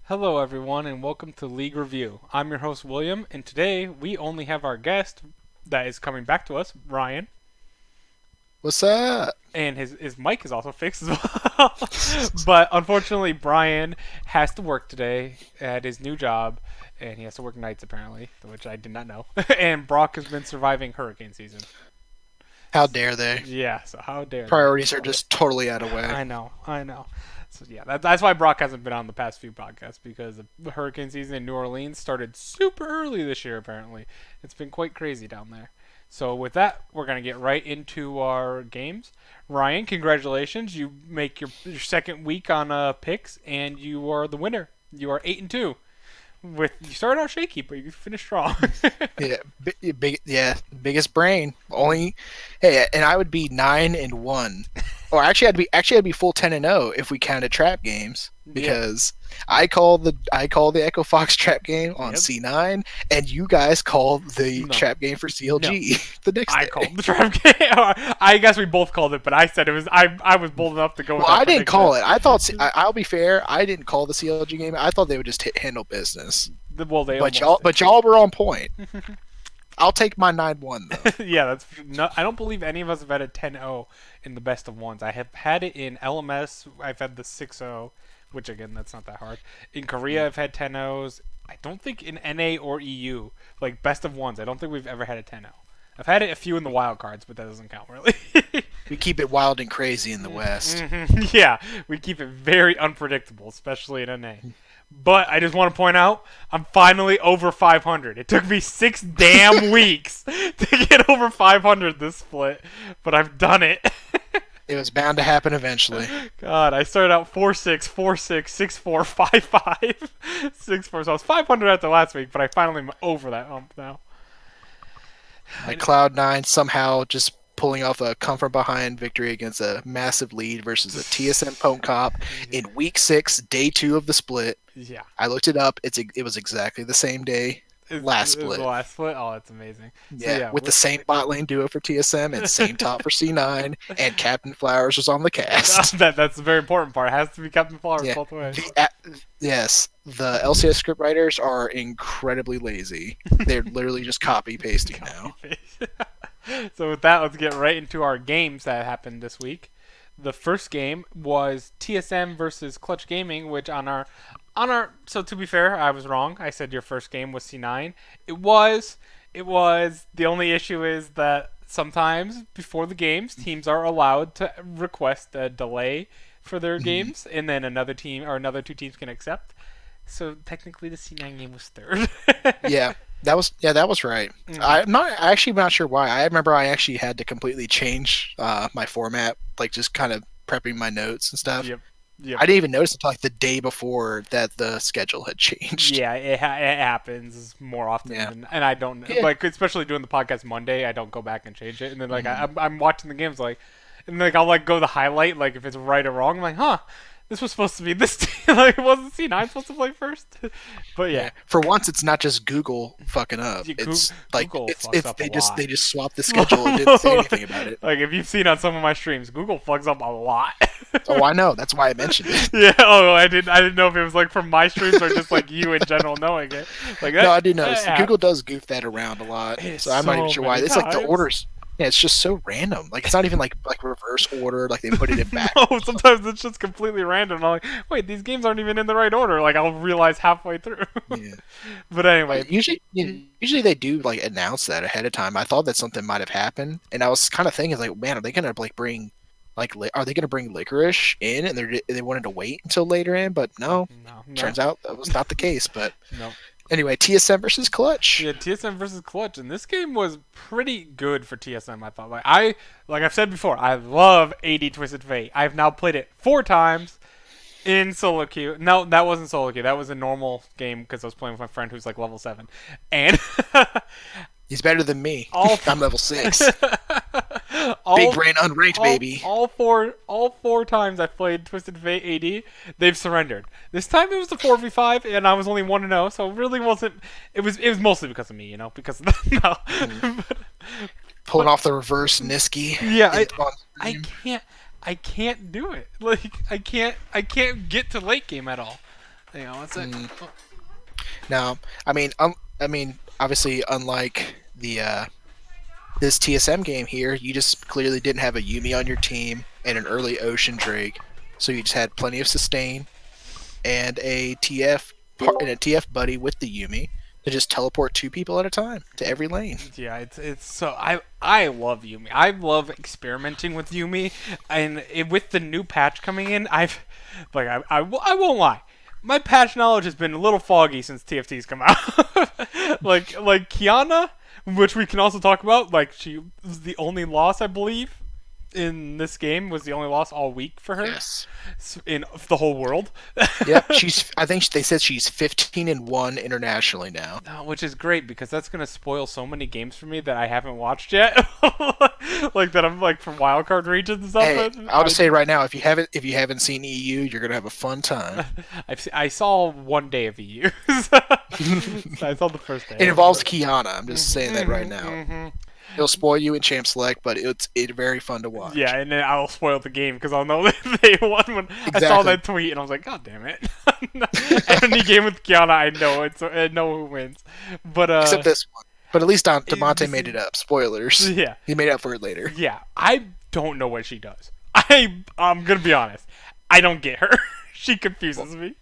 Hello, everyone, and welcome to League Review. I'm your host, William, and today we only have our guest that is coming back to us, Ryan, What's up? and his mic is also fixed as well. But unfortunately, Brian has to work today at his new job, and he has to work nights apparently, which I did not know. And Brock has been surviving hurricane season. How dare they? Yeah, so how dare they? Priorities are just totally out of whack. I know. So yeah, that's why Brock hasn't been on the past few podcasts because the hurricane season in New Orleans started super early this year. Apparently, it's been quite crazy down there. So with that, we're gonna get right into our games. Ryan, congratulations! You make your second week on picks, and you are the winner. You are 8-2. With you started out shaky, but you finished strong. Yeah, biggest brain. Only, hey, and I would be 9-1, or actually I'd be full 10-0 if we counted trap games Yeah. because I call the Echo Fox trap game on Yep. C9, and you guys called the No. trap game for CLG the next I day. called the trap game. I guess we both called it, but I said it was. I was bold enough to go with Well, that I didn't prediction. call it. I'll be fair. I didn't call the CLG game. I thought they would just handle business. Well, they But almost y'all were on point. I'll take my 9-1 though. did. Yeah, that's. No, I don't believe any of us have had a 10-0 in the best of ones. I have had it in LMS. I've had the 6-0, which again, that's not that hard. In Korea, I've had 10-0s. I don't think in NA or EU, like best of ones, I don't think we've ever had a 10-0. I've had it a few in the wild cards, but that doesn't count really. We keep it wild and crazy in the West. Yeah, we keep it very unpredictable, especially in NA. But I just want to point out, I'm finally over 500. It took me 6 damn weeks to get over 500 this split, but I've done it. It was bound to happen eventually. God, I started out 4-6, 4-6, 6-4, 5-5, 6-4. So I was 500 after last week, but I finally am over that hump now. Like Cloud9 somehow just pulling off a come from behind victory against a massive lead versus a TSM Pwn Cop in week 6, day 2 of the split. Yeah. I looked it up. It was exactly the same day. Last Is split. the last split? Oh, that's amazing. So, Yeah, with the same bot lane duo for TSM and same top for C9, and Captain Flowers was on the cast. that's the very important part. It has to be Captain Flowers Yeah. both ways. Yes, the LCS script writers are incredibly lazy. They're literally just copy pasting now. So with that, let's get right into our games that happened this week. The first game was TSM versus Clutch Gaming, which on our so to be fair, I was wrong. I said your first game was C9. It was the only issue is that sometimes before the games, teams are allowed to request a delay for their games, and then another team or another two teams can accept. So technically, the C9 game was third. Yeah, that was right. I'm not sure why. I remember I actually had to completely change my format, like just kind of prepping my notes and stuff. Yep. Yep. I didn't even notice until like the day before that the schedule had changed. Yeah, it happens more often, Yeah. and I don't Yeah. like especially doing the podcast Monday. I don't go back and change it, and then like I'm watching the games like, and like I'll like go the highlight like if it's right or wrong. I'm like, huh, this was supposed to be this team. Like it wasn't C9 supposed to play first, but yeah. For once, it's not just Google fucking up. Yeah, It's like Google it's fucks up they a just lot. they just swapped the schedule and didn't say anything about it. Like if you've seen on some of my streams, Google fucks up a lot. Oh, I know. That's why I mentioned it. Yeah. Oh, I didn't know if it was like from my streams or just like you in general knowing it. Like that, No, I do notice. that Google does goof that around a lot, It's so I'm not even so sure why. many It's like the times. orders. Yeah, it's just so random. Like it's not even like reverse order. Like they put it in back. No, sometimes it's just completely random. I'm like, wait, these games aren't even in the right order. Like I'll realize halfway through. Yeah. But anyway, Usually they do like announce that ahead of time. I thought that something might have happened, and I was kind of thinking like, man, are they gonna like bring are they gonna bring licorice in, and they wanted to wait until later in, but no. no, Turns out that was not the case. But no. anyway, TSM versus Clutch. Yeah, TSM versus Clutch, and this game was pretty good for TSM. I thought, like I've said before, I love AD Twisted Fate. I've now played it 4 times in solo queue. No, that wasn't solo queue. That was a normal game because I was playing with my friend who's like level 7, and He's better than me. all I'm level 6. all, Big brain unranked, baby. all four times I've played Twisted Fate AD, they've surrendered. This time it was the 4v5, and I was only 1-0, so it really wasn't. It was mostly because of me, because of that. No. Pulling off the reverse Niski. Yeah, on I stream. can't. I can't do it. Like I can't get to late game at all. Hang on one sec. Mm, Oh, no, I mean, obviously, unlike the this TSM game here, you just clearly didn't have a Yumi on your team and an early Ocean Drake, so you just had plenty of sustain and a TF buddy with the Yumi to just teleport two people at a time to every lane. yeah, it's so I love Yumi. I love experimenting with Yumi, and with the new patch coming in, I won't lie. My patch knowledge has been a little foggy since TFT's come out. like Kiana, which we can also talk about. Like she was the only loss I believe in this game, was the only loss all week for her Yes. in the whole world. Yep. I think they said she's 15-1 internationally now. Which is great because that's gonna spoil so many games for me that I haven't watched yet. Like that I'm like from wildcard regions and stuff. Hey, I'll just say right now, if you haven't seen EU, you're gonna have a fun time. I saw one day of EU. I saw the first day. It involves Kiana. I'm just saying that right now. Mm-hmm. It'll spoil you in Champ Select, but it's very fun to watch. Yeah, and then I'll spoil the game because I'll know that they won when I saw that tweet, and I was like, God damn it! Any game with Kiana, I know who wins. But Except this one. But at least this- Demonte made it up. Spoilers. yeah, He made up for it later. yeah. I don't know what she does. I'm gonna be honest. I don't get her. She confuses me.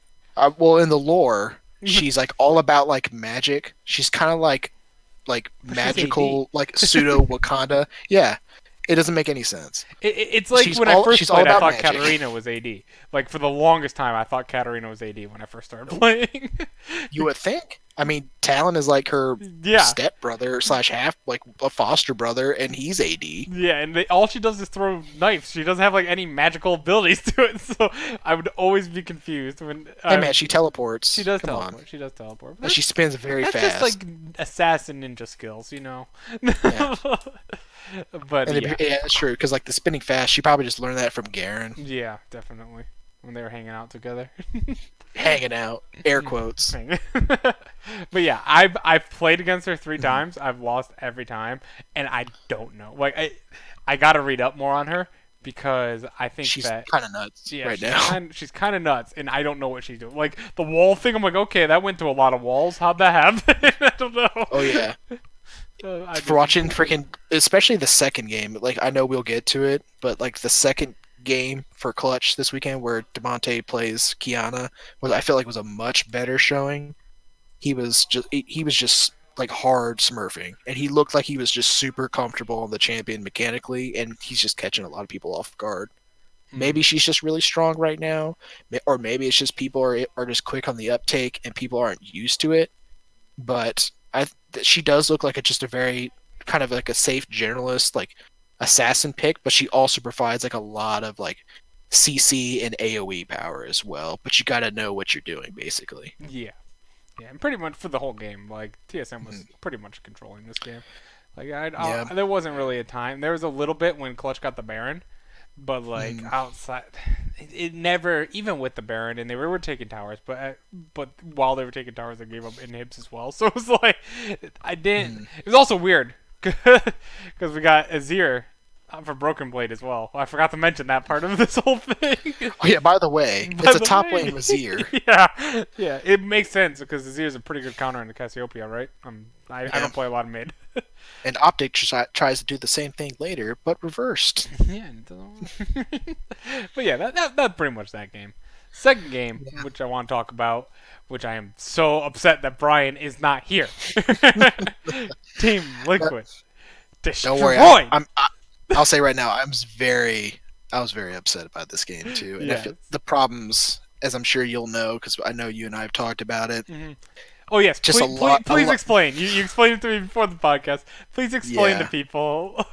Well, in the lore, she's like all about like magic. She's kind of like But she's magical, like pseudo Wakanda. Yeah, it doesn't make any sense. It's like She's when all- I first she's all played, I about thought magic. Katarina was AD. Like for the longest time, I thought Katarina was AD when I first started playing. You would think. I mean, Talon is like her Yeah. stepbrother slash half, like a foster brother, and he's AD. Yeah, and all she does is throw knives. She doesn't have like any magical abilities to it, so I would always be confused when. Hey man, she teleports. She does Come teleport. on. She does teleport. And she spins very That's fast. just like assassin ninja skills, you know. Yeah. But And yeah, that's true because like the spinning fast, she probably just learned that from Garen, yeah, definitely when they were hanging out together. hanging out, air quotes. But yeah, I've played against her 3 times. I've lost every time, and I don't know. Like I gotta read up more on her because I think She's that kind of nuts right now. she's kind of nuts, and I don't know what she's doing. Like the wall thing, I'm like, okay, that went to a lot of walls. How'd that happen? I don't know. Oh yeah. For watching freaking, especially the second game. Like I know we'll get to it, but like the second game for Clutch this weekend where Demonte plays Kiana was I feel like was a much better showing. He was just like hard smurfing, and he looked like he was just super comfortable on the champion mechanically, and he's just catching a lot of people off guard. Maybe she's just really strong right now, or maybe it's just people are just quick on the uptake and people aren't used to it. But she does look like just a very kind of like a safe generalist, like assassin pick, but she also provides like a lot of like CC and AoE power as well. But you got to know what you're doing, basically. Yeah. Yeah, and pretty much for the whole game, like TSM was pretty much controlling this game. Like Yeah. there wasn't really a time. There was a little bit when Clutch got the Baron, but like outside, it never. Even with the Baron, and they were taking towers, but while they were taking towers, they gave up inhibs as well. So it was like I didn't. It was also weird because we got Azir for Broken Blade as well. I forgot to mention that part of this whole thing. Oh yeah, by the way, By it's a the top way. lane Azir. Yeah, yeah, it makes sense because Azir is a pretty good counter in the Cassiopeia, right? I Yeah. don't play a lot of mid. And Optic tries to do the same thing later, but reversed. Yeah, but yeah, that's pretty much that game. Second game, which I want to talk about, which I am so upset that Brian is not here. Team Liquid, destroy. Don't worry, I'll say right now, I was very upset about this game too. And Yes. the problems, as I'm sure you'll know, because I know you and I have talked about it. Oh yes, Just please, a lot- please, a lot- explain. You explained it to me before the podcast. Please explain Yeah. to people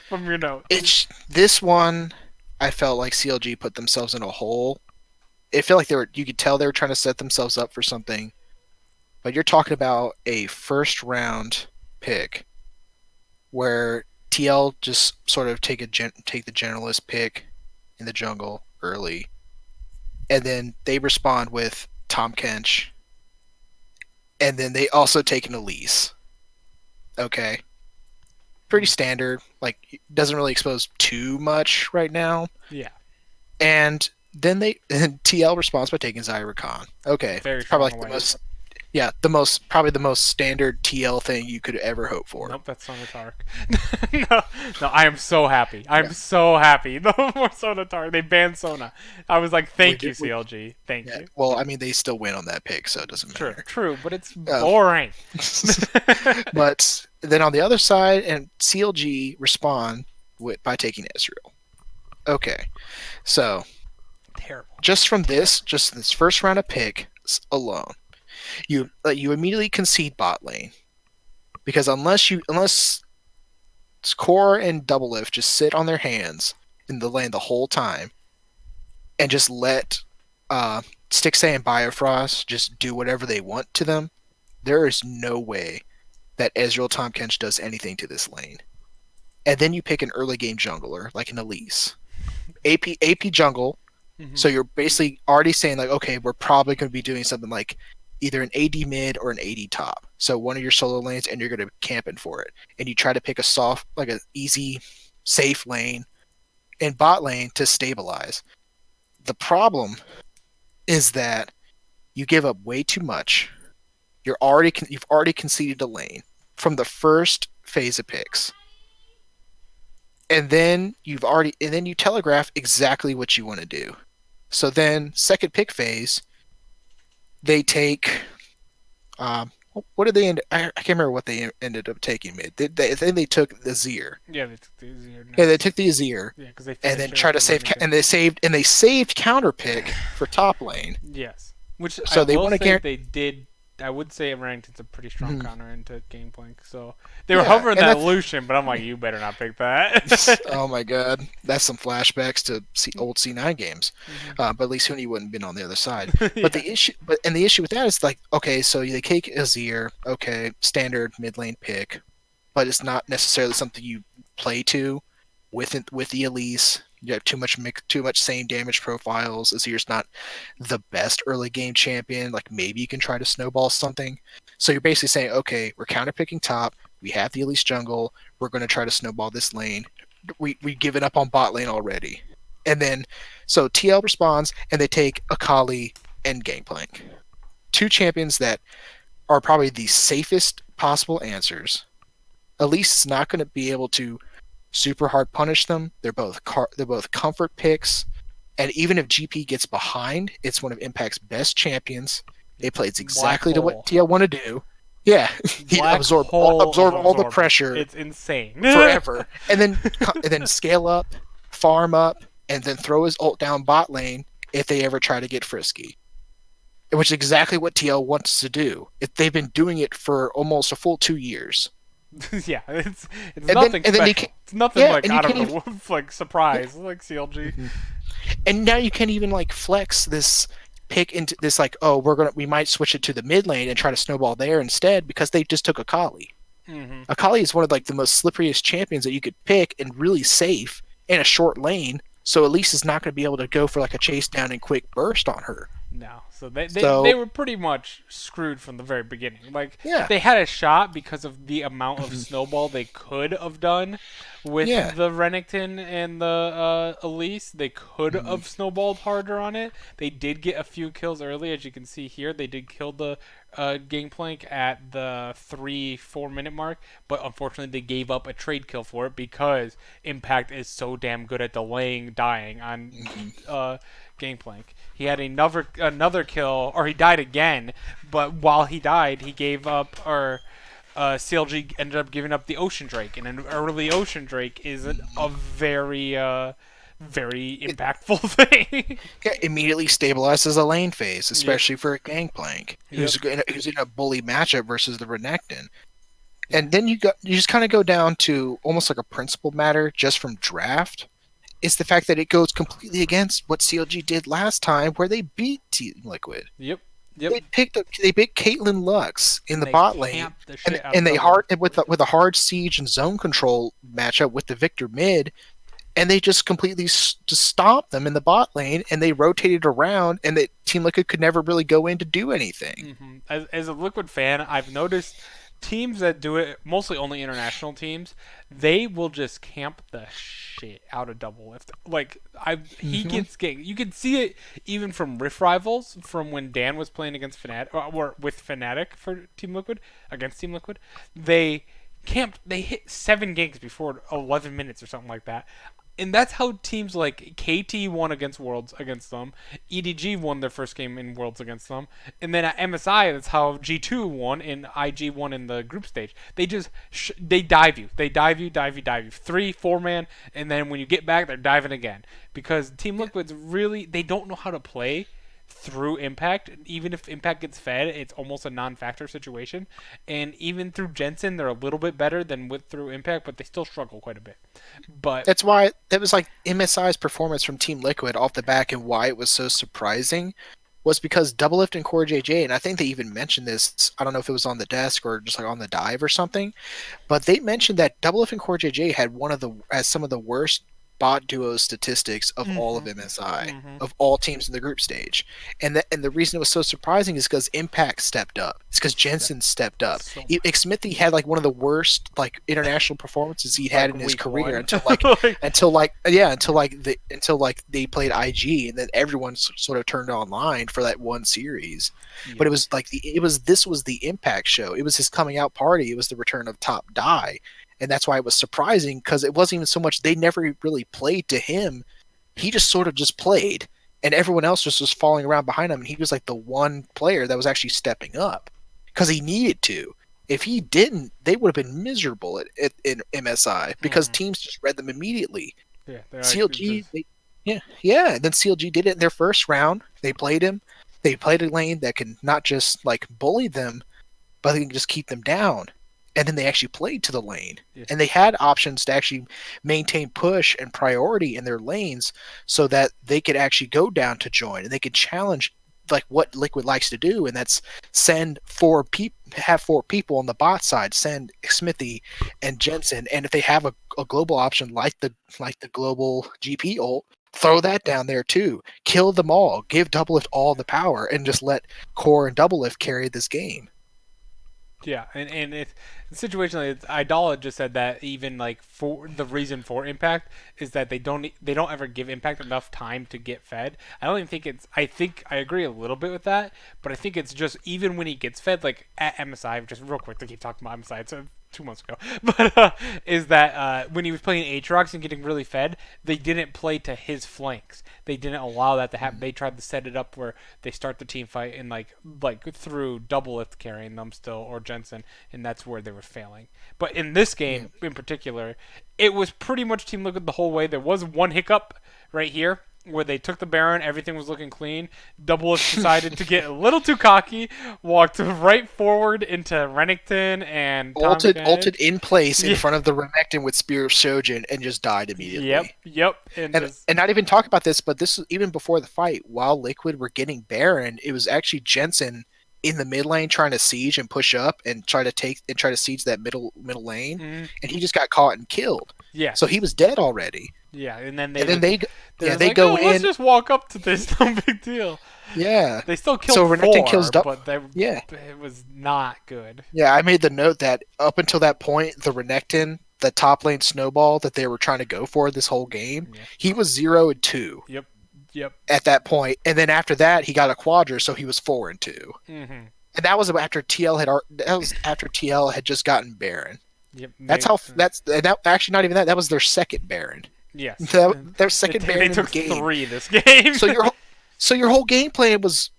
from your notes. This one, I felt like CLG put themselves in a hole. It felt like you could tell they were trying to set themselves up for something. But you're talking about a first round pick where TL just sort of take the generalist pick in the jungle early, and then they respond with Tom Kench, and then they also take an Elise. Okay, pretty standard. Like doesn't really expose too much right now. Yeah. And then they TL responds by taking Zyra Khan. Okay, Very it's probably strong like the away. most yeah the most probably the most standard TL thing you could ever hope for. Nope, that's Sona Tark. No, no, I am so happy. I'm Yeah, so happy. No more Sona Tark. They banned Sona. I was like, we thank did. you, CLG. Thank Yeah, you. well, I mean they still win on that pick, so it doesn't True, matter. true, but it's Uh, boring. but then on the other side, and CLG respond by taking Israel. Okay, so Terrible. just this first round of pick alone, you immediately concede bot lane because unless Core and Doublelift just sit on their hands in the lane the whole time and just let uh, Stixay and Biofrost just do whatever they want to them, there is no way that Ezreal Tomkench does anything to this lane. And then you pick an early game jungler like an Elise, AP jungle. Hmm. So you're basically already saying like, okay, we're probably going to be doing something like either an AD mid or an AD top. So one of your solo lanes, and you're going to be camping for it. And you try to pick a soft, like an easy, safe lane and bot lane to stabilize. The problem is that you give up way too much. You've already conceded a lane from the first phase of picks, and then you telegraph exactly what you want to do. So then, second pick phase, they take what did they end? I can't remember what they ended up taking mid. I think they took the Azir. Yeah, they took the easier Yeah, they next. took the Azir, Yeah, because they and then finished it try with to the save, Remington. and they saved counter pick for top lane. Yes. Which I So they will want to say guarantee. they did. I would say Remington's a pretty strong Mhm. counter into Gangplank. So they were Yeah, hovering and that that's Lucian, but I'm like, you better not pick that. oh my god, that's some flashbacks to old C9 games. Hmm. But at least Huni wouldn't have been on the other side. But Yeah. the issue with that is like, okay, so they take Azir, okay, standard mid lane pick, but it's not necessarily something you play to with the Elise. You have too much same damage profiles. Azir's not the best early game champion. Like maybe you can try to snowball something. So you're basically saying, okay, we're counterpicking top. We have the Elise jungle. We're going to try to snowball this lane. We given up on bot lane already. And then so TL responds and they take Akali and Gangplank. Two champions that are probably the safest possible answers. Elise is not going to be able to super hard punish them. They're both comfort picks, and even if GP gets behind, it's one of Impact's best champions. It plays Black exactly to what hole. TL want to do. Yeah, he Black hole of absorb all the absorbing. pressure It's insane. forever, and then scale up, farm up, and then throw his ult down bot lane if they ever try to get frisky. Which is exactly what TL wants to do. They've been doing it for almost a full 2 years. Yeah, it's nothing And then you special. can, It's nothing yeah, like and you out of can't the even like surprise like CLG. Mhm. And now you can't even like flex this pick into this like, oh, we might switch it to the mid lane and try to snowball there instead because they just took Akali. Hmm. Akali is one of like the most slipperiest champions that you could pick and really safe in a short lane. So at least is not going to be able to go for like a chase down and quick burst on her. No, so they So were pretty much screwed from the very beginning. Like yeah, they had a shot because of the amount of snowball they could have done with yeah, the Renekton and the Elise. They could Mhm. have snowballed harder on it. They did get a few kills early, as you can see here. They did kill the Gangplank at the 3-4 minute mark, but unfortunately they gave up a trade kill for it because Impact is so damn good at delaying dying on Mhm. Gangplank. He had another kill, or he died again. But while he died, he gave up, or CLG ended up giving up the Ocean Drake, and an early Ocean Drake is a very very it, impactful thing. yeah, immediately stabilizes a lane phase, Yep. especially for a Gangplank Yep. who's in a bully matchup versus the Renekton. Yeah. And then you just kind of go down to almost like a principle matter just from draft. Is the fact that it goes completely against what CLG did last time, where they beat Team Liquid. Yep. Yep. They picked Caitlyn Lux in And the they bot lane, camped the shit out of and they Double. hard with a hard siege and zone control matchup with the Victor mid, and they just completely just stomped them in the bot lane, and they rotated around, and the Team Liquid could never really go in to do anything. As a Liquid fan, I've noticed teams that do it, mostly only international teams, they will just camp the shit out of double lift. Like he Hmm. gets gang. You can see it even from Rift Rivals, from when Dan was playing against Fnatic or with Fnatic for Team Liquid against Team Liquid. They camped. They hit 7 ganks before 11 minutes or something like that. And that's how teams like KT won against Worlds against them. EDG won their first game in Worlds against them. And then at MSI, that's how G2 won and IG won in the group stage. They just they dive you. They dive you. 3, 4 man, and then when you get back, they're diving again. Because Team Yeah. Liquid's really they don't know how to play through Impact. Even if Impact gets fed, it's almost a non-factor situation. And even through Jensen, they're a little bit better than with through Impact, but they still struggle quite a bit. But That's why that was like MSI's performance from Team Liquid off the back, and why it was so surprising was because Doublelift and Core JJ, and I think they even mentioned this. I don't know if it was on the desk or just like on the dive or something, but they mentioned that Doublelift and Core JJ had has some of the worst bot duo statistics of all of mm-hmm, MSI, mm-hmm. of all teams in the group stage. And the reason it was so surprising is because Impact stepped up. It's because Yep. Jensen stepped up. So Smithy had like one of the worst like international performances he'd had like in his week career one. until like Like, until like they played IG, and then everyone sort of turned online for that one series. But it yep. was like this was the Impact show. It was his coming out party. It was the return of Top Die, and that's why it was surprising, because it wasn't even so much they never really played to him. He just sort of just played, and everyone else was just falling around behind him, and he was like the one player that was actually stepping up because he needed to. If he didn't, they would have been miserable in MSI, because Mm-hmm. teams just read them immediately. Yeah, they're like CLG, just yeah. And then CLG did it in their first round. They played him. They played a lane that can not just like bully them, but they can just keep them down. And then they actually played to the lane. yeah, And they had options to actually maintain push and priority in their lanes, so that they could actually go down to join, and they could challenge like what Liquid likes to do, and that's have 4 people on the bot side, send Smithy and Jensen, and if they have a global option like the global GP ult, throw that down there too. Kill them all. Give Doublelift all the power, and just let Core and Doublelift carry this game. yeah, and it's the situation like Idala just said that even like for the reason for Impact is that they don't ever give Impact enough time to get fed. I don't even think it's. I think I agree a little bit with that, but I think it's just even when he gets fed, like at MSI, just real quick to keep talking about MSI. It's 2 months ago, but is that when he was playing Aatrox and getting really fed, they didn't play to his flanks. They didn't allow that to happen. They tried to set it up where they start the team fight and like through Doublelift carrying them still or Jensen, and that's where they were failing. But in this Yeah. game in particular, it was pretty much Team Liquid the whole way. There was one hiccup right here where they took the Baron, everything was looking clean. Doublelift decided to get a little too cocky, walked right forward into Renekton and Tom Ulted in place in Yeah, front of the Renekton with Spear of Shojin, and just died yep, immediately. yep, and And just and not even talk about this, but this was even before the fight. While Liquid were getting Baron, it was actually Jensen in the mid lane trying to siege and push up and try to siege that middle lane, mm, and he just got caught and killed. yeah, So he was dead already. yeah, and then And then they they're yeah, just they like, go oh, let's in. just walk up to this, no big deal. Yeah. They still So killed Renekton kills four, but Yeah. it was not good. Yeah, I made the note that up until that point, the Renekton, the top lane snowball that they were trying to go for this whole game, Yeah. he was 0-2 Yep. Yep. at that point, and then after that, he got a quadra, so he was 4-2. Mm-hmm. And that was after TL had just gotten Baron. Yep. That's how that's and that actually not even that. That was their second Baron. Yes. Their second They Baron in the took game. 3 this game. So your whole game plan was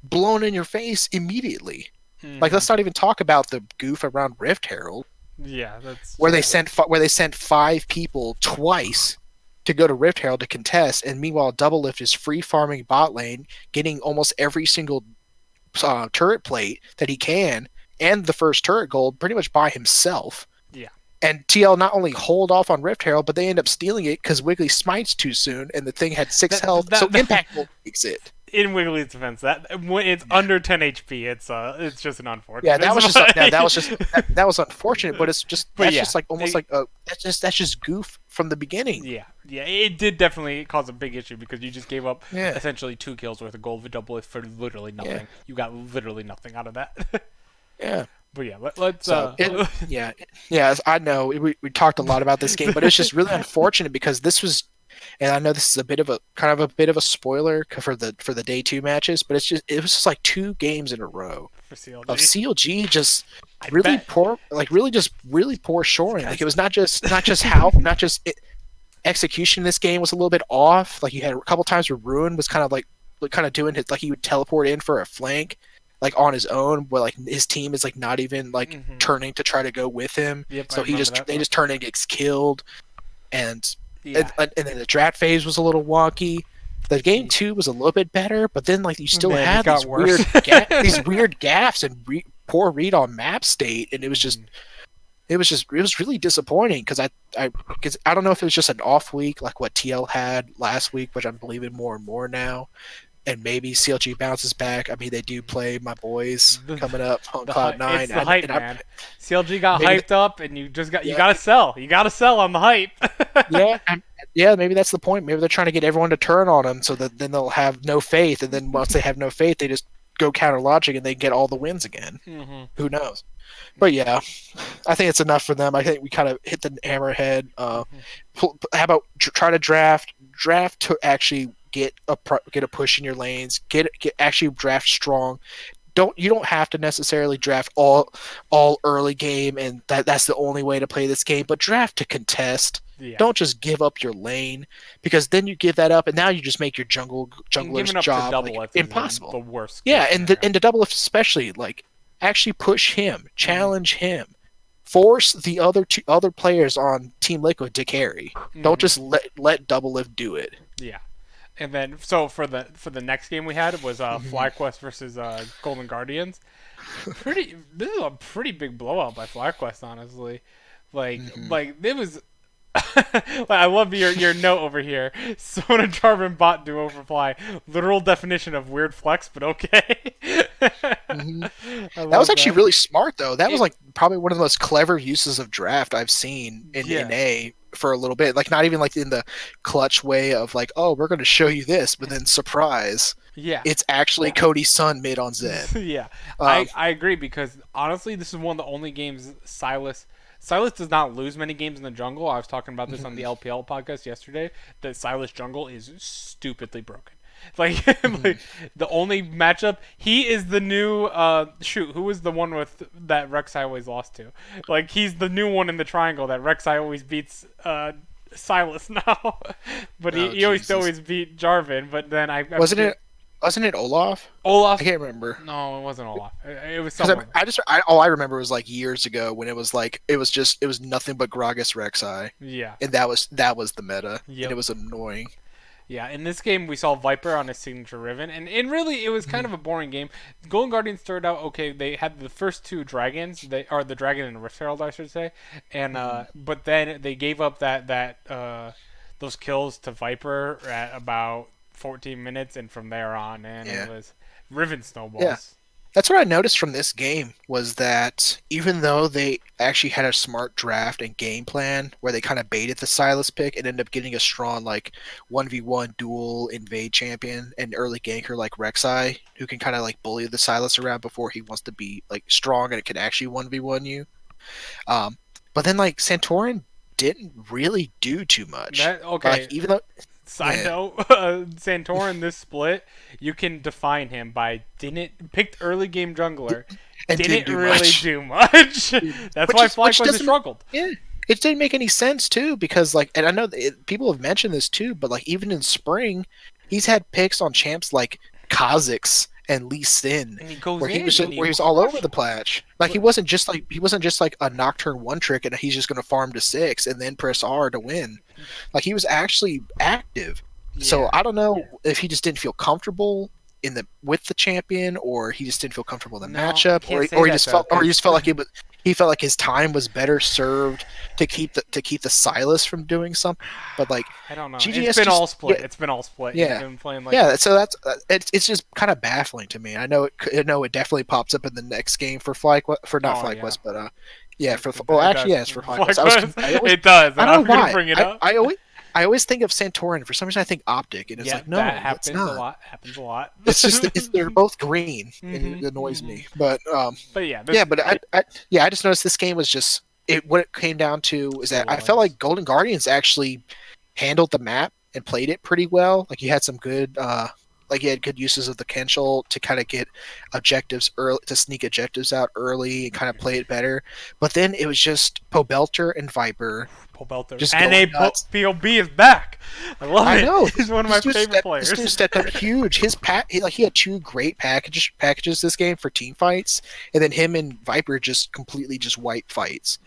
blown in your face immediately. Like, Mhm. let's not even talk about the goof around Rift Herald, Yeah, that's where they just sent 5 people twice to go to Rift Herald to contest, and meanwhile Doublelift is free farming bot lane, getting almost every single turret plate that he can, and the first turret gold pretty much by himself. yeah. And TL not only hold off on Rift Herald, but they end up stealing it because Wiggly smites too soon, and the thing had 6 health. So Impact will fix it. In Wiggly's defense, that when it's under 10 HP, it's just an Yeah, unfortunate. that was just But- that was unfortunate, but it's just But that's yeah, just like almost like a that's just goof from the beginning. yeah, yeah, it did definitely cause a big issue because you just gave up Yeah, essentially 2 kills worth of gold with double for literally nothing. yeah, You got literally nothing out of that. yeah. But yeah, let's So yeah, I know we talked a lot about this game, but it's just really unfortunate because this was, and I know this is a bit of a kind of a bit of a spoiler for the day two matches, but it was just like 2 games in a row for of CLG. CLG just I really bet poor, like really just really poor shoring. Like because it was not just execution in this game was a little bit off. Like you had a couple times where Ruin was kind of doing his, like he would teleport in for a flank like on his own, where like his team is like not even like turning to try to go with him. Yep, I So remember that. they just turn and gets killed, and Yeah, and then the draft phase was a little wonky. The game two was a little bit better, but then like you still then it had got worse. these weird gaffes and poor read on map state, and it was really disappointing because because I don't know if it was just an off week like what TL had last week, which I'm believing more and more now, and maybe CLG bounces back. I mean, they do play my boys the, coming up on the Cloud it's Nine, the hype, man. CLG got maybe hyped up, and you just got you yeah, gotta sell. You gotta sell on the hype. yeah, yeah. Maybe that's the point. Maybe they're trying to get everyone to turn on them so that then they'll have no faith, and then once they have no faith, they just go counter logic and they get all the wins again. Who knows? But yeah, I think it's enough for them. I think we kind of hit the hammerhead. How about try to draft to actually get a push in your lanes, get actually draft strong. You don't have to necessarily draft all early game, and that's the only way to play this game. But draft to contest. Yeah, Don't just give up your lane, because then you give that up, and now you just make your and jungler's giving up to job double like F is the impossible. worst Yeah, case and scenario. the double F especially, like actually push him, challenge him, force the other players on Team Liquid to carry. Don't just let double lift do it. Yeah. And then, so for the next game we had was FlyQuest versus Golden Guardians. This is a pretty big blowout by FlyQuest, honestly. Like it was. I love your note over here. Sona Jarvan bot duo for Fly. Literal definition of weird flex, but okay. hmm I That was love actually that. really smart, though. That was It, like probably one of the most clever uses of draft I've seen in yeah, A for a little bit. Like not even like in the clutch way of like, oh, we're going to show you this, but then surprise, yeah. it's actually Cody's son mid on Zed. Yeah, Um, I agree because honestly, this is one of the only games Silas does not lose many games in the jungle. I was talking about this on the LPL podcast yesterday. That Silas jungle is stupidly broken. Like, like the only matchup, he is the new shoot. Who was the one with that Rek'Sai always lost to? Like he's the new one in the triangle that Rek'Sai always beats. Silas now, but oh he Jesus, always beat Jarvan. But then I wasn't forget it? Wasn't it Olaf? I Olaf. can't remember. No, it wasn't Olaf. It was Because someone. all I remember was like years ago when it was like it was nothing but Gragas Rek'Sai, Yeah. and that was the meta, and it Yep. was annoying. Yeah. In this game, we saw Viper on his signature Riven, and really, it was kind of a boring game. Golden Guardians started out okay. They had the first two dragons. They are the dragon and the Rift Herald, I should say, and but then they gave up those kills to Viper at about 14 minutes, and from there on, and it Yeah, was Riven yeah. snowballs. That's what I noticed from this game was that even though they actually had a smart draft and game plan where they kind of baited the Silas pick and ended up getting a strong like 1v1 dual invade champion and early ganker like Rek'Sai who can kind of like bully the Silas around before he wants to be like strong and it can actually 1v1 you. Um, but then like Santorin didn't really do too much. That okay. Like even though Side yeah, note: Santorin this split, you can define him by didn't picked early game jungler, and didn't didn't do really much. do much. That's why Which FlyQuest has doesn't struggled. yeah, it didn't make any sense too because like and I know people have mentioned this too, but like even in spring, he's had picks on champs like Kha'Zix and Lee Sin And he goes where in and where you he was all over crush the him. patch. Like But he wasn't just like a nocturne one trick and he's just going to farm to 6 and then press R to win. Like he was actually active. So yeah, I don't know if he just didn't feel comfortable in the with the champion, or he just didn't feel comfortable in the no, you matchup, can't say that though, or he because just felt like he felt like his time was better served to keep the Silas from doing something. But like I don't know. It's GGS been all just split. It's been all split. He's yeah been playing like yeah. So that's it's just kind of baffling to me. I know it definitely pops up in the next game for for not oh yeah, FlyQuest, but yeah for it actually does. yes for FlyQuest. FlyQuest, I always it does, I and don't I'm know gonna why bring it up. I always think of Santorin. For some reason, I think Optic, and it's Yeah, like, that no, it's happens a not. lot. Happens a lot. It's just they're both green, and it hmm annoys hmm me. But But yeah, yeah, but I just noticed this game was just it. What it came down to is that solo I felt lanes. like Golden Guardians actually handled the map and played it pretty well. Like you had some good, like you had good uses of the Kenchel to kind of get objectives early, to sneak objectives out early and kind of play it better. But then it was just Pobelter and Viper Pobelter. just NA going nuts. POB is back. I love I it. know He's one of my favorite this players. dude stepped up huge. His he had two great packages this game for team fights, and then him and Viper just completely just wiped fights.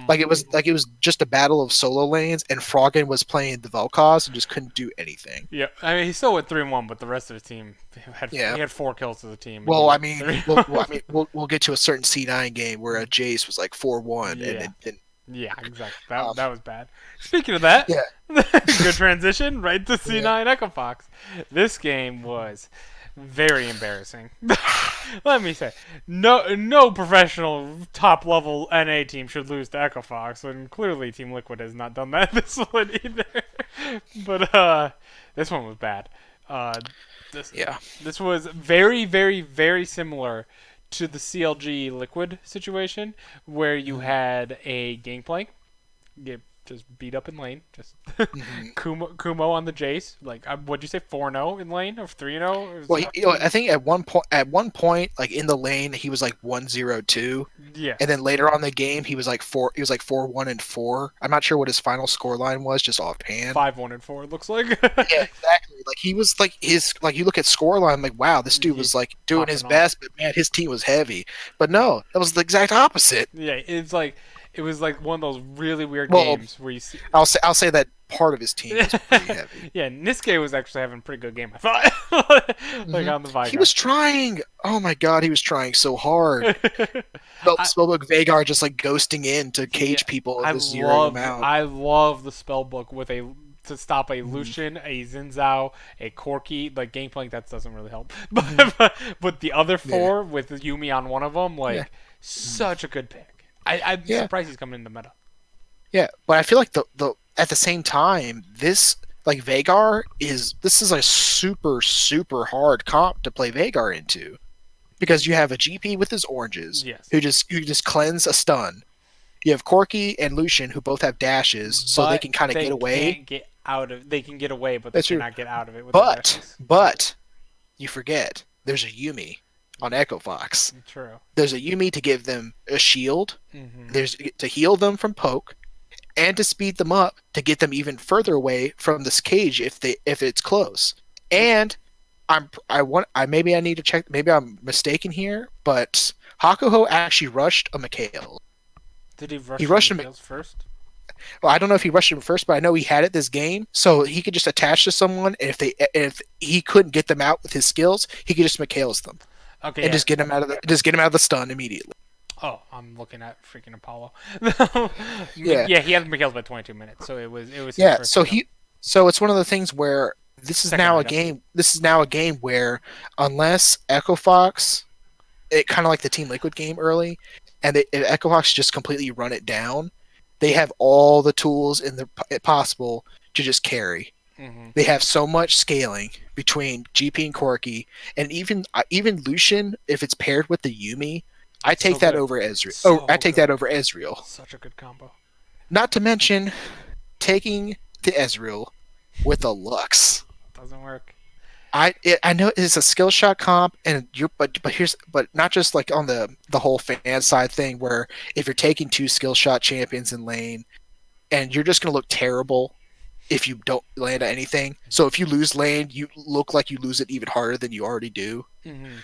Like it was just a battle of solo lanes, and Froggen was playing the Vel'Koz and just couldn't do anything. Yeah, I mean he still went 3-1, but the rest of his team he Yeah. had 4 kills as a team, and he Well, I went mean, 3. we'll get to a certain C9 game where a Jace was like 4-1, and Yeah, then yeah, exactly. um, That was bad. Speaking of that, yeah. good transition right to Yeah. C9 Echo Fox. This game was very embarrassing. Let me say, no professional top level NA team should lose to Echo Fox, and clearly Team Liquid has not done that this one either. But this one was bad. Uh, this Yeah. this was very very very similar to the CLG Liquid situation, where you Mhm. had a Gangplank get just beat up in lane, just Mhm. Kumo on the Jace. Like, what'd you say, 4-0 in lane or 3-0? Or Well, I think at one point, like in the lane, he was like 1-0-2, and then yes, later on in the game, he was like 4-1-4. I'm not sure what his final score line was, just offhand. 5-1-4. It looks like. Yeah, exactly. Like he was like his like you look at scoreline, like wow, this dude Yeah, was like doing his popping off. best, but man, his team was heavy. But no, that was the exact opposite. Yeah, it was like one of those really weird Well, games where you see. I'll say that part of his team was pretty heavy. Yeah, Niske was actually having a pretty good game, I thought. Like Hmm. on the He Vigar. was trying. Oh my god, he was trying so hard. I, Spellbook Vagar just like ghosting in to yeah, cage people and just zeroing them out. I love the spell book with a to stop a Mhm. Lucian, a Zinzao, a Corki. Like Gangplank, that doesn't really help. Mhm. But the other Yeah, four with Yumi on one of them, yeah, like mhm. such a good pick. I'm Yeah, surprised he's coming in the meta. yeah. But I feel like the at the same time, this like Vagar this is a super hard comp to play Vagar into because you have a GP with his oranges Yes, who just cleanse a stun. You have Corky and Lucian who both have dashes, so they but can kind of they get away. can't get out of. They can get away, but they That's true. cannot get out of it with their But dashes. but you forget there's a Yumi on Echo Fox. True. There's a Yumi to give them a shield. hmm There's to heal them from poke and to speed them up to get them even further away from this cage if it's close. Yep. And I maybe I need to check. Maybe I'm mistaken here, but Hakuho actually rushed a Mikhail. Did he He rush the rushed him. Mikhails first? Well, I don't know if he rushed him first, but I know he had it this game, so he could just attach to someone, and if he couldn't get them out with his skills, he could just Mikhail's them Okay, and yeah. just get him out of the stun immediately. Oh, I'm looking at freaking Apollo. Yeah, Yeah, he had Mikhail's by 22 minutes, so it was his yeah. first item. So it's one of the things where this is Second now a item. game. This is now a game where unless Echo Fox, it kind of like the Team Liquid game early, and if Echo Fox just completely run it down, they have all the tools in the possible to just carry. hmm They have so much scaling between GP and Corki, and even Lucian, if it's paired with the Yumi, I So take that good. over Ezreal. Oh, So I take good. that over Ezreal. Such a good combo. Not to mention taking the Ezreal with a Lux. Doesn't work. I know it's a skill shot comp, and you but not just like on the whole fan side thing where if you're taking two skill shot champions in lane, and you're just gonna look terrible if you don't land anything. So if you lose lane, you look like you lose it even harder than you already do. hmm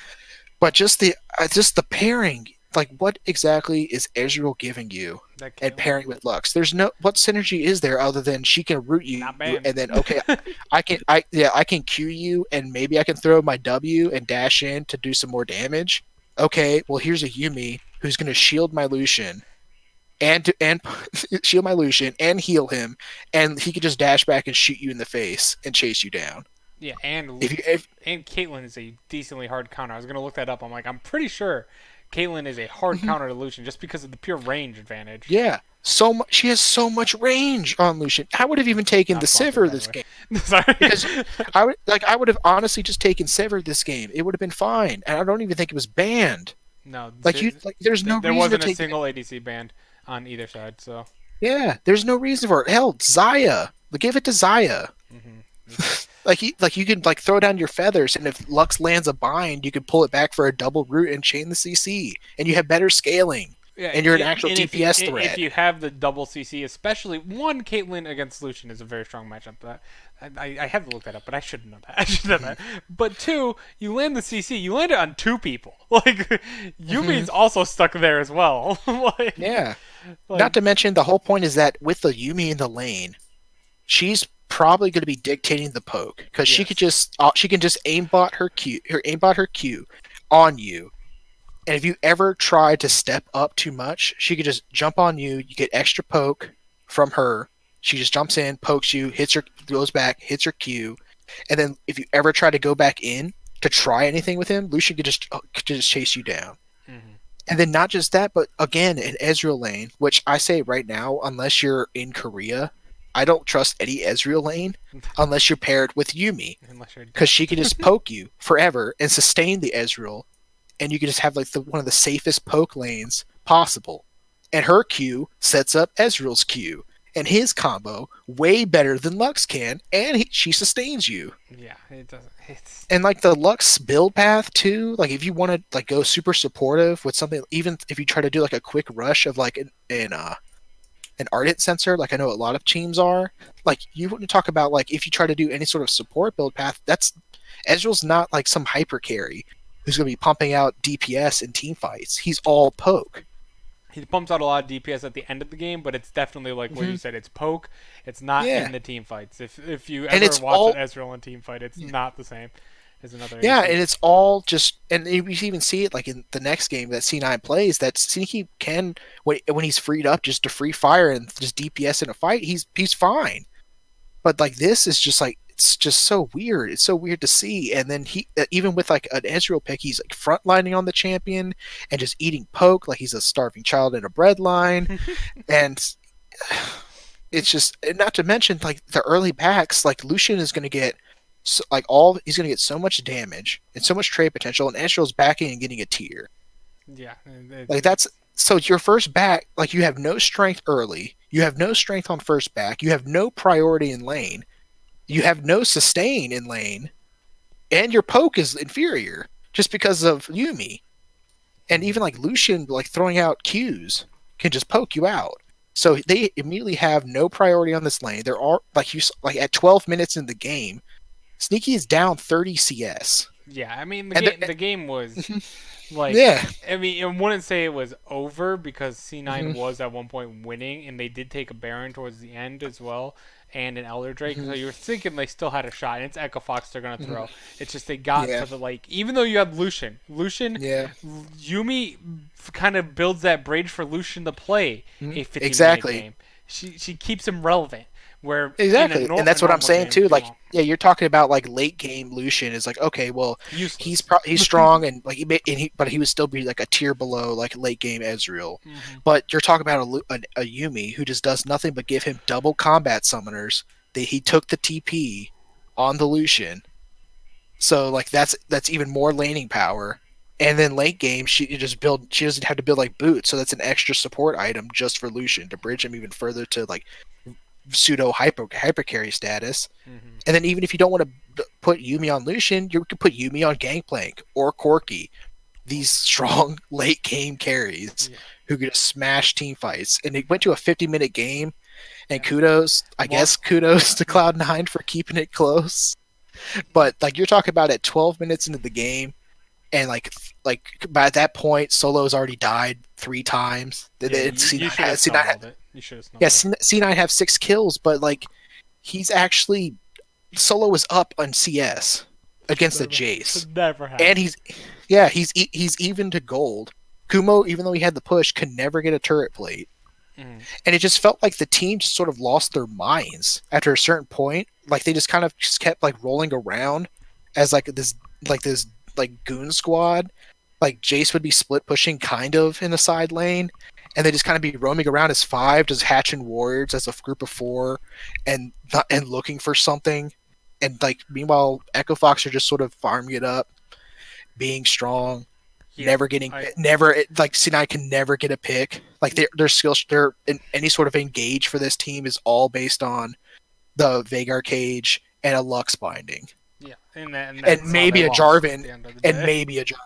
But just the pairing, like what exactly is Ezreal giving you That and kill. pairing with Lux? There's no what synergy is there other than she can root you Not banned. and then okay, I can Q you and maybe I can throw my W and dash in to do some more damage. Okay, well here's a Yumi who's gonna shield my Lucian and shield my Lucian and heal him, and he could just dash back and shoot you in the face and chase you down. Yeah, If you if and Caitlyn is a decently hard counter. I was gonna look that up. I'm like, I'm pretty sure Caitlyn is a hard mhm, counter to Lucian just because of the pure range advantage. yeah, so much she has so much range on Lucian. I would have even taken the Not sponsored, Sivir by the this way. game Sorry. because I would have honestly just taken Sivir this game. It would have been fine, and I don't even think it was banned. No, There's no there reason to wasn't a take. single ADC banned on either side. So, Yeah, there's no reason for it. Hell, Zaya, give it to Zaya. it's Like you can like throw down your feathers, and if Lux lands a bind, you can pull it back for a double root and chain the CC, and you have better scaling, yeah, and you're an actual and DPS if threat. you have the double CC, especially one Caitlyn against Lucian is a very strong matchup. I have to look that up, but I should know that. I should know Mhm. that. But two, you land the CC, you land it on two people. Like Mhm. Yumi's also stuck there as well. Yeah. Like Not to mention the whole point is that with the Yumi in the lane, she's probably going to be dictating the poke because yes. she can just aimbot her Q on you. And if you ever try to step up too much, she could just jump on you. You get extra poke from her. She just jumps in, pokes you, hits her, goes back, hits her Q, and then if you ever try to go back in to try anything with him, Lucian could just chase you down. Hmm. And then not just that, but again in Ezreal lane, which I say right now, unless you're in Korea, I don't trust any Ezreal lane unless you're paired with Yumi, Unless you're because deaf. she can just poke you forever and sustain the Ezreal, and you can just have like one of the safest poke lanes possible. And her Q sets up Ezreal's Q, and his combo way better than Lux can, and she sustains you. Yeah, it doesn't. It's And like the Lux build path too, like if you want to like go super supportive with something, even if you try to do like a quick rush of like an ardent sensor, like I know a lot of teams are, like you want to talk about like if you try to do any sort of support build path, that's Ezreal's not like some hyper carry who's going to be pumping out DPS in team fights. He's all poke. he pumps out a lot of DPS at the end of the game, but it's definitely like what you Mm-hmm. said. It's poke. It's not Yeah, in the team fights. If you and ever it's watch an all Ezreal in team fight, it's not the same as another yeah, ADC. and it's all just, and you even see it like in the next game that C9 plays. That Sneaky can when he's freed up just to free fire and just DPS in a fight, he's fine. But like this is just like it's just so weird. It's so weird to see. And then he even with like an Ezreal pick, he's like frontlining on the champion and just eating poke like he's a starving child in a bread line. And it's just not to mention like the early packs, like Lucian is going to get like all he's going to get so much damage and so much trade potential, and Ezreal's backing and getting a tier. Yeah, Like that's so your first back, like you have no strength early, you have no strength on first back, you have no priority in lane, you have no sustain in lane, and your poke is inferior just because of Yumi. And even like Lucian, like throwing out Qs can just poke you out. So they immediately have no priority on this lane. There are like at 12 minutes in the game, Sneaky is down 30 CS. yeah. I mean, And the game was like, yeah, I mean, I wouldn't say it was over because C9 hmm was at one point winning, and they did take a Baron towards the end as well, and an Elder Drake. So you were thinking they still had a shot, and it's Echo Fox they're gonna throw. It's just they got yeah, to the like, even though you had Lucian, yeah, Yumi kind of builds that bridge for Lucian to play a 50-minute exactly. game. She keeps him relevant. Where in Exactly, and a that's what I'm normal saying game, too. you Like, won't. yeah, you're talking about like late game Lucian is like, okay, well, Useless. he's strong and like but he would still be like a tier below like late game Ezreal. Hmm. But you're talking about a Yumi who just does nothing but give him double combat summoners. That he took the TP on the Lucian, so like that's even more laning power. And then late game, she doesn't have to build like boots, so that's an extra support item just for Lucian to bridge him even further to like pseudo hyper carry status. Hmm. And then even if you don't want to put Yumi on Lucian, you could put Yumi on Gangplank or Corki. These strong late game carries Yeah. who could just smash team fights. And it went to a 50-minute game. And Yeah. kudos, I Well, guess kudos to Cloud9 for keeping it close. But like you're talking about at 12 minutes into the game, and like by that point, Solo's already died 3 times. yeah, you should have snowballed it. You should have snowballed. C9 have 6 kills, but like he's actually Solo was up on CS Should against the never, Jace, should never and happen. he's even to gold. Kumo, even though he had the push, could never get a turret plate. Mm-hmm. And it just felt like the team just sort of lost their minds after a certain point. Like they just kind of just kept like rolling around as like this like goon squad. Like Jace would be split pushing kind of in the side lane, and they just kind of be roaming around as five, just hatching warriors as a group of four, and looking for something. And like meanwhile, Echo Fox are just sort of farming it up, being strong, Yeah, I never like C9 can never get a pick. Like their skills, their in any sort of engage for this team is all based on the Vagar cage and a Lux binding, yeah, and and that's how they maybe a lost at Jarvan, the end of the and day. maybe a Jarvan.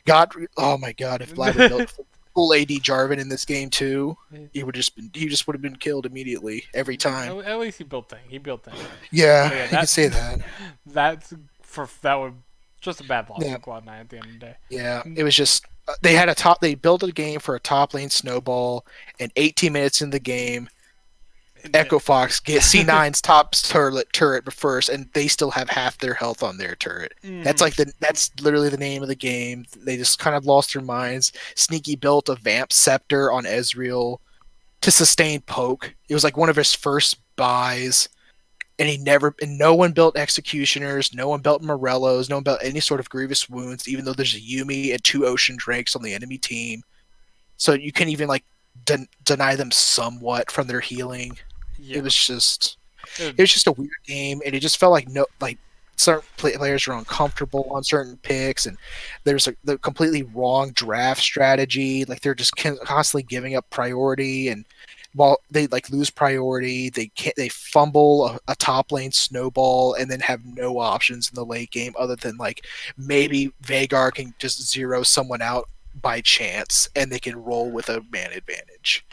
God, oh my God, if Vlad would built full AD Jarvan in this game too, he just would have been killed immediately every time. At least he built thing. He built thing. Yeah, But yeah, you could that say that. that's for that would just a bad loss Yeah, from Cloud9 at the end of the day. yeah. It was just they built a game for a top lane snowball, and 18 minutes in the game, Echo Fox get C9's top turret first, and they still have half their health on their turret. Mm-hmm. That's literally the name of the game. They just kind of lost their minds. Sneaky built a vamp scepter on Ezreal to sustain poke. It was like one of his first buys, and no one built executioners, no one built Morellos, no one built any sort of grievous wounds. Even though there's a Yumi and two Ocean Drakes on the enemy team, so you can even like deny them somewhat from their healing. Yeah. It was just It, it was just a weird game, and it just felt like no like certain players were uncomfortable on certain picks, and there's the completely wrong draft strategy. Like they're just constantly giving up priority, and while they like lose priority, they fumble a top lane snowball, and then have no options in the late game other than like maybe Vagar can just zero someone out by chance, and they can roll with a man advantage.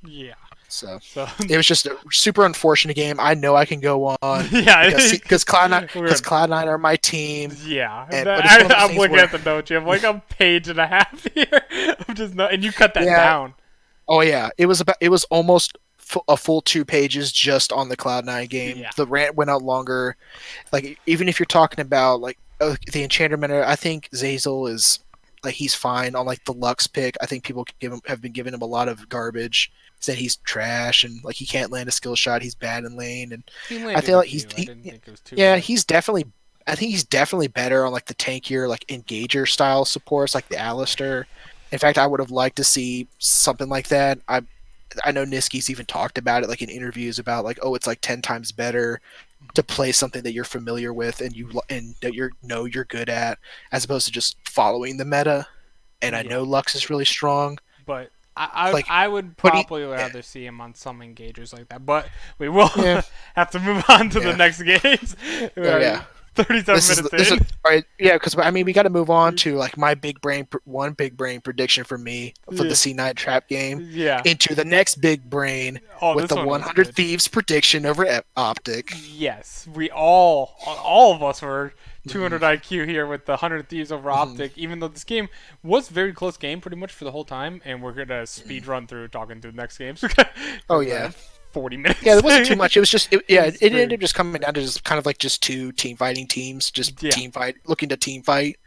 yeah. So So it was just a super unfortunate game. I know I can go on yeah, because we're Cloud9 are my team, yeah. but it's one of those I'm things looking at where the notes. You have like a page and a half here. I'm just not, and you cut that yeah, down. oh yeah, it was almost a full 2 pages just on the Cloud9 game. Yeah. The rant went out longer. Like even if you're talking about like the Enchanter Meta, I think Zazel is like he's fine on like the Lux pick. I think people have been giving him a lot of garbage. Said he's trash and like he can't land a skill shot. He's bad in lane, and He I landed feel a like few. I didn't think it was too yeah, bad. he's definitely. I think he's definitely better on like the tankier, like engager style supports, like the Alistair. In fact, I would have liked to see something like that. I know Niski's even talked about it, like in interviews about like, oh, it's like 10 times better to play something that you're familiar with and that you're good at, as opposed to just following the meta. And I Yeah. know Lux is really strong. But Like, I would but he, probably yeah, rather see him on some engagers like that. But we will yeah, have to move on to the yeah. next games. We Oh are yeah. 37 minutes This is in. all right. Yeah, because I mean, we got to move on to like my one big brain prediction for me for the Yeah. C9 trap game Yeah. into the next big brain Oh, with this the one was 100 good. Thieves prediction over Optic. Yes, we all of us were Mm-hmm. 200 IQ here with the 100 Thieves over Mm-hmm. Optic. Even though this game was a very close game, pretty much for the whole time, and we're gonna speed run through talking through the next games Oh because yeah, 40 yeah. There minutes. wasn't too much. It was just It yeah. was It ended very up just coming down to just kind of like just two team fighting teams, just yeah. team fight, looking to team fight,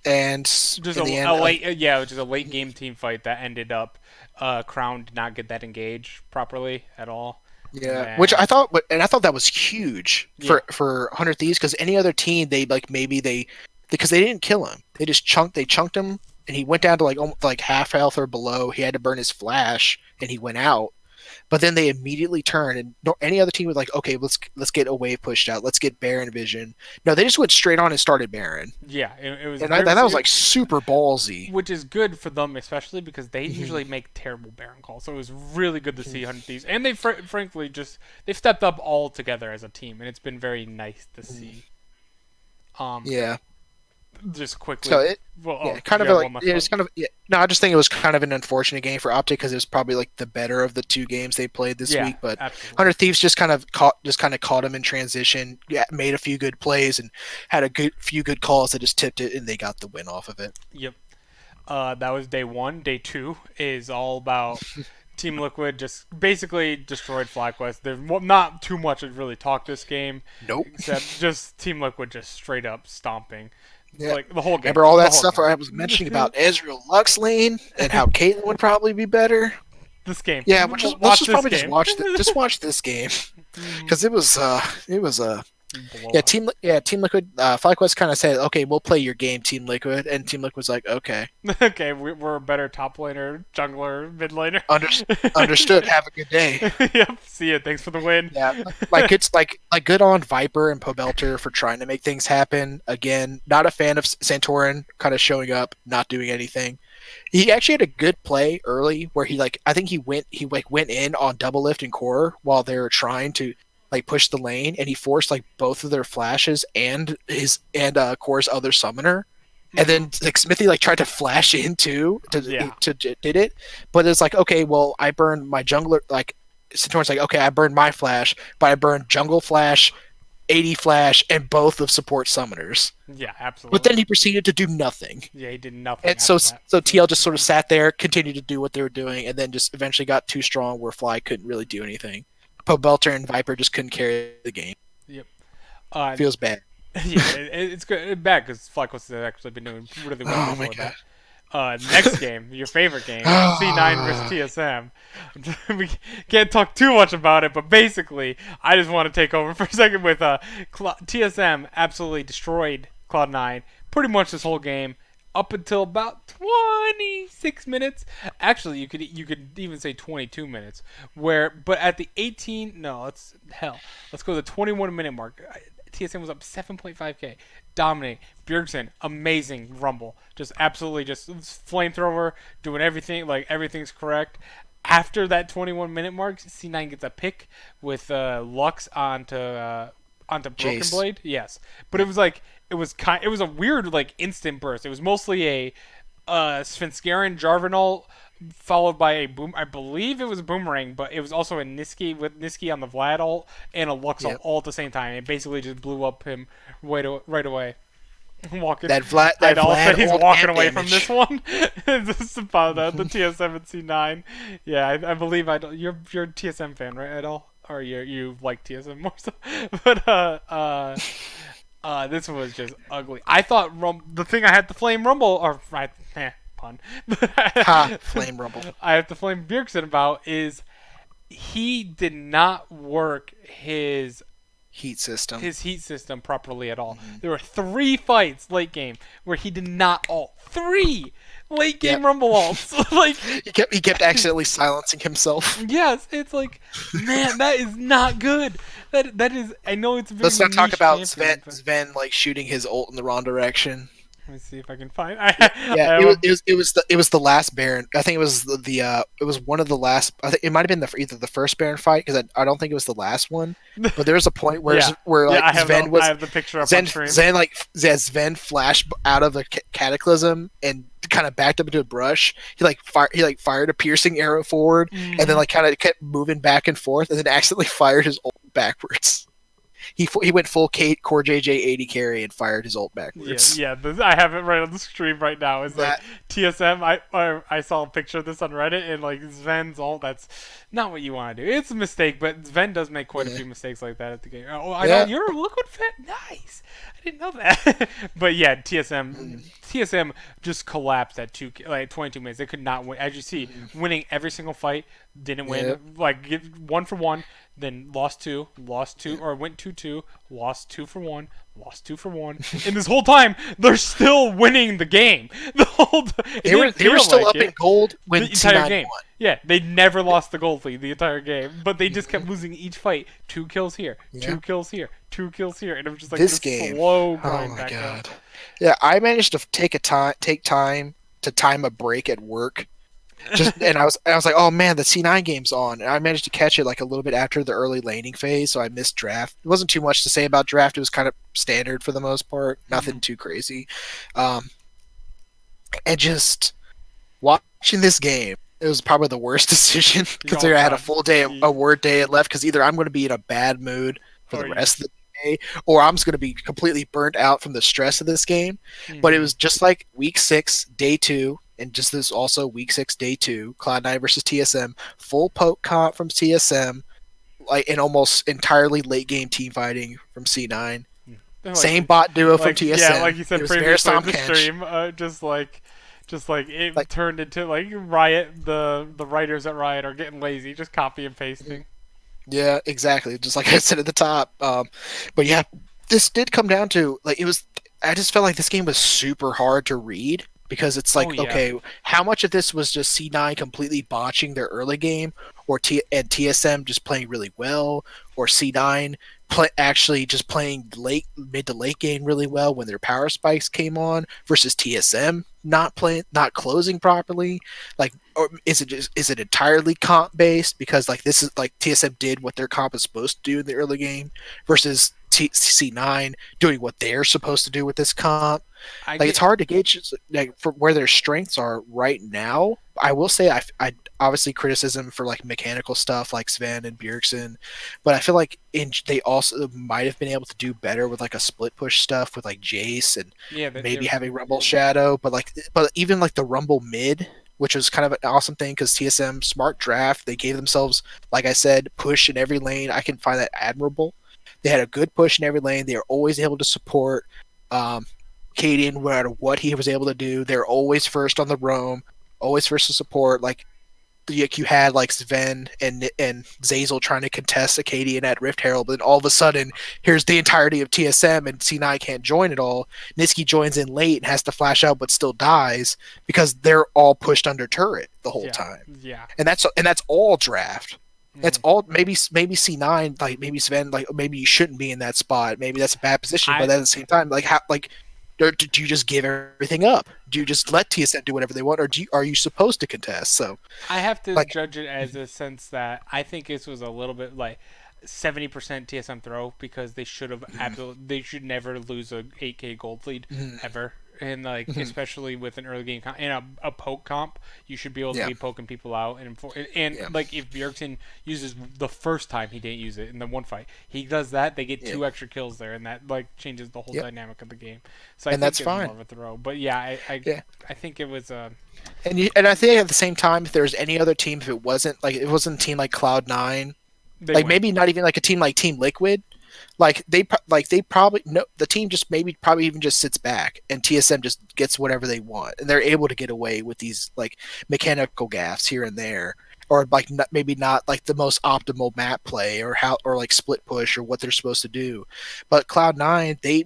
and Just in the a end, like late yeah, just a late game team fight that ended up Crown did not get that engage properly at all, and yeah, which then I thought, and I thought that was huge yeah for 100 Thieves because any other team they like maybe they because they didn't kill him, they chunked him and he went down to like almost like half health or below. He had to burn his flash and he went out. But then they immediately turned, and any other team was like, okay, let's get a wave pushed out, let's get Baron vision. No, they just went straight on and started Baron, yeah it was and very that was like super ballsy. which is good for them, especially because they Mhm. usually make terrible Baron calls. So it was really good to see 100 Thieves, and they frankly just they've stepped up all together as a team, and it's been very nice to see. Um, Yeah. just quickly, So it, well, yeah, oh, kind you of have like one last yeah, thought? it's kind of yeah. No, I just think it was kind of an unfortunate game for Optic because it was probably like the better of the two games they played this Yeah, week. But absolutely. Hunter Thieves just kind of caught him in transition. Yeah, made a few good plays and had a few good calls that just tipped it, and they got the win off of it. Yep. That was day one. Day two is all about Team Liquid just basically destroyed FlyQuest. There's not too much to really talk this game, Nope. except just Team Liquid just straight up stomping, Yeah. like the whole game. Remember all The that whole stuff where I was mentioning game. about Ezreal Lux lane and how Caitlyn would probably be better? This game. Yeah, let's Watch just this probably just game. watch this game Mhm. because it was yeah, Blowout. Team Liquid. FlyQuest kind of said, "Okay, we'll play your game, Team Liquid," and Team Liquid's like, "Okay, Okay, we're a better top laner, jungler, mid laner. under, understood. Have a good day." Yep. See ya. Thanks for the win. Yeah, like it's like good on Viper and Pobelter for trying to make things happen. Again, not a fan of Santorin kind of showing up, not doing anything. He actually had a good play early where he like I think he went in on double lift and core while they were trying to like push the lane, and he forced like both of their flashes and his and core's other summoner. And Hmm. then like Smithy like tried to flash in too Yeah. to did it, but it's like okay, well I burned my jungler like Satorn's like okay I burned my flash, but I burned jungle flash, 80 flash, and both of support summoners. Yeah. But then Absolutely. he proceeded to do nothing. Yeah. He did nothing And so after that. so TL just sort of sat there, continued to do what they were doing, and then just eventually got too strong where Fly couldn't really do anything. Pobelter and Viper just couldn't carry the game. Yep. Uh, Feels bad. yeah. It's good. It's bad because FlyQuest has actually been doing really well Oh my before god. that. Next game, your favorite game, C9 versus TSM. We can't talk too much about it, but basically, I just want to take over for a second with TSM absolutely destroyed Cloud9 pretty much this whole game up until about 26 minutes. Actually, you could even say 22 minutes. But at the 18, no, let's go to the 21-minute mark. TSM was up 7.5k, dominating. Bjergsen, amazing rumble, just absolutely just flamethrower, doing everything like everything's correct. After that 21-minute mark, C9 gets a pick with Lux onto Broken Jace. Blade. Yes, but it was a weird like instant burst. It was mostly a Svenskeren Jarvanal followed by a boom. I believe it was a boomerang, but it was also a Niski with Niski on the Vlad ult and a Lux ult Yep. all at the same time. It basically just blew up him right away. Walking, That I'd all say Vlad he's ult walking and away from this damage. one. Just about the TSM and C9. Yeah, I believe you're a TSM fan, right? At all, or you like TSM more so? But this was just ugly. I thought the thing I had to flame Rumble or pun, but Ha! Flame Rumble. I have to flame Bjergsen about is he did not work Heat system. his heat system properly at all. Mhm. There were 3 fights late game where he did not ult. 3 late game Yep. Rumble ults. Like He kept accidentally silencing himself. yes, it's like man, that is not good. That is. I know it's a very Let's not talk niche about champion, but Sven like shooting his ult in the wrong direction. let me see if I can find. Yeah, I yeah. have It was the last Baron. I think it was it was one of the last. I think it might have been either the first Baron fight because I don't think it was the last one. But there was a point where yeah, like I Sven have the picture up on stream. Sven flashed out of the cataclysm and kind of backed up into a brush. He like fired a piercing arrow forward and then Mhm. like kind of kept moving back and forth and then accidentally fired his ult backwards. He went full Kate Core JJ 80 carry and fired his ult Yeah, backwards. yeah. I have it right on the stream right now. It's like That TSM. I saw a picture of this on Reddit and like Sven's all. That's not what you want to do. It's a mistake, but Sven does make quite a yeah. few mistakes like that at the game. Oh, I Yeah. don't. You're a liquid fan. Nice. I didn't know that. But yeah, TSM. Mm. TSM just collapsed at 22 minutes. They could not win. As you see, winning every single fight, didn't win. Yep. Like one for one, then lost two, or went 2-2, lost 2 for 1, lost 2 for 1. And this whole time, they're still winning the game. The whole it They were didn't they were feel still like up it in gold when the entire C9 game. won. Yeah, they never lost the gold lead the entire game, but they just kept losing each fight. 2 kills here, Yeah. 2 kills here, 2 kills here, and it was just like This this game. slow Oh grind my back god. up. Yeah, I managed to take time to time a break at work. And I was like, oh man, the C9 game's on, and I managed to catch it like a little bit after the early laning phase, so I missed draft. It wasn't too much to say about draft; it was kind of standard for the most part, nothing too crazy. Um, and just watching this game, it was probably the worst decision because Oh I had a god. full day, a word day left. Because either I'm going to be in a bad mood for Or the you- rest of the day, or I'm just going to be completely burnt out from the stress of this game. But it was just like week 6, day 2, and just this also week 6, day 2, Cloud9 versus TSM, full poke comp from TSM, like and almost entirely late game team fighting from C9. Like, Same bot duo from like TSM. yeah, like you said it was previously in Verstomp the Kench. stream, just like Just like it Like, turned into like Riot. The writers at Riot are getting lazy, just copy and mhm. pasting. Yeah, exactly. Just like I said at the top. But yeah, this did come down to like it was. I just felt like this game was super hard to read because it's Oh like, yeah, okay, how much of this was just C9 completely botching their early game, or TSM just playing really well, or C9 actually just playing late mid to late game really well when their power spikes came on, versus TSM not closing properly. Like, or is it entirely comp based because like this is like TSM did what their comp is supposed to do in the early game versus C9 doing what they're supposed to do with this comp. I Like, it's get. hard to gauge like from where their strengths are right now. I will say I obviously criticism for like mechanical stuff like Sven and Bjergsen, but I feel like they also might have been able to do better with like a split push stuff with like Jace and Yeah, that maybe they're. having Rumble Shadow, but even like the Rumble mid, which was kind of an awesome thing because TSM smart draft. They gave themselves, like I said, push in every lane. I can find that admirable. They had a good push in every lane. They were always able to support um, Cadian no matter what he was able to do. They're always first on the roam, always first to support. Like you had like Sven and Zazel trying to contest Acadian at Rift Herald, but then all of a sudden, here's the entirety of TSM and C9 can't join at all. Niski joins in late and has to flash out, but still dies because they're all pushed under turret the whole Yeah, time, yeah. and that's all draft. That's Mm. all. Maybe C9, like maybe Sven, like maybe you shouldn't be in that spot. Maybe that's a bad position, but I at the same time, like how like do you just give everything up? Do you just let TSM do whatever they want, or are you supposed to contest? So I have to like, judge it as a sense that I think this was a little bit like 70% TSM throw because they should have mm, absolutely they should never lose a 8K gold lead mm, ever. And like mm, especially with an early game in a poke comp, you should be able to yeah, be poking people out and yeah, like if Bjergsen uses the first time he didn't use it in the one fight, he does that, they get yeah, 2 extra kills there, and that like changes the whole yep, dynamic of the game. So I and that's think it's more fine. of a throw, but yeah, Yeah, I think it was and I think at the same time, if there's any other team, if it wasn't a team like Cloud9, they like win. maybe not even like a team like Team Liquid, like they probably no the team just maybe probably even just sits back and TSM just gets whatever they want and they're able to get away with these like mechanical gaffes here and there, or like maybe not like the most optimal map play or how or like split push or what they're supposed to do. But Cloud9, they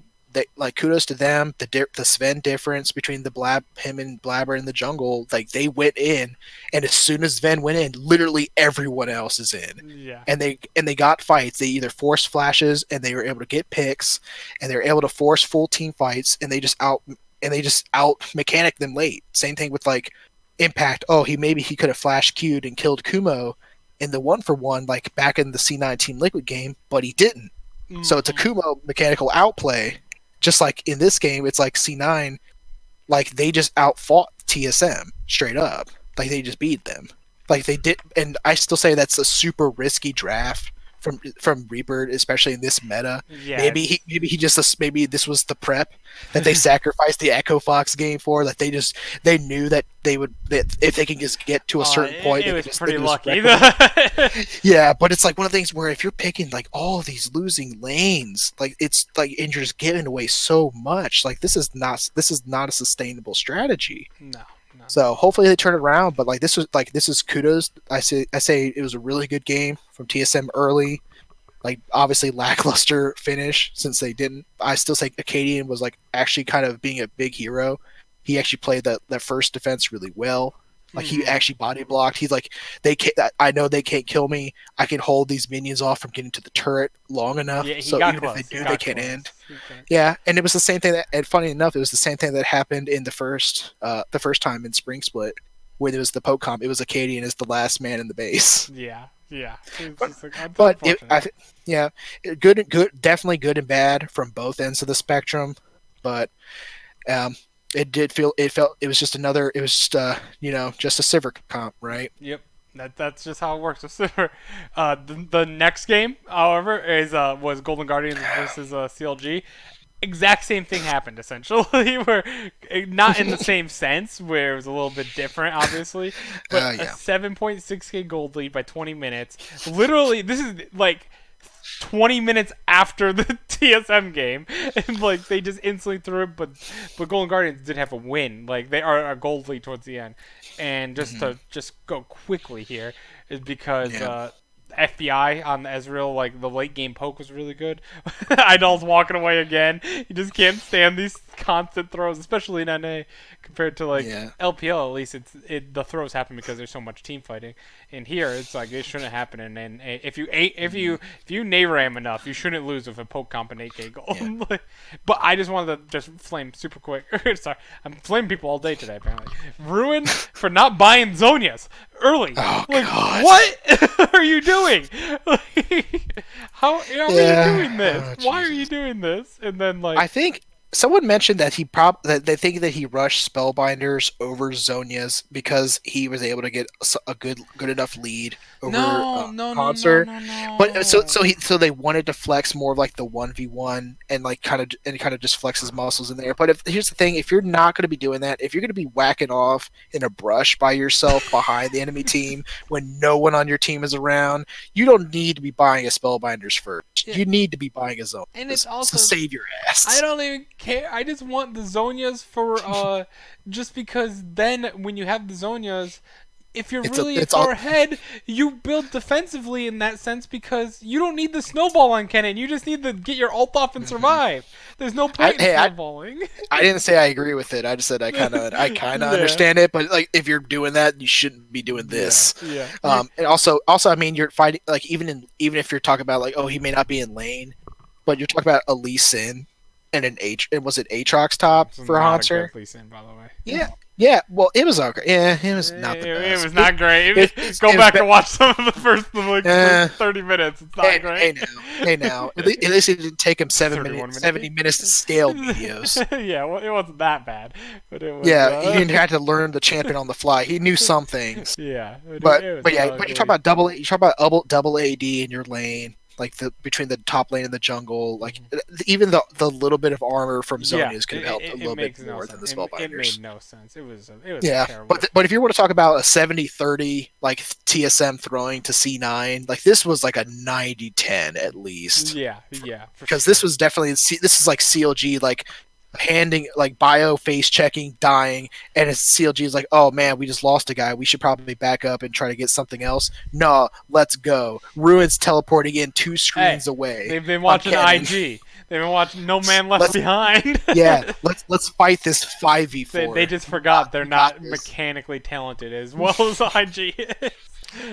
like kudos to them. The Sven difference between him and Blabber in the jungle, like they went in, and as soon as Sven went in, literally everyone else is in, Yeah. and they got fights. They either forced flashes and they were able to get picks, and they were able to force full team fights, and they just out mechanic them late. Same thing with like Impact. Oh, he could have flash queued and killed Kumo in the 1-for-1 like back in the C9 Team Liquid game, but he didn't. So it's a Mm-hmm. Kumo mechanical outplay. Just like in this game, it's like C9, like they just outfought TSM straight up. Like they just beat them. Like they did, and I still say that's a super risky draft from Reaper, especially in this meta. Yeah, it's Maybe this was the prep that they sacrificed the Echo Fox game for. That they knew that that if they can just get to a certain point, it was they pretty can just lucky. wreck them. Yeah, but it's like one of the things where if you're picking like all of these losing lanes, like it's like and you're just giving away so much. Like this is not a sustainable strategy. No, no, no. So hopefully they turn it around. But like this is kudos. I say it was a really good game from TSM early. Like obviously lackluster finish since they didn't. I still say Acadian was like actually kind of being a big hero. He actually played that first defense really well. Like he Mm-hmm. actually body blocked. He's like, they can't. I know they can't kill me. I can hold these minions off from getting to the turret long enough. Yeah, he So got even if they close. He do, they got can't close. end. He got... Yeah, and it was the same thing that. And funny enough, it was the same thing that happened in the first time in Spring Split, where there was the poke comp. It was Acadian as the last man in the base. Yeah, yeah. It's But just like but unfortunate. yeah, definitely good and bad from both ends of the spectrum. But um, it was just another. It was just just a Sivir comp, right? Yep. That's just how it works. The next game, however, is was Golden Guardians versus CLG. Exact same thing happened essentially where not in the same sense where it was a little bit different obviously, but a Yeah. 7.6k gold lead by 20 minutes, literally this is like 20 minutes after the TSM game, and like they just instantly threw it. But Golden Guardians did have a win. Like they are a gold lead towards the end, and just Hmm. to just go quickly here is because Yeah. FBI on the Ezreal, like the late game poke was really good. Idol's walking away again. You just can't stand these constant throws, especially in NA compared to like Yeah. LPL. At least the throws happen because there's so much team fighting. And here it's like it shouldn't happen. And if you Mhm. if you Nayram enough, you shouldn't lose with a poke comp and 8K goal. Yeah. But I just wanted to just flame super quick. Sorry, I'm flaming people all day today apparently. Ruin for not buying Zonias early. Oh Like God. what are you doing? Like, how are you Yeah. doing this? Oh, Why are you Jesus. doing this? And then like I think someone mentioned that that they think that he rushed Spellbinders over Zonia's because he was able to get a good enough lead over no no no no Concert. no But no. so they wanted to flex more of like the 1v1 and like kind of just flex his muscles in there. But if here's the thing, if you're not going to be doing that, if you're going to be whacking off in a brush by yourself behind the enemy team when no one on your team is around, you don't need to be buying a Spellbinders first. Yeah, You need to be buying a Zone. and it's So also save your I ass. don't even care. I just want the Zonias for just because then when you have the Zonias, if you're really It's all far ahead, you build defensively in that sense because you don't need the snowball on Kennen. You just need to get your ult off and Mhm. survive. There's no I point in hey snowballing. I didn't say I agree with it. I just said I kind of Yeah, understand it, but like if you're doing that, you shouldn't be doing yeah, this. yeah. You And also I mean you're fighting like even if you're talking about like oh he may not be in lane, but you're talking about a Lee Sin and an H and was it Aatrox top It's for not a good Haunter? Lee Sin, by the way. Yeah. Yeah, well, it was okay. Yeah, it was not the It best. was not great. Go It was back and watch some of the first uh, 30 minutes. It's not hey, great. hey now, hey now. At least it didn't take him 31 minute. 70 minutes to scale Meteos. Yeah, well, it wasn't that bad, but it was. Yeah, he didn't have to learn the champion on the fly. He knew some things. Yeah, But it was but yeah, but you talk ugly. about you talk about double AD in your lane, like the between the top lane and the jungle, like Mhm. even the little bit of armor from Yeah, Zonias could have helped a it little bit makes no more than sense. the It made spellbinders. no sense. It was Yeah, terrible. but if you were to talk about a 70-30 like TSM throwing to C9, like this was like a 90-10 at least. Yeah, yeah, for Because this sure. was definitely this is like CLG like handing like bio face checking dying and it's CLG is like oh man we just lost a guy we should probably back up and try to get something else no let's go ruins teleporting in two Hey, screens away they've been on watching cannon IG. They've been watching No Man Left let's Behind. yeah let's fight this They 5v4 just forgot they're we got not this mechanically talented as well as IG is.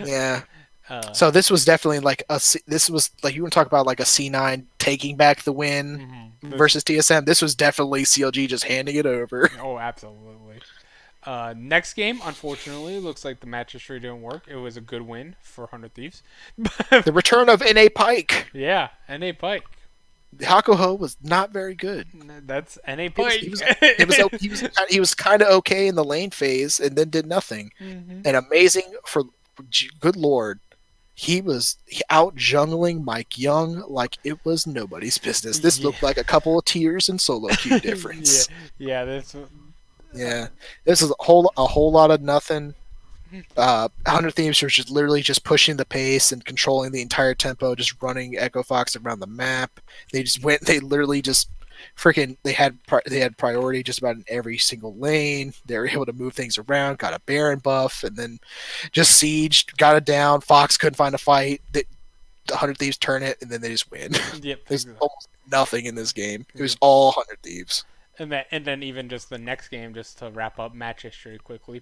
yeah Uh, so this was definitely like this was like you want to talk about like a C9 taking back the win this, versus TSM this was definitely CLG just handing it over. oh, absolutely. Next game, unfortunately, looks like the match history didn't work. It was a good win for 100 Thieves. The return of NA Pike. Yeah, NA Pike. Hakuho was not very good. That's NA He was Pike. he was he was he was kind of okay in the lane phase and then did nothing. Hmm. And amazing for good lord, he out jungling Mike Young like it was nobody's business. This Yeah. looked like a couple of tiers in solo queue Yeah, difference. yeah. This. Yeah, this is a whole lot of nothing. 100 Thieves was just literally just pushing the pace and controlling the entire tempo, just running Echo Fox around the map. They just went. They literally just freaking. They had priority just about in every single lane. They were able to move things around. Got a Baron buff, and then just siege. Got it down. Fox couldn't find a fight. The 100 Thieves turn it, and then they just win. Yep. There's almost nothing in this game. It was Yep. all 100 Thieves. And then even just the next game, just to wrap up match history quickly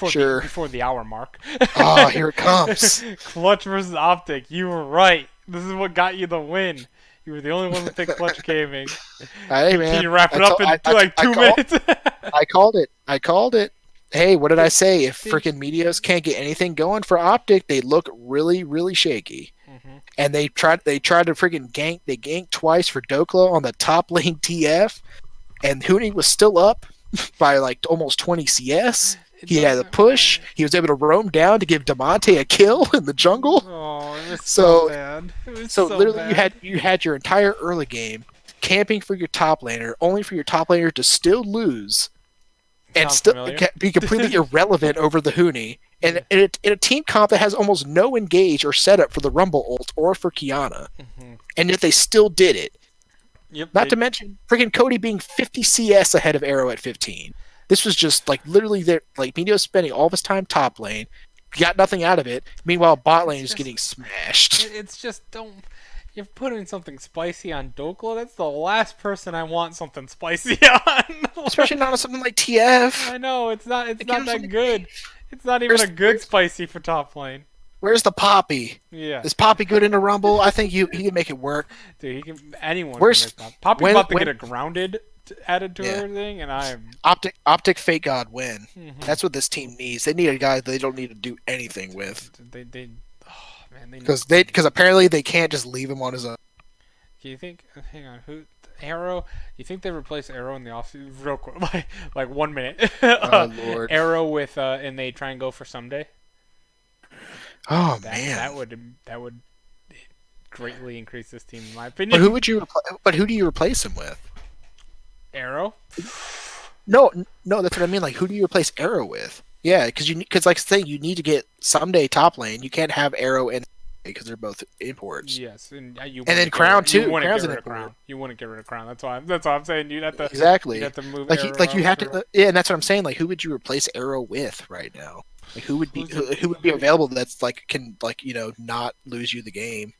Sure. before the hour mark. Ah, here it comes. Clutch versus Optic. You were right. This is what got you the win. You were the only one that picked Clutch Gaming. Hey Can man, you wrap it up in like 2 minutes? I called it. I called it. Hey, what did I say? If Did- freaking Meteos can't get anything going for Optic, they look really, really shaky. Mhm. And they tried to freaking gank. They ganked twice for Doklo on the top lane TF, and Huni was still up by like almost 20 CS. It He had a doesn't push. matter. He was able to roam down to give Damonte a kill in the jungle. Oh, it was so So bad. It was so so literally bad. you had your entire early game camping for your top laner, only for your top laner to still lose and Sounds still familiar. be completely irrelevant over the Huni, And Yeah. in a team comp that has almost no engage or setup for the Rumble ult or for Kiana, Hmm. and yet they still did it. Yep. Not to mention freaking Cody being 50 CS ahead of Arrow at 15. This was just like literally there. Like Meteor spending all of his time top lane, got nothing out of it. Meanwhile, bot lane It's is just getting smashed. it's just don't. You're putting something spicy on Dokla. That's the last person I want something spicy on. Especially not on something like TF. I know it's not. It's Like, give not him that something. good. It's not even a Where's good spicy for top lane. where's the Poppy? Yeah, Is Poppy good in the Rumble? I think he can make it work. dude. He can. Anyone can Where's make Poppy. Poppy's when about to get when a grounded added to yeah. her thing, and I'm. Optic Fate God win. Mhm. That's what this team needs. They need a guy they don't need to do anything with They. Oh man, they need. because apparently they can't just leave him on his own. Do you think? Hang on, who? Arrow? You think they replace Arrow in the offseason? Real quick, like 1 minute. Oh Lord. Arrow with and they try and go for someday. Oh That man. that would greatly increase this team, in my But opinion. But who do you replace him with? Arrow. No, no, that's what I mean. Like, who do you replace Arrow with? Yeah, because like saying you need to get someday top lane. You can't have Arrow and because they're both imports. Yes, and you. And then wouldn't get Crown rid, you too. wouldn't Crown's get an rid of import. Crown. You wouldn't get rid of Crown. That's why I'm saying you'd have to. You'd Exactly. have to move Like Arrow. you have through. to. Yeah, and that's what I'm saying. Like, who would you replace Arrow with right now? Like, who would be available that's like can like not lose you the game?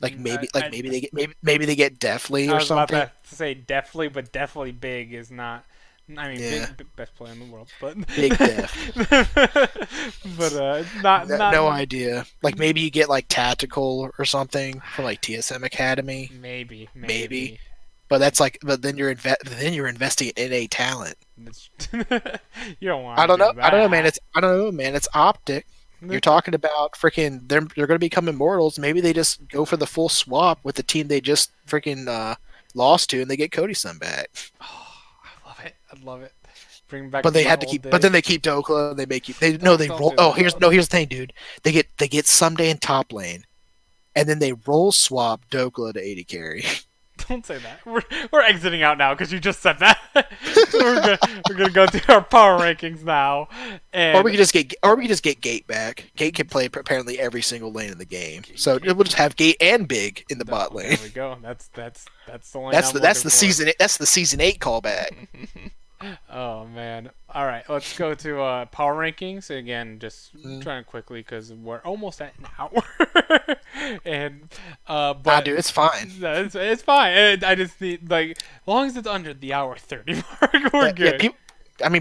Like maybe they get Deathly I or was about something. to say definitely, but definitely big is not. I mean, Yeah, best player in the world, but Big Def. but not No idea. Like maybe you get like Tactical or something from like TSM Academy. maybe Maybe. But that's like, but then you're investing in a talent. You don't want to do I don't know, man. that. I don't know, man. It's Optic. You're talking about freaking. They're going to become immortals. Maybe they just go for the full swap with the team they just freaking lost to, and they get Cody some back. Oh, I love it. I love it. Bring back But they my had to old keep. But then days. they keep Dokla. They make you. They no. Don't They don't roll. do Oh, that. here's the thing, dude. They get Someday in top lane, and then they roll swap Dokla to 80 carry. Don't say that. We're exiting out now because you just said that. We're gonna go to our power rankings now, and Or we could just get Gate back. Gate can play apparently every single lane in the game, so we'll just have Gate and Big in the bot lane. there we go. That's the lane I'm looking That's the for. season 8 callback. Oh man! All right, let's go to power rankings again. Just Mm. trying quickly because we're almost at an hour, and Nah, but dude, it's fine. no, it's fine. I just need like as long as it's under the hour 30 mark, we're good.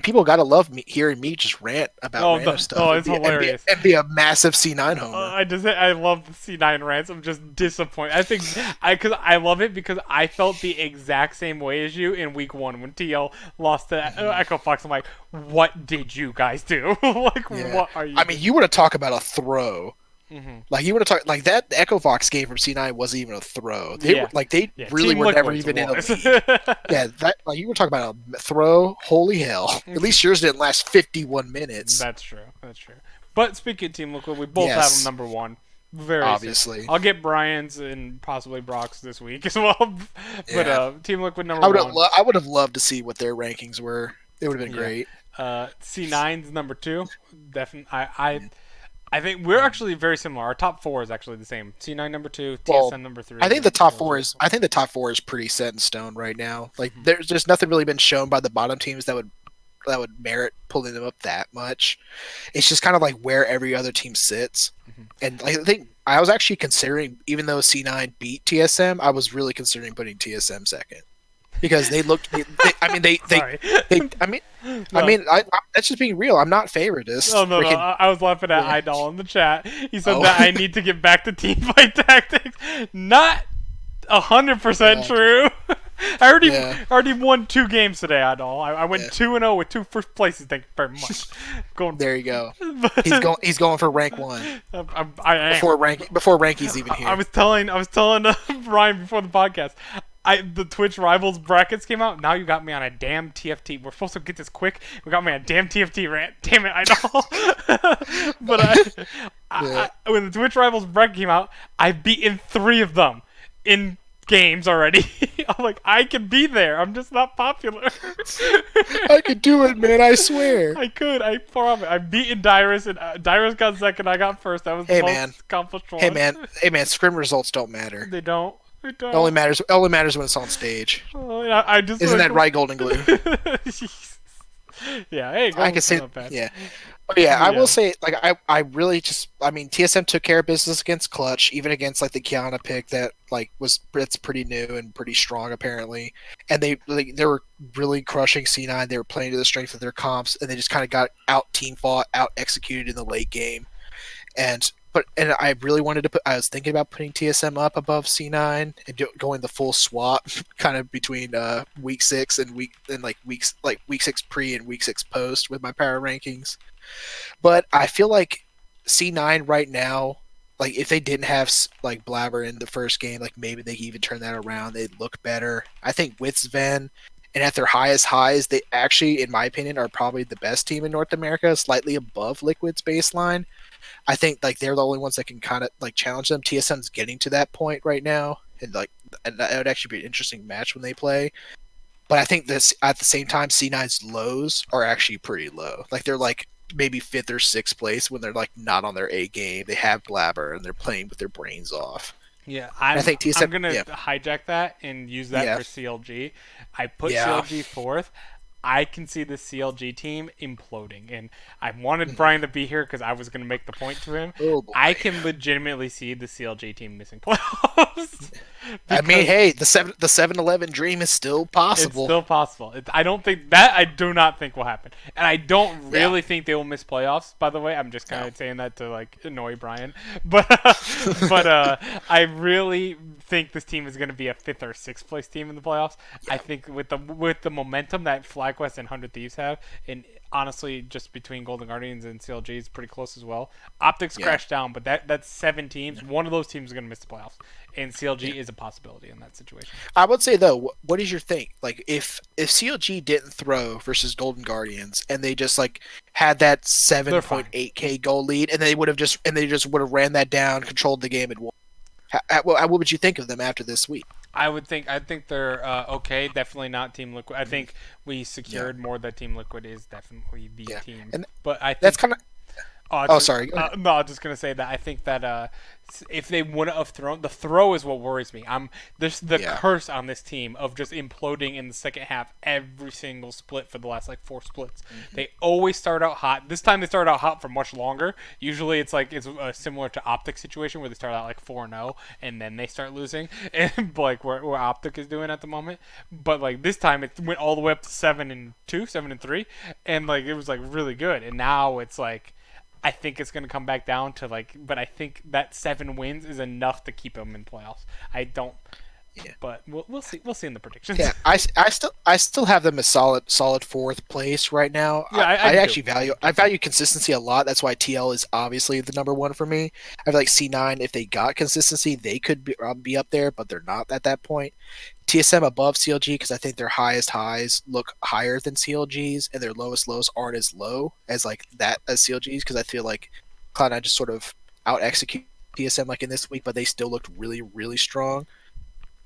People gotta love me hearing me just rant about Oh, random stuff. oh, and it's be- hilarious. And be a massive C9 homer. I love the C9 rants. I'm just disappointed. Because I love it because I felt the exact same way as you in week 1 when TL lost to Echo Fox. I'm like, what did you guys do? Like, Yeah. what are you? I mean, you want to talk about a throw. Mhm. Like you want to talk like that Echo Fox game from C9 wasn't even a throw. Yeah. They Yeah, really Team were never Liquid's even in was. the lead. Yeah, that like you were talking about a throw. Holy hell! At least yours didn't last 51 minutes. That's true. That's true. But speaking of Team Liquid, we both have Yes. them number 1. Very soon. Obviously. I'll get Brian's and possibly Brock's this week as well. But Yeah. Team Liquid number 1. I would have loved to see what their rankings were. It would have been Yeah. great. C9's number 2. Definitely. I think we're actually very similar. Our top 4 is actually the same. C9 number 2, TSM Well, number 3. I think the top four is pretty set in stone right now. Like there's just nothing really been shown by the bottom teams that would merit pulling them up that much. It's just kind of like where every other team sits. Mhm. And I think I was actually considering, even though C9 beat TSM, I was really considering putting TSM second because they looked. Sorry. That's just being real. I'm not favoritist. No. I was laughing at Yeah. Idol in the chat. He said Oh. that I need to get back to team fight tactics. Not 100% Yeah. true. I Yeah. already won 2 games today, Idol. I went Yeah. 2-0 with 2 first places. Thank you very much. Going. There you go. He's going for rank 1 I am. before Ranky's even here. I was telling Ryan before the podcast. The Twitch rivals brackets came out. Now you got me on a damn TFT. We're supposed to get this quick. We got me on a damn TFT rant. Damn it, I know. But when the Twitch rivals bracket came out, I've beaten 3 of them in games already. I'm like, I can be there. I'm just not popular. I could do it, man. I swear. I could. I promise. I've beaten Dyrus, and Dyrus got second. I got first. That was the Hey, most man. accomplished Hey, one. man. Hey, man. Scrim results don't matter. They don't. They It only don't. matters. It only matters when it's on stage. Oh, and I just Isn't want that to. right, Golden Glue? Yeah. Hey, I Golden can still say, not bad. yeah. But yeah, But I will yeah. say, like, I really just, I mean, TSM took care of business against Clutch, even against like the Kiana pick that like was it's pretty new and pretty strong apparently, and they were really crushing C9. They were playing to the strength of their comps, and they just kind of got out team fought, out executed in the late game. And I really wanted to put. I was thinking about putting TSM up above C9 and going the full swap, kind of between week 6 and week 6 pre and week 6 post with my power rankings. But I feel like C9 right now, like if they didn't have like Blabber in the first game, like maybe they could even turn that around. They'd look better. I think with Sven and at their highest highs, they actually, in my opinion, are probably the best team in North America, slightly above Liquid's baseline. I think like they're the only ones that can kind of like challenge them. TSM's getting to that point right now, and that would actually be an interesting match when they play. But I think this at the same time, C9's lows are actually pretty low. Like they're like maybe fifth or sixth place when they're like not on their A game. They have Blabber and they're playing with their brains off. Yeah, And I think I'm TSM, gonna yeah, hijack that and use that yeah, for CLG. I put yeah, CLG fourth. I can see the CLG team imploding, and I wanted mhm. Brian to be here because I was gonna make the point to him. Oh I boy. can legitimately see the CLG team missing playoffs I mean, because hey, the 7-Eleven dream is still it's possible. still possible. I don't think that I do not think will happen, and I don't Yeah, really think they will miss playoffs. By the way, I'm just kind no. of saying that to like annoy Brian, but I really think this team is going to be a fifth or sixth place team in the playoffs. I Yeah, think with the momentum that FlyQuest and 100 Thieves have, and honestly, just between Golden Guardians and CLG is pretty close as well. Optics yeah, crashed down, but that's 7 teams. yeah, One of those teams is going to miss the playoffs, and yeah. CLG is a possibility in that situation. I would say though, what is your thing? Like if CLG didn't throw versus Golden Guardians and they just like had that They're fine. 7.8k goal lead and they just would have ran that down, controlled the game and won. What would you think of them after this week? I think they're okay. Definitely not Team Liquid. I Mhm. think we Yeah, secured more that Team Liquid is definitely the yeah, team. and But I that's think kind of. Oh, Oh, sorry. Go ahead. no, I was just gonna say that I think that if they wouldn't have thrown, the throw is what worries me. There's the Yeah, curse on this team of just imploding in the second half every single split for the last like 4 splits. hmm, They always start out hot. This time they started out hot for much longer. Usually it's like it's similar to Optic situation where they start out like 4-0 and then they start losing, and like where Optic is doing at the moment. But like this time it went all the way up to 7-2, 7-3, and like it was like really good. And now it's like I think it's going to come back down to like, but I think that 7 wins is enough to keep them in playoffs. I don't, yeah. but we'll see. We'll see in the predictions. Yeah, I still have them as solid fourth place right now. Yeah, I I do too. actually value consistency a lot. That's why TL is obviously the number one for me. I feel like C9, if they got consistency, they could be up there, but they're not at that point. TSM above CLG because I think their highest highs look higher than CLG's, and their lowest lows aren't as low as like that as CLG's because I feel like Cloud9 just sort of out execute TSM like in this week, but they still looked really strong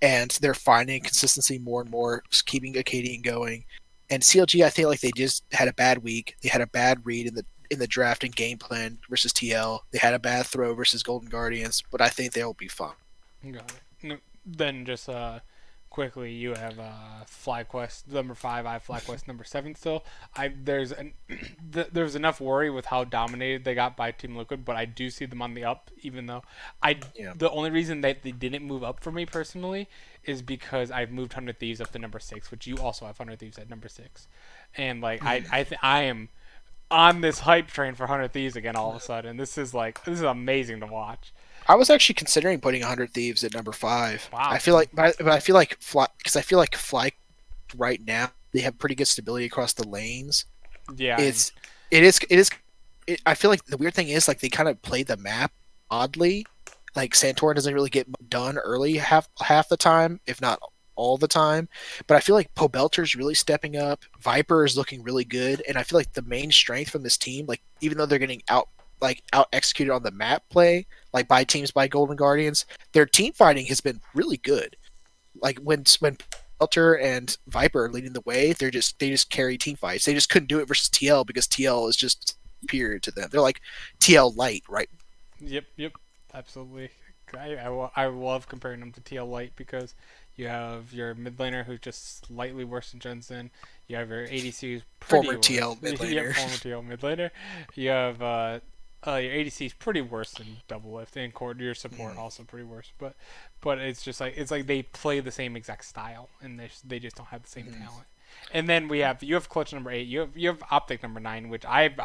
and they're finding consistency more and more, just keeping Acadian going. And CLG, I feel like they just had a bad week. They had a bad read in the draft and game plan versus TL. They had a bad throw versus Golden Guardians, but I think they'll be fine. Got it. No, then just quickly, you have FlyQuest number 5. I have FlyQuest number 7 still. There's enough worry with how dominated they got by Team Liquid, but I do see them on the up. Even though I Yeah. the only reason that they didn't move up for me personally is because I've moved 100 Thieves up to number 6, which you also have 100 Thieves at number 6, and like Mhm. I am on this hype train for 100 Thieves again all of a sudden. This is amazing to watch. I was actually considering putting 100 Thieves at number 5. I Wow. feel like, but I feel like Fly because I feel like Fly right now they have pretty good stability across the lanes. Yeah. It's it is I feel like the weird thing is like they kind of play the map oddly. Like Santorin doesn't really get done early half the time, if not all the time. But I feel like Pobelter's really stepping up. Viper is looking really good, and I feel like the main strength from this team, like even though they're getting out executed on the map play, like by teams by Golden Guardians, their team fighting has been really good. Like when Shelter and Viper are leading the way, they just carry team fights. They just couldn't do it versus TL because TL is just superior to them. They're like TL light, right? Yep, yep, absolutely. I love comparing them to TL Light because you have your mid laner who's just slightly worse than Jensen. You have your ADC who's pretty Former worse. TL mid Yep, laner. former TL mid laner. You have your ADC is pretty worse than Double Lift, and your support Mm, also pretty worse. But it's like they play the same exact style, and they just don't have the same mm, talent. And then you have clutch number 8. You have optic number 9, which I've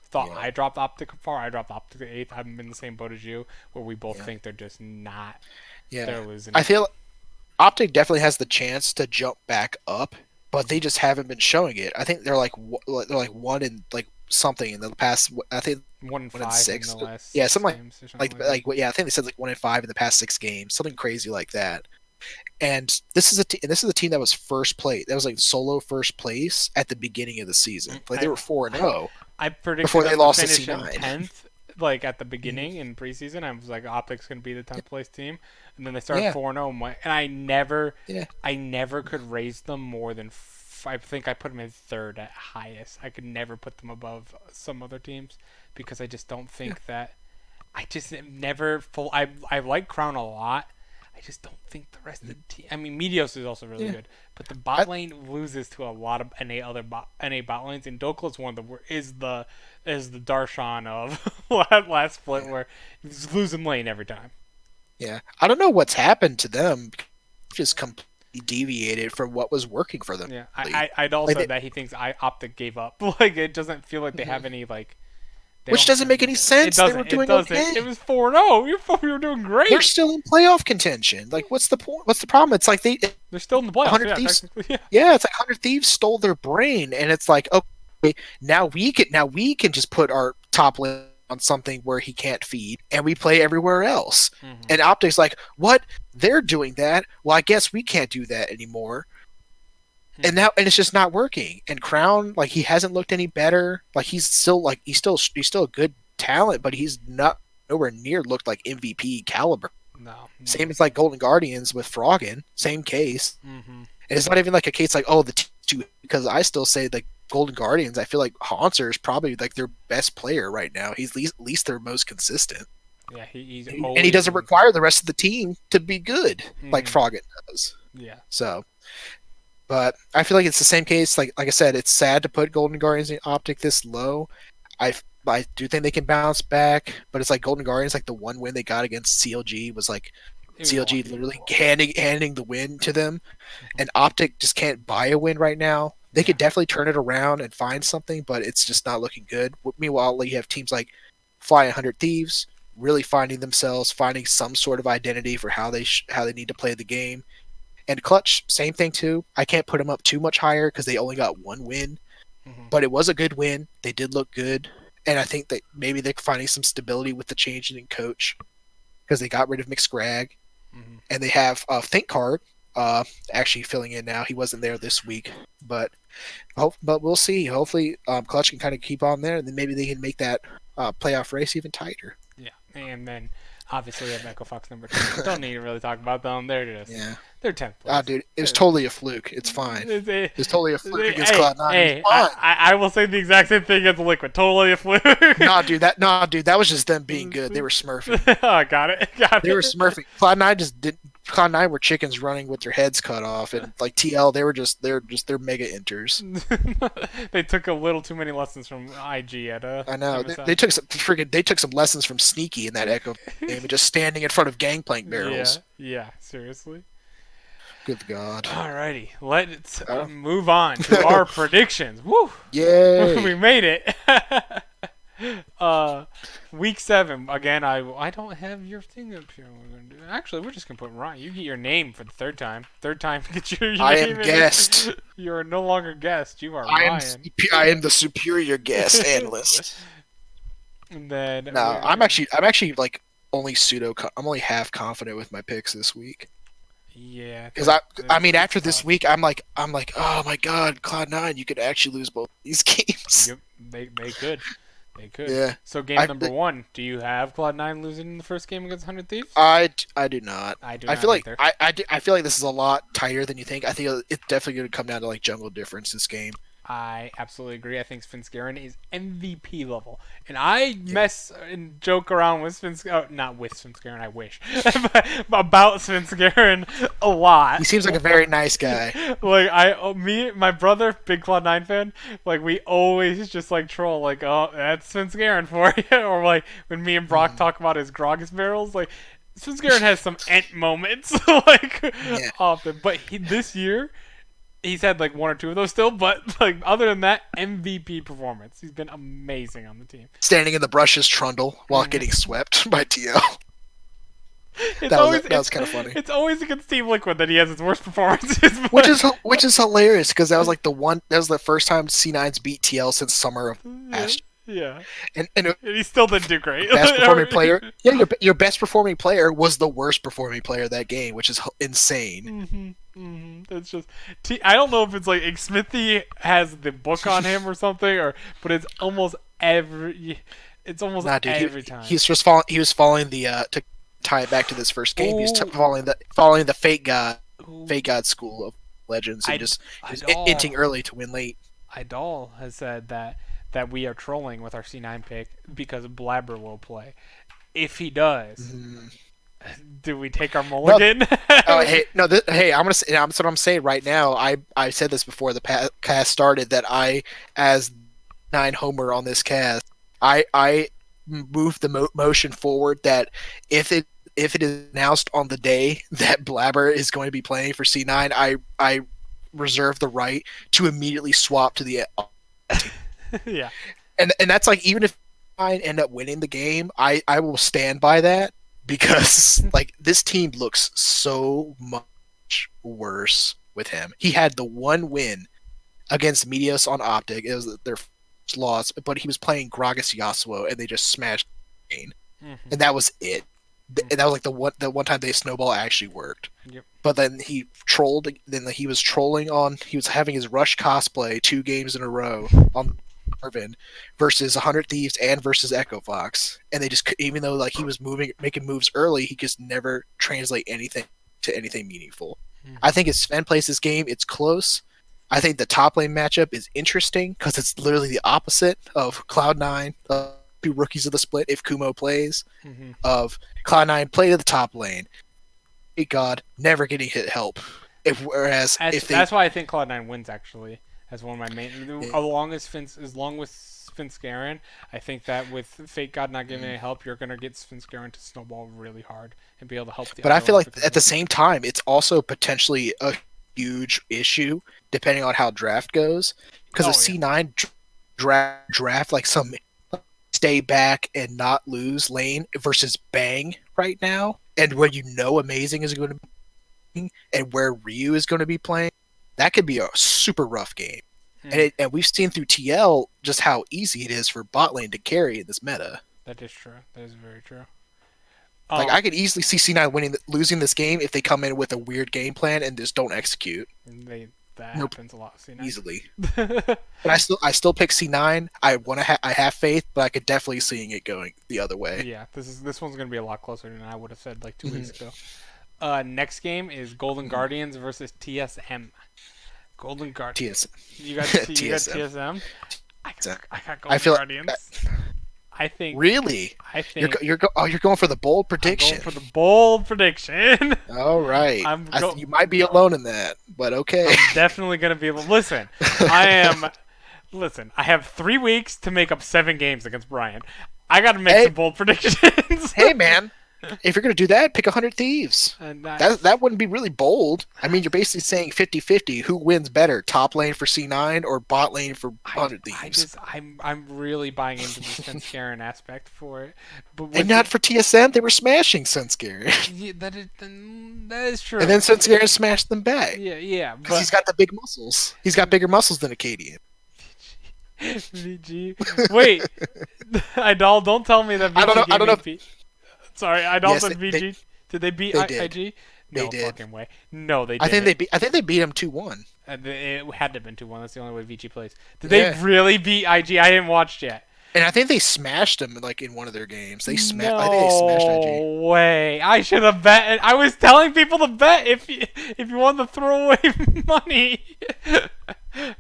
thought yeah, I dropped optic far. I dropped optic at 8th. I'm in the same boat as you, where we both yeah, think they're just not. yeah. They're losing I it. feel Optic definitely has the chance to jump back up, but they Mm-hmm. just haven't been showing it. I think they're like one in like something in the past. I think One and 1 in 6. 5 in the last Yeah, 6 something games or something like that. yeah. I think they said like 1 in 5 in the past 6 games, something crazy like that. And this is a team that was first place. That was like solo first place at the beginning of the season. Like they I were 4 and I 0 I predicted before they them to lost to finish in C9. 10th, like at the Mhm. beginning in preseason. I was like, Optic's gonna be the 10th place team, and then they started Yeah, 4-0, and yeah. I never could raise them more than. I think I put them in third at highest. I could never put them above some other teams because I just don't Yeah. think that. I just never full. I like Crown a lot. I just don't think the rest of the team. I mean, Meteos is also really Yeah. good, but the bot I, lane loses to a lot of NA bot lanes, and Dokla is one of the is the Darshan of last split yeah. where he's losing lane every time. Yeah. I don't know what's happened to them. Just completely deviated from what was working for them. Yeah, Really. I'd all Like said that he thinks I Optic gave up. Like it doesn't feel like they mhm. have any like they Which don't doesn't have make any much. It sense. They were doesn't. It doing doesn't. okay. It was 4-0. You were doing They're great. still in playoff contention. Like, what's the point? What's the problem? It's like they They're still in the playoffs. 100 Yeah, thieves. technically. Yeah. Yeah, it's like 100 thieves stole their brain, and it's like, okay, now we can just put our top lane on something where he can't feed, and we play everywhere else. Mm-hmm. And Optic's like, what? They're doing that. Well, I guess we can't do that anymore. And Mm-hmm. now, and it's just not working. And Crown, like, he hasn't looked any better. Like, he's still a good talent, but he's not nowhere near looked like MVP caliber. No, Same no. as like Golden Guardians with Froggen, same case. Mm-hmm. And it's not even like a case like, oh, the team's too, because I still say like Golden Guardians, I feel like Haunter is probably like their best player right now. He's least their most consistent. Yeah, he's And he always doesn't been good. require the rest of the team to be good like Mm-hmm. Froggen does. Yeah. So, but I feel like it's the same case. Like I said, it's sad to put Golden Guardians in Optic this low. I I do think they can bounce back, but it's like Golden Guardians, like the one win they got against CLG was like It was a CLG lucky. literally handing the win to them, Mm-hmm. and Optic just can't buy a win right now. They Yeah. could definitely turn it around and find something, but it's just not looking good. Meanwhile, you have teams like Fly 100 Thieves really finding themselves, finding some sort of identity for how they need to play the game. And Clutch, same thing too. I can't put them up too much higher because they only got one win, Mm-hmm. but it was a good win. They did look good, and I think that maybe they're finding some stability with the change in coach because they got rid of McScrag Mm-hmm. and they have Think Card actually filling in now. He wasn't there this week, but but we'll see. Hopefully, Clutch can kind of keep on there, and then maybe they can make that playoff race even tighter. Yeah. And then obviously we have Echo Fox number 10. Don't need to really talk about them. Yeah. They're 10th Ah, place. dude, it was They're, totally a fluke. It's fine. they, It's totally a fluke against hey, Cloud9. It was hey, fine. I will say the exact same thing as Liquid. Totally a fluke. Nah, dude, that was just them being good. They were smurfing. Oh, got it. Got They were it. smurfing. Cloud9 just did. Cloud9 were chickens running with their heads cut off, and like TL, they're mega inters. They took a little too many lessons from IG at I know they MSI. took some lessons from Sneaky in that Echo game, and just standing in front of gangplank Yeah, barrels. yeah, seriously. Good God. Alrighty, let's Oh, move on to our predictions. Woo! We yay! made it. uh, week 7 again. I don't have your thing up here. We're gonna do. Actually, we're just gonna put Ryan. You get your name for the third time. Third time, get your I name am in. guest. You are no longer guest. You are I am Ryan. I am the superior guest analyst. And then No, I'm actually like only I'm only half confident with my picks this week. yeah, Because I mean, it's after this tough. week, I'm like, oh my God, Cloud9, you could actually lose both these games. Yep, they could. They could. Yeah, So game I number one, do you have Cloud9 losing in the first game against 100 Thieves? I do not. I do I feel not like either. I feel like this is a lot tighter than you think. I think it's definitely going to come down to like jungle difference this game. I absolutely agree. I think Svenskeren is MVP level, and I Yeah. mess and joke around with Svenskeren, not with Svenskeren. I wish about Svenskeren a lot. He seems like a very nice guy. Like my brother, big Cloud9 fan. Like we always just like troll, like, oh, that's Svenskeren for you, or like when me and Brock Mhm. talk about his Gragas barrels, like Svenskeren has some ent moments, like Yeah. often. But this year he's had like one or two of those still, but like other than that, MVP performance. He's been amazing on the team. Standing in the brushes trundle while getting swept by TL. It's That was always that was kind of funny. it's always against Team Liquid that he has his worst performances. Which But is which is hilarious because that was the first time C9's beat TL since summer of yeah, last. yeah, And and he still didn't do great. best performing player. Yeah, your best performing player was the worst performing player of that game, which is insane. It's just I don't know if it's like Smithy has the book on him or something, or but it's almost Nah, dude, every time. he's just following. He was following the to tie it back to this first game. He was Ooh, following the ooh, fake god school of legends, and I just he was Idol inting early to win late. Idol has said that we are trolling with our C9 pick because Blabber will play. If he does, Mm. do we take our No, mulligan? oh hey, no, hey, I'm gonna say, that's what I'm saying right now. I said this before the cast started that I, as nine homer on this cast, I moved the motion forward that if it is announced on the day that Blabber is going to be playing for C9, I reserve the right to immediately swap to the Yeah. and that's like even if I end up winning the game, I will stand by that because like this team looks so much worse with him. He had the one win against Medios on Optic. It was their first loss, but he was playing Gragas Yasuo and they just smashed the game. Mm-hmm. And that was it. And that was like the one time they snowball actually worked. Yep. But then he trolled. Then he was trolling on. He was having his Rush cosplay 2 games in a row on Marvin versus 100 Thieves and versus Echo Fox, and they just even though like he was making moves early, he just never translate anything to anything meaningful. I Mm-hmm. think if Sven plays this game, it's close. I think the top lane matchup is interesting because it's literally the opposite of Cloud9, two rookies of the split. If Kumo plays, Mm-hmm. of Cloud9 play to the top lane, thank God, never getting hit help. Whereas if they That's why I think Cloud9 wins actually. As one of my main, as long with Svenskeren, I think that with Fate God not giving any help, you're gonna get Svenskeren to snowball really hard and be able to help the But I other feel lanes like because at of the it. same time, it's also potentially a huge issue depending on how draft goes. Because if Oh yeah. C9 draft like some stay back and not lose lane versus Bang right now, and where Amazing is going to be playing, and where Ryu is going to be playing, that could be a super rough game. Mm, And we've seen through TL just how easy it is for bot lane to carry in this meta. that is true. That is very true. Like Um, I could easily see C9 losing this game if they come in with a weird game plan and just don't execute. they that Nope, happens a lot. C9. easily. But I still pick C9. I have faith, but I could definitely seeing it going the other way. Yeah, this one's gonna be a lot closer than I would have said like 2 weeks Mhm. ago. Next game is Golden Guardians versus TSM. Golden Guardians. TS You got TSM. TSM. I got I Golden feel Guardians. I think. really I you're think you're going for the bold I'm going prediction. for the bold prediction. All right, I'm go- you might be alone in that, but okay. I'm definitely gonna be able. Listen, I am. Listen, I have 3 weeks to make up 7 games against Brian. I got to make Hey. some bold predictions. Hey man, if you're gonna do that, pick 100 Thieves. And That wouldn't be really bold. I mean, you're basically saying 50-50. Who wins better, top lane for C9 or bot lane for 100 Thieves? I'm really buying into the Svenskeren aspect for it, but And not for TSM, they were smashing Sunscare. yeah, that is true. And then Sunscare smashed them back. yeah, Because he's but got the big muscles. He's got bigger muscles than Acadian. VG. Wait, Idol, don't tell me that VG I don't know. I don't know. Gaming Sorry, Idol Yes, said VG. Did they beat they did. IG? They No did. fucking way. No, they I think didn't. I think they beat him 2-1. It had to have been 2-1. That's the only way VG plays. Did Yeah. they really beat IG? I didn't watch yet. And I think they smashed them like in one of their games. I think they smashed IG. No way! I should have bet. I was telling people to bet if you want to throw away money.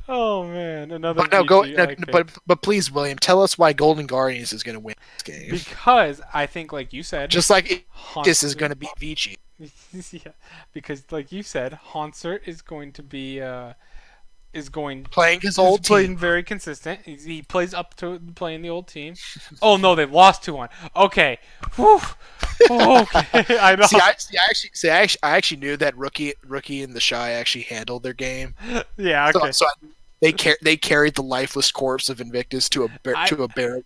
Oh man, another But no, go. VG No, I picked. but please, William, tell us why Golden Guardians is going to win this game. Because I think, like you said, Just like Haunt. this is going to be Vici Yeah, because like you said, Hansert is going to be is going playing his is old playing team. very consistent. He plays up to playing the old team. Oh no, they lost 2-1. Okay, whew. Okay, I know. I actually knew that rookie and the shy actually handled their game. Yeah, So, okay. so they carried the lifeless corpse of Invictus to I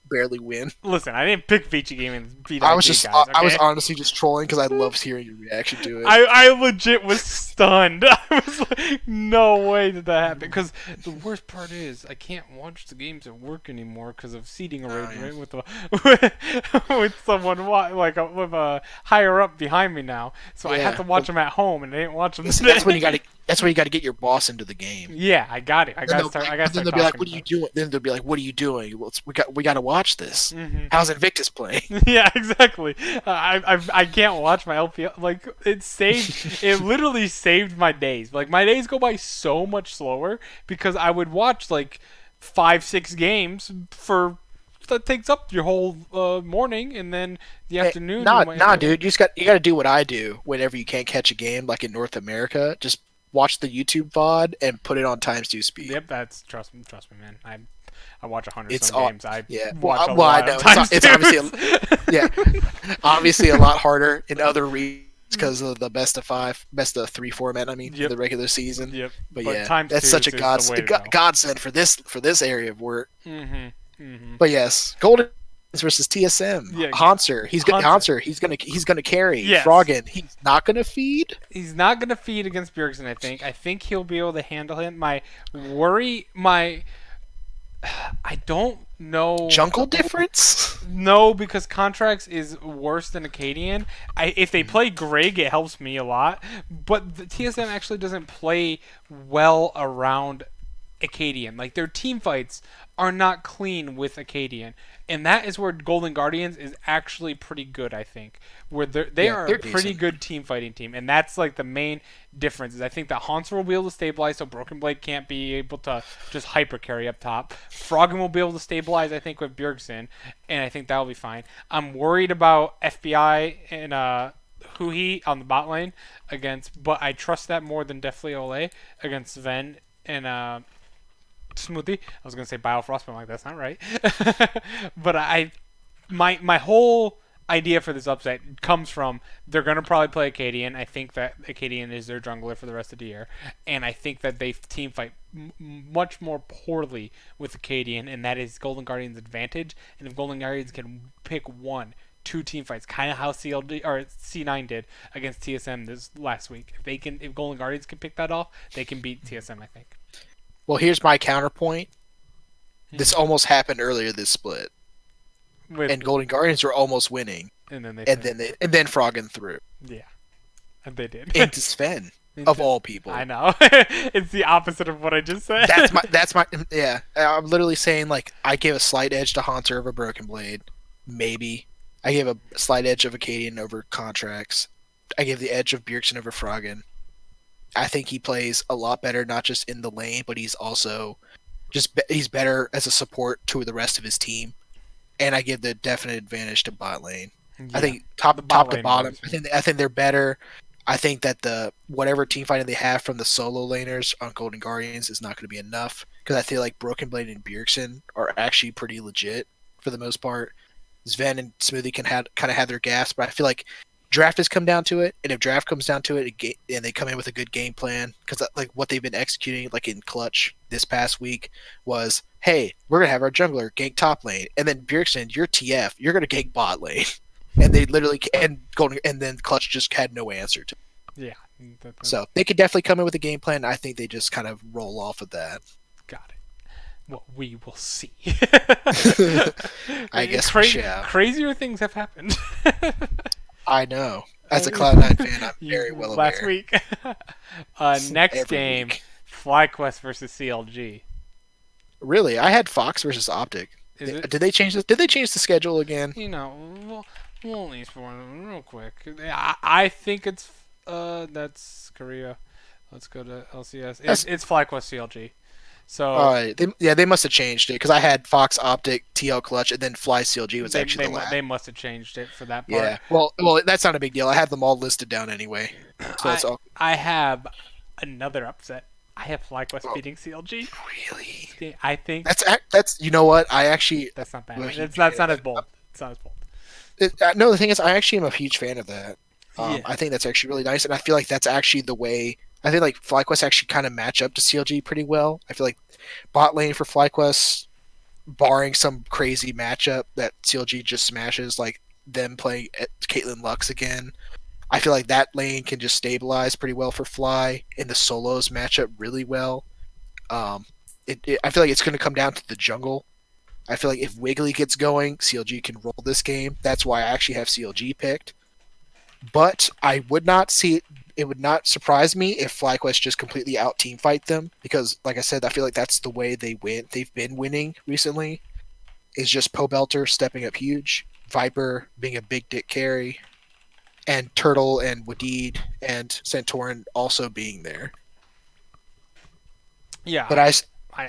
barely win. listen. I didn't pick Vici Gaming beat IG guys. I was Okay. honestly just trolling because I loved hearing your reaction to it. I legit was stunned. I was like, no way did that happen. Because the worst part is, I can't watch the games at work anymore because of seating arrangement with with someone with a higher up behind me now. So I have Yeah, to watch them at home, and I didn't watch them. that's when you got to. That's when you got to get your boss into the game. Yeah, I got it. I Then got to they'll, start. be I like, got to then start they'll be like, talking "What are you about doing?" Then they'll be like, "What are you doing? We got to watch this. it. Hmm. How's Invictus playing?" Yeah, exactly. I can't watch my LPL. Like it saved. It literally saved my days. Like my days go by so much slower because I would watch like 5-6 games for that takes up your whole morning, and then the Hey, afternoon you might have nah, to. dude. You got to do what I do whenever you can't catch a game, like in North America. Just watch the YouTube VOD and put it on times 2 speed. Yep, that's trust me, man. I watch 100 It's some all games. I yeah. watch a Well, I lot of know times it's obviously yeah, twos. obviously a lot harder in other regions because of the best of five, best of three format. I mean, in Yep, the regular season. yep. But But yeah, times that's such twos a is the way to go. godsend for this area of work. Mhm. Mhm. But yes, Golden versus TSM. Yeah, Hanser, Hunter. he's gonna carry. Yes. Froggen, he's not gonna feed. He's not gonna feed against Bjergsen. I think he'll be able to handle him. I don't know. Jungle difference. No, because Contracts is worse than Acadian. If they play Greg, it helps me a lot. But the TSM actually doesn't play well around Acadian. Like their team fights are not clean with Acadian, and that is where Golden Guardians is actually pretty good. I think where they Yeah, are they're a pretty decent. good team fighting team, and that's like the main difference. Is I think that Hanser will be able to stabilize, so Broken Blade can't be able to just hyper carry up top. Froggen will be able to stabilize, I think, with Bjergsen, and I think that'll be fine. I'm worried about FBI and Huhi on the bot lane but I trust that more than definitely Ole against Sven and Smoothie. I was gonna say Biofrost, but I'm like that's not right. But my whole idea for this upset comes from they're gonna probably play Acadian. I think that Acadian is their jungler for the rest of the year, and I think that they team fight much more poorly with Acadian, and that is Golden Guardian's advantage. And if Golden Guardians can pick two team fights, kind of how CLD or C9 did against TSM this last week. If Golden Guardians can pick that off, they can beat TSM. I think. Well, here's my counterpoint. This almost happened earlier this split, With and Golden Guardians were almost winning, and then they and then Froggen threw yeah, and they did. into Sven of all people. I know. It's the opposite of what I just said. That's my yeah. I'm literally saying like I gave a slight edge to Haunter over Broken Blade, maybe. I gave a slight edge of Acadian over Contracts. I gave the edge of Bjergsen over Froggen. I think he plays a lot better, not just in the lane, but he's also he's better as a support to the rest of his team. And I give the definite advantage to bot lane. I Yeah. think The bot top to lane bottom. moves. I think they're better. I think that the whatever team fighting they have from the solo laners on Golden Guardians is not going to be enough because I feel like Broken Blade and Bjergsen are actually pretty legit for the most part. Sven and Smoothie can kind of have their gaps, but I feel like draft has come down to it, and if draft comes down to it, and they come in with a good game plan, because like what they've been executing, like in Clutch this past week, was hey, we're gonna have our jungler gank top lane, and then Bjergsen, you're TF, you're gonna gank bot lane, and they literally and then Clutch just had no answer to. Yeah. So they could definitely come in with a game plan. I think they just kind of roll off of that. Got it. Well, we will see. I guess we shall. Crazier things have happened. I know. As a Cloud9 fan, I'm very well aware. Last week. Next Every game, week. FlyQuest versus CLG. Really, I had Fox versus Optic. Is it? Did they change this? Did they change the schedule again? You know, we'll at least for them real quick. I think it's that's Korea. Let's go to LCS. That's It's FlyQuest CLG. So they must have changed it because I had Fox Optic, TL Clutch, and then Fly CLG was actually the last. they must have changed it for that part. Yeah. Well, that's not a big deal. I have them all listed down anyway, so I it's all. I have another upset. I have FlyQuest Oh, beating CLG. really? I think That's you know what I actually. that's not bad. I'm a huge It's fan not of as that. bold. It's not as bold. No, the thing is, I actually am a huge fan of that. Yeah. I think that's actually really nice, and I feel like that's actually the way. I think like FlyQuest actually kind of match up to CLG pretty well. I feel like bot lane for FlyQuest, barring some crazy matchup that CLG just smashes, like them playing at Caitlyn Lux again. I feel like that lane can just stabilize pretty well for Fly, and the solos match up really well. I feel like it's going to come down to the jungle. I feel like if Wiggly gets going, CLG can roll this game. That's why I actually have CLG picked. But I would not see it would not surprise me if FlyQuest just completely out team fight them because, like I said, I feel like that's the way they win. They've been winning recently. Is just Pobelter stepping up huge, Viper being a big dick carry, and Turtle and Wadid and Santorin also being there. Yeah. But I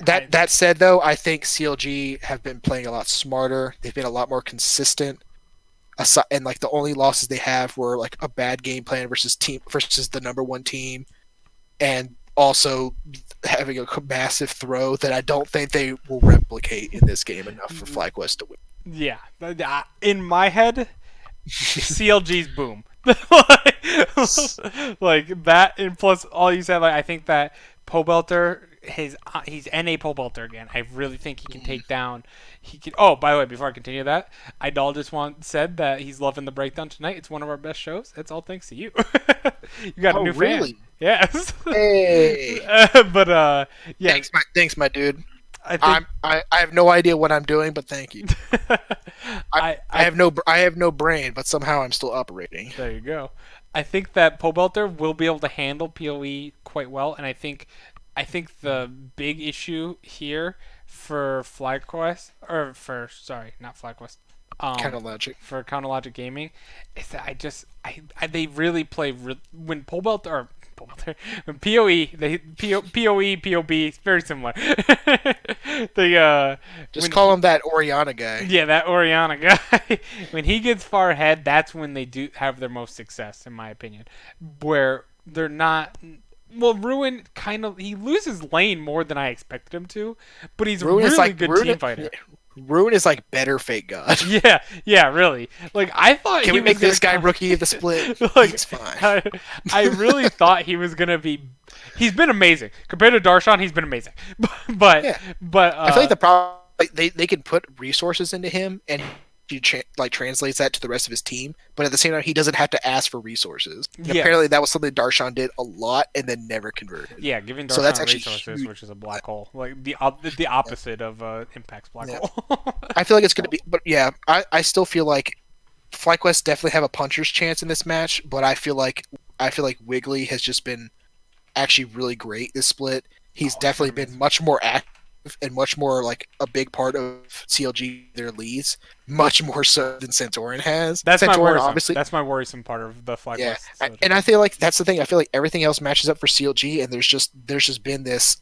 that said, though, I think CLG have been playing a lot smarter. They've been a lot more consistent. And like the only losses they have were like a bad game plan versus the number one team, and also having a massive throw that I don't think they will replicate in this game enough for FlyQuest to win. yeah. In my head, CLG's boom. Like that, and plus all you said. Like I think that Pobelter, he's NA Pobelter again. I really think he can take down. He can. Oh, by the way, before I continue that, Idol just said that he's loving the breakdown tonight. It's one of our best shows. It's all thanks to you. You got a Oh, new really? fan. Yes. Hey, Yeah. thanks, my dude. I think I have no idea what I'm doing, but thank you. I have no brain, but somehow I'm still operating. There you go. I think that Pobelter will be able to handle PoE quite well, and I think the big issue here for FlyQuest, or for sorry, not FlyQuest, Kind of logic. for Counterlogic Gaming, is that they really play when Pobelter or Pobelter when PoE PoE PoB it's very similar. They Just when call him that Oriana guy. yeah, that Oriana guy. When he gets far ahead, that's when they do have their most success, in my opinion. Where they're not. Well, Ruin kind of he loses lane more than I expected him to, but he's a Ruin is really like good Ruin, team fighter. Ruin is like better Fake God. Yeah, really. Like I thought Can he we make was this guy gonna, rookie of the split? like He's fine. I really thought he was gonna be. He's been amazing compared to Darshan. He's been amazing, but Yeah. but I feel like the problem like they can put resources into him and he translates that to the rest of his team, but at the same time he doesn't have to ask for resources. And yeah. apparently that was something Darshan did a lot and then never converted. Yeah, giving So that's Darshan actually resources, huge. which is a black hole, like the opposite of Impact's black Yeah. hole. I feel like it's gonna be, but yeah, I still feel like FlyQuest definitely have a puncher's chance in this match, but I feel like Wiggly has just been actually really great this split. He's definitely been much more active and much more like a big part of CLG their leads, much more so than Santorin has. That's my Santorin worrisome. obviously, That's my worrisome part of the FlyQuest. yeah, So and I feel like that's the thing. I feel like everything else matches up for CLG, and there's just been this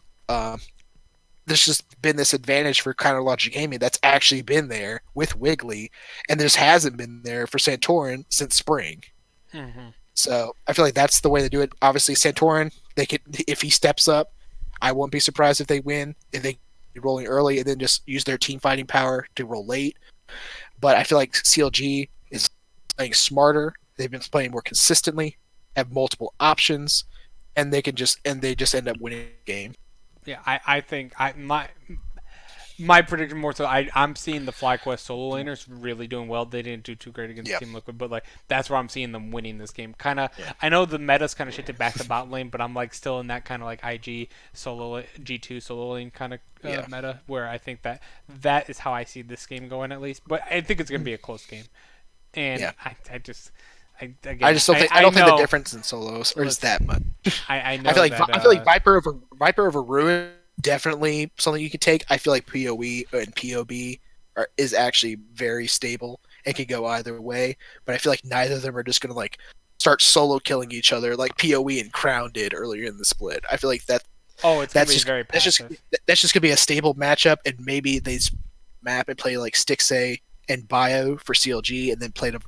there's just been this advantage for Counter Logic Gaming that's actually been there with Wiggly, and this hasn't been there for Santorin since spring. hmm So I feel like that's the way to do it. Obviously, Santorin, they could if he steps up, I won't be surprised if they win. If they rolling early and then just use their team fighting power to roll late. But I feel like CLG is playing smarter. They've been playing more consistently, have multiple options, and they just end up winning the game. Yeah, I think my prediction more so I'm seeing the FlyQuest solo laners really doing well. They didn't do too great against Yeah. Team Liquid, but like that's where I'm seeing them winning this game. Kind of, Yeah. I know the meta's kind of shifted back to bot lane, but I'm like still in that kind of like IG solo G2 solo lane kind of Yeah. meta where I think that is how I see this game going at least. But I think it's gonna be a close game, and Yeah. I just. I just don't think I don't think the difference in solos is that much. I know I feel like that, I feel like Viper over Ruin definitely something you could take. I feel like PoE and POB is actually very stable and can go either way. But I feel like neither of them are just gonna like start solo killing each other like PoE and Crown did earlier in the split. I feel like Oh, it's gonna that's be just very that's just passive. that's just gonna be a stable matchup, and maybe they map and play like Stixay and Bio for CLG, and then play the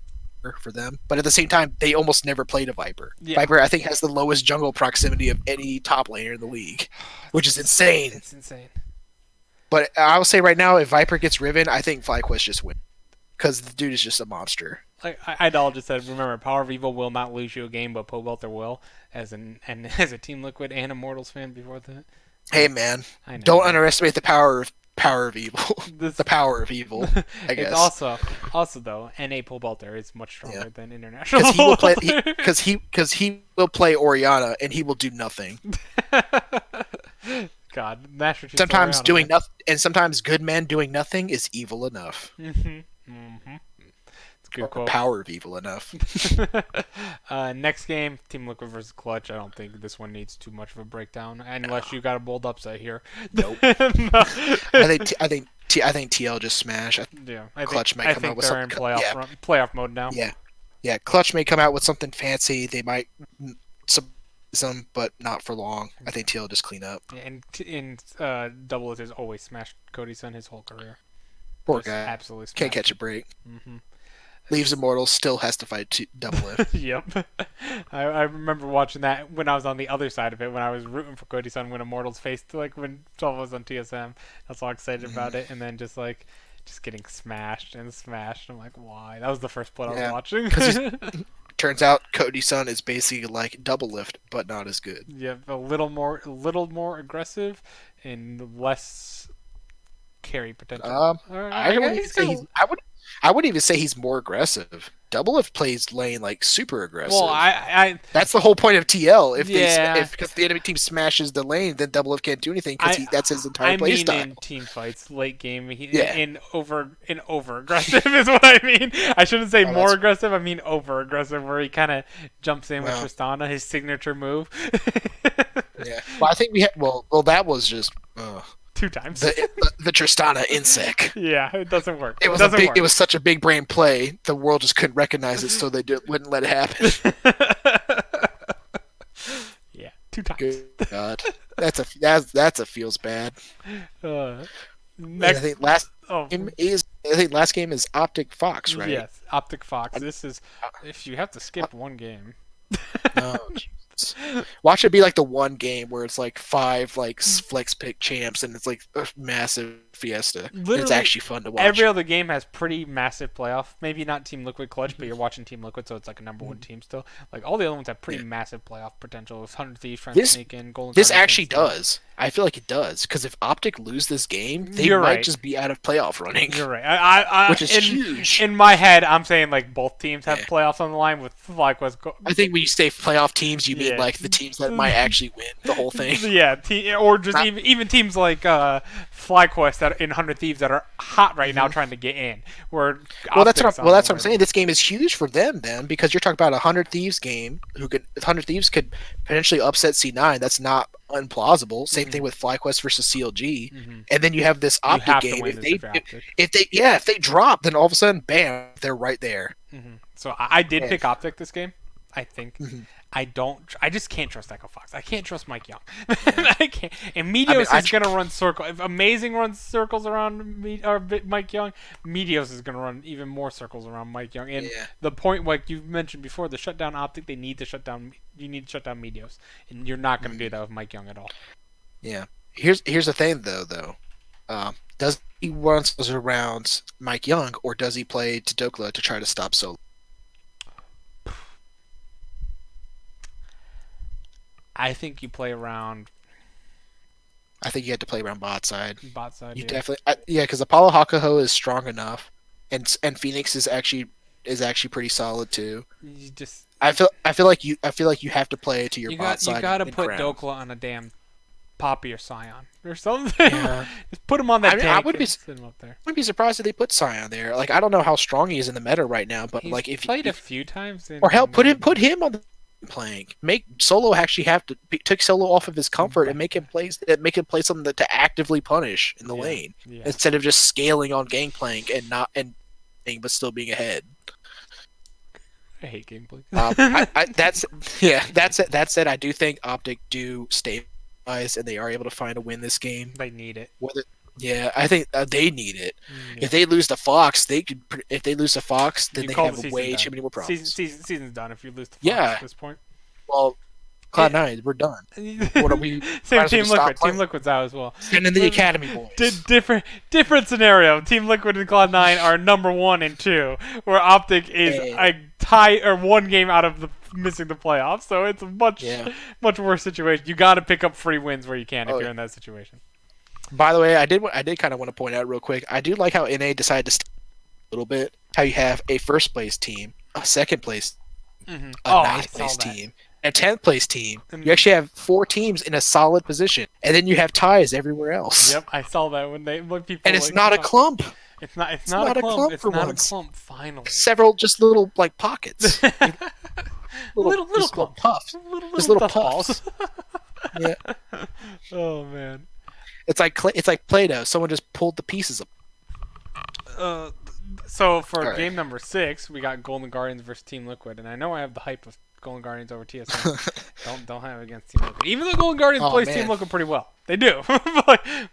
Viper for them. But at the same time, they almost never played a Viper. Yeah, Viper, I think, has the lowest jungle proximity of any top laner in the league, which is insane. it's insane. But I will say right now, if Viper gets Riven, I think FlyQuest just wins because the dude is just a monster. Like Idol just said, remember, Power of Evil will not lose you a game, but Pobelter will. As a Team Liquid and Immortals fan before that. Hey man, I know. don't underestimate the power of evil. This, The power of evil, I it's guess. also though, NA Pobelter is much stronger Yeah. than international. Because he will play Pobelter. because he will play Oriana and he will do nothing. God, Master Chief Sometimes Oriana, doing man. nothing, and sometimes good men doing nothing is evil enough. It's a good Or quote. power of evil enough. Next game, Team Liquid versus Clutch. I don't think this one needs too much of a breakdown, unless you got a bold upset here. Nope. No. I think TL just smash. Yeah, Clutch might I come think out with they're in something. playoff mode now. Yeah. Clutch may come out with something fancy. They might surprise them, but not for long. I think TL will just clean up. And Double has always smashed Cody Sun his whole career. Poor Just guy. absolutely Can't smashed catch a him. break. Mm-hmm. Leaves Immortal, still has to fight double lift. Yep. I remember watching that when I was on the other side of it, when I was rooting for Cody Sun when Immortals faced, like when 12 was on TSM. I was all excited about it, and then just getting smashed and smashed. I'm like, why? That was the first split I was Yeah, watching. 'cause Turns out Cody Sun is basically like double lift, but not as good. Yeah, a little more aggressive and less carry potential. I wouldn't even say I wouldn't even say he's more aggressive. Double lift plays lane like super aggressive. Well, I That's the whole point of TL. Yeah. If because the enemy team smashes the lane, then Double Lift can't do anything because that's his entire I play mean style. in team fights, late game, Yeah. in over aggressive is what I mean. I shouldn't say Oh, more that's- aggressive. I mean over aggressive, where he kind of jumps in with Wow. Tristana, his signature move. Yeah. Well, I think we had. Well, that was just 2 times. the Tristana insec. Yeah, it doesn't work. It was doesn't work. It was such a big brain play. The world just couldn't recognize it, so they wouldn't let it happen. Yeah, 2 times. Good God, that's a feels bad. And Next, I think last oh, game is Optic Fox, right? yes, Optic Fox. This is if you have to skip one game. Oh, Jesus. Watch it be like the one game where it's like 5 like flex pick champs and it's like a massive fiesta. And it's Literally actually fun to watch. Every other game has pretty massive playoff. Maybe not Team Liquid Clutch, but you're watching Team Liquid, so it's like a number 1 team still. Like all the other ones have pretty massive playoff potential. With 100 Thieves trying to sneak in, Golden. This Guardians actually trying to sneak does. I feel like it does because if Optic lose this game, they You're might right. just be out of playoff running. You're right. I Which is huge. In my head, I'm saying like both teams have Yeah. playoffs on the line with FlyQuest. I think when you say playoff teams, you mean Yeah. like the teams that might actually win the whole thing. Yeah, or just Not- even teams like FlyQuest that in 100 Thieves that are hot right now trying to get in. Where Well, that's Optic's what I'm on the saying. This game is huge for them then because you're talking about 100 Thieves game. 100 Thieves could potentially upset C9. That's not implausible. Same thing with FlyQuest versus CLG. And then you have this You Optic have to game. win this if you're Optic. If they drop, then all of a sudden, bam, they're right there. So I did Yeah. pick Optic this game. I think. Mm-hmm. I just can't trust Echo Fox. I can't trust Mike Young. I can't. And Medios I is gonna run circle. If Amazing runs circles around Mike Young, Medios is gonna run even more circles around Mike Young. And Yeah. the point, like you mentioned before, the shutdown Optic, they need to shut down. You need to shut down Medios, and you're not gonna do that with Mike Young at all. Yeah. Here's the thing though. Does he run around Mike Young or does he play Tadokla to try to stop Solo? I think you play around I think you have to play around bot side. bot side. You Yeah. definitely, because Apollo Hakuho is strong enough, and Phoenix is actually pretty solid too. You just I feel like you have to play to your bot side. you gotta and put ground. Dokla on a damn Poppy or Scion or something. Yeah. Just put him on that I mean, tank I would be- and sit him up there. I'd be surprised if they put Scion there. Like I don't know how strong he is in the meta right now, but He's like if played a few times. or hell put him on the playing. Make Solo actually have to take Solo off of his comfort and make him play something to actively punish in the Yeah, lane yeah. instead of just scaling on gangplank and not and but still being ahead. I hate gameplay. I that's yeah. That's it. That said, I do think Optic do stabilize and they are able to find a win this game. They need it. Whether yeah, I think they need it. Yeah. If they lose to Fox, they could. If they lose to Fox, then You they call the have season way done. too many more problems. Season's done if you lose to Fox Yeah. at this point. Well, Cloud Nine, we're done. What are we? Same Might as well Team just stop Liquid. Team playing. Liquid's out as well. Send in the Academy boys. Different scenario. Team Liquid and Cloud9 are number 1 and 2, where Optic is And, a tie or 1 game out of the missing the playoffs. So it's a yeah. much worse situation. You got to pick up free wins where you can if Oh, you're in that situation. by the way, I did kind of want to point out real quick. I do like how NA decided to stay a little bit. How you have a first place team, a second place, Mm-hmm. a Oh, ninth place team, and a 10th place team. You actually have 4 teams in a solid position, and then you have ties everywhere else. Yep, I saw that when people. And it's like, not a clump. It's not. It's not a clump. It's for not once. a clump. Finally. Several just little like pockets. little just little clumps. puffs. Just little puffs. Yeah. Oh man. It's like Play-Doh. Someone just pulled the pieces up. So for All right. game number 6, we got Golden Guardians versus Team Liquid, and I know I have the hype of Golden Guardians over TSM. don't have it against Team Liquid. Even though Golden Guardians plays man. Team Liquid pretty well, they do.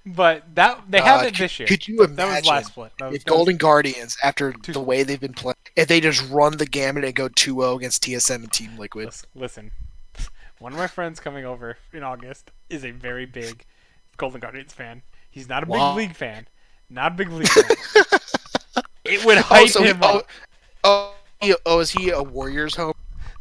but that they have it this year. Could you That was imagine last split. if Golden Guardians, after the way they've been playing, if they just run the gamut and go 2-0 against TSM and Team Liquid? Listen, one of my friends coming over in August is a very big Golden Guardians fan. He's not a big league fan. Not a big league fan. It would hype him up. Is he a Warriors home?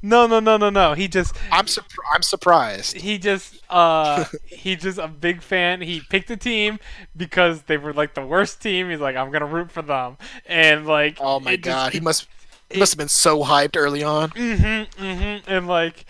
No. He just I'm surprised. he's just a big fan. He picked a team because they were like the worst team. He's like, I'm gonna root for them, and like, Oh my god, he must have been so hyped early on. And like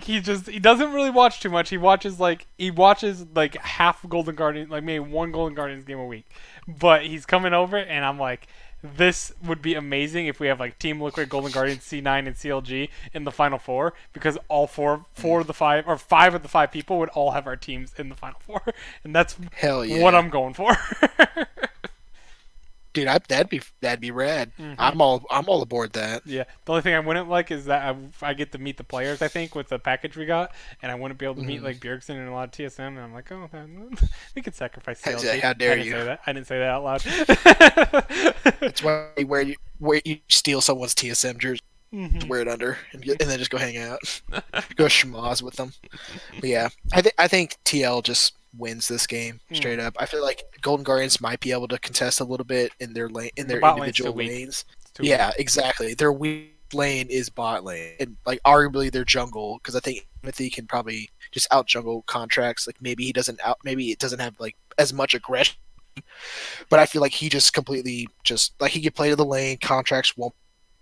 he doesn't really watch too much. He watches like half Golden Guardian, like maybe one Golden Guardians game a week. But he's coming over, and I'm like, this would be amazing if we have like Team Liquid, Golden Guardians, C9, and CLG in the Final Four, because all four of the 5 or 5 of the 5 people would all have our teams in the Final Four, and that's Hell yeah. what I'm going for. Dude, that'd be rad. Mm-hmm. I'm all aboard that. Yeah, the only thing I wouldn't like is that I get to meet the players, I think, with the package we got, and I wouldn't be able to meet like Bjergsen and a lot of TSM, and I'm like, oh, we could sacrifice CLG. How dare you? I didn't say that out loud. That's why where you steal someone's TSM jersey, wear it under, and then just go hang out, go schmoz with them. But yeah, I think TL just wins this game straight up. I feel like Golden Guardians might be able to contest a little bit in their lane, in their individual lanes. Yeah, exactly. Their weak lane is bot lane, and like arguably their jungle, because I think Timothy can probably just out jungle contracts. Like maybe it doesn't have like as much aggression, but I feel like he just completely just like he can play to the lane. Contracts won't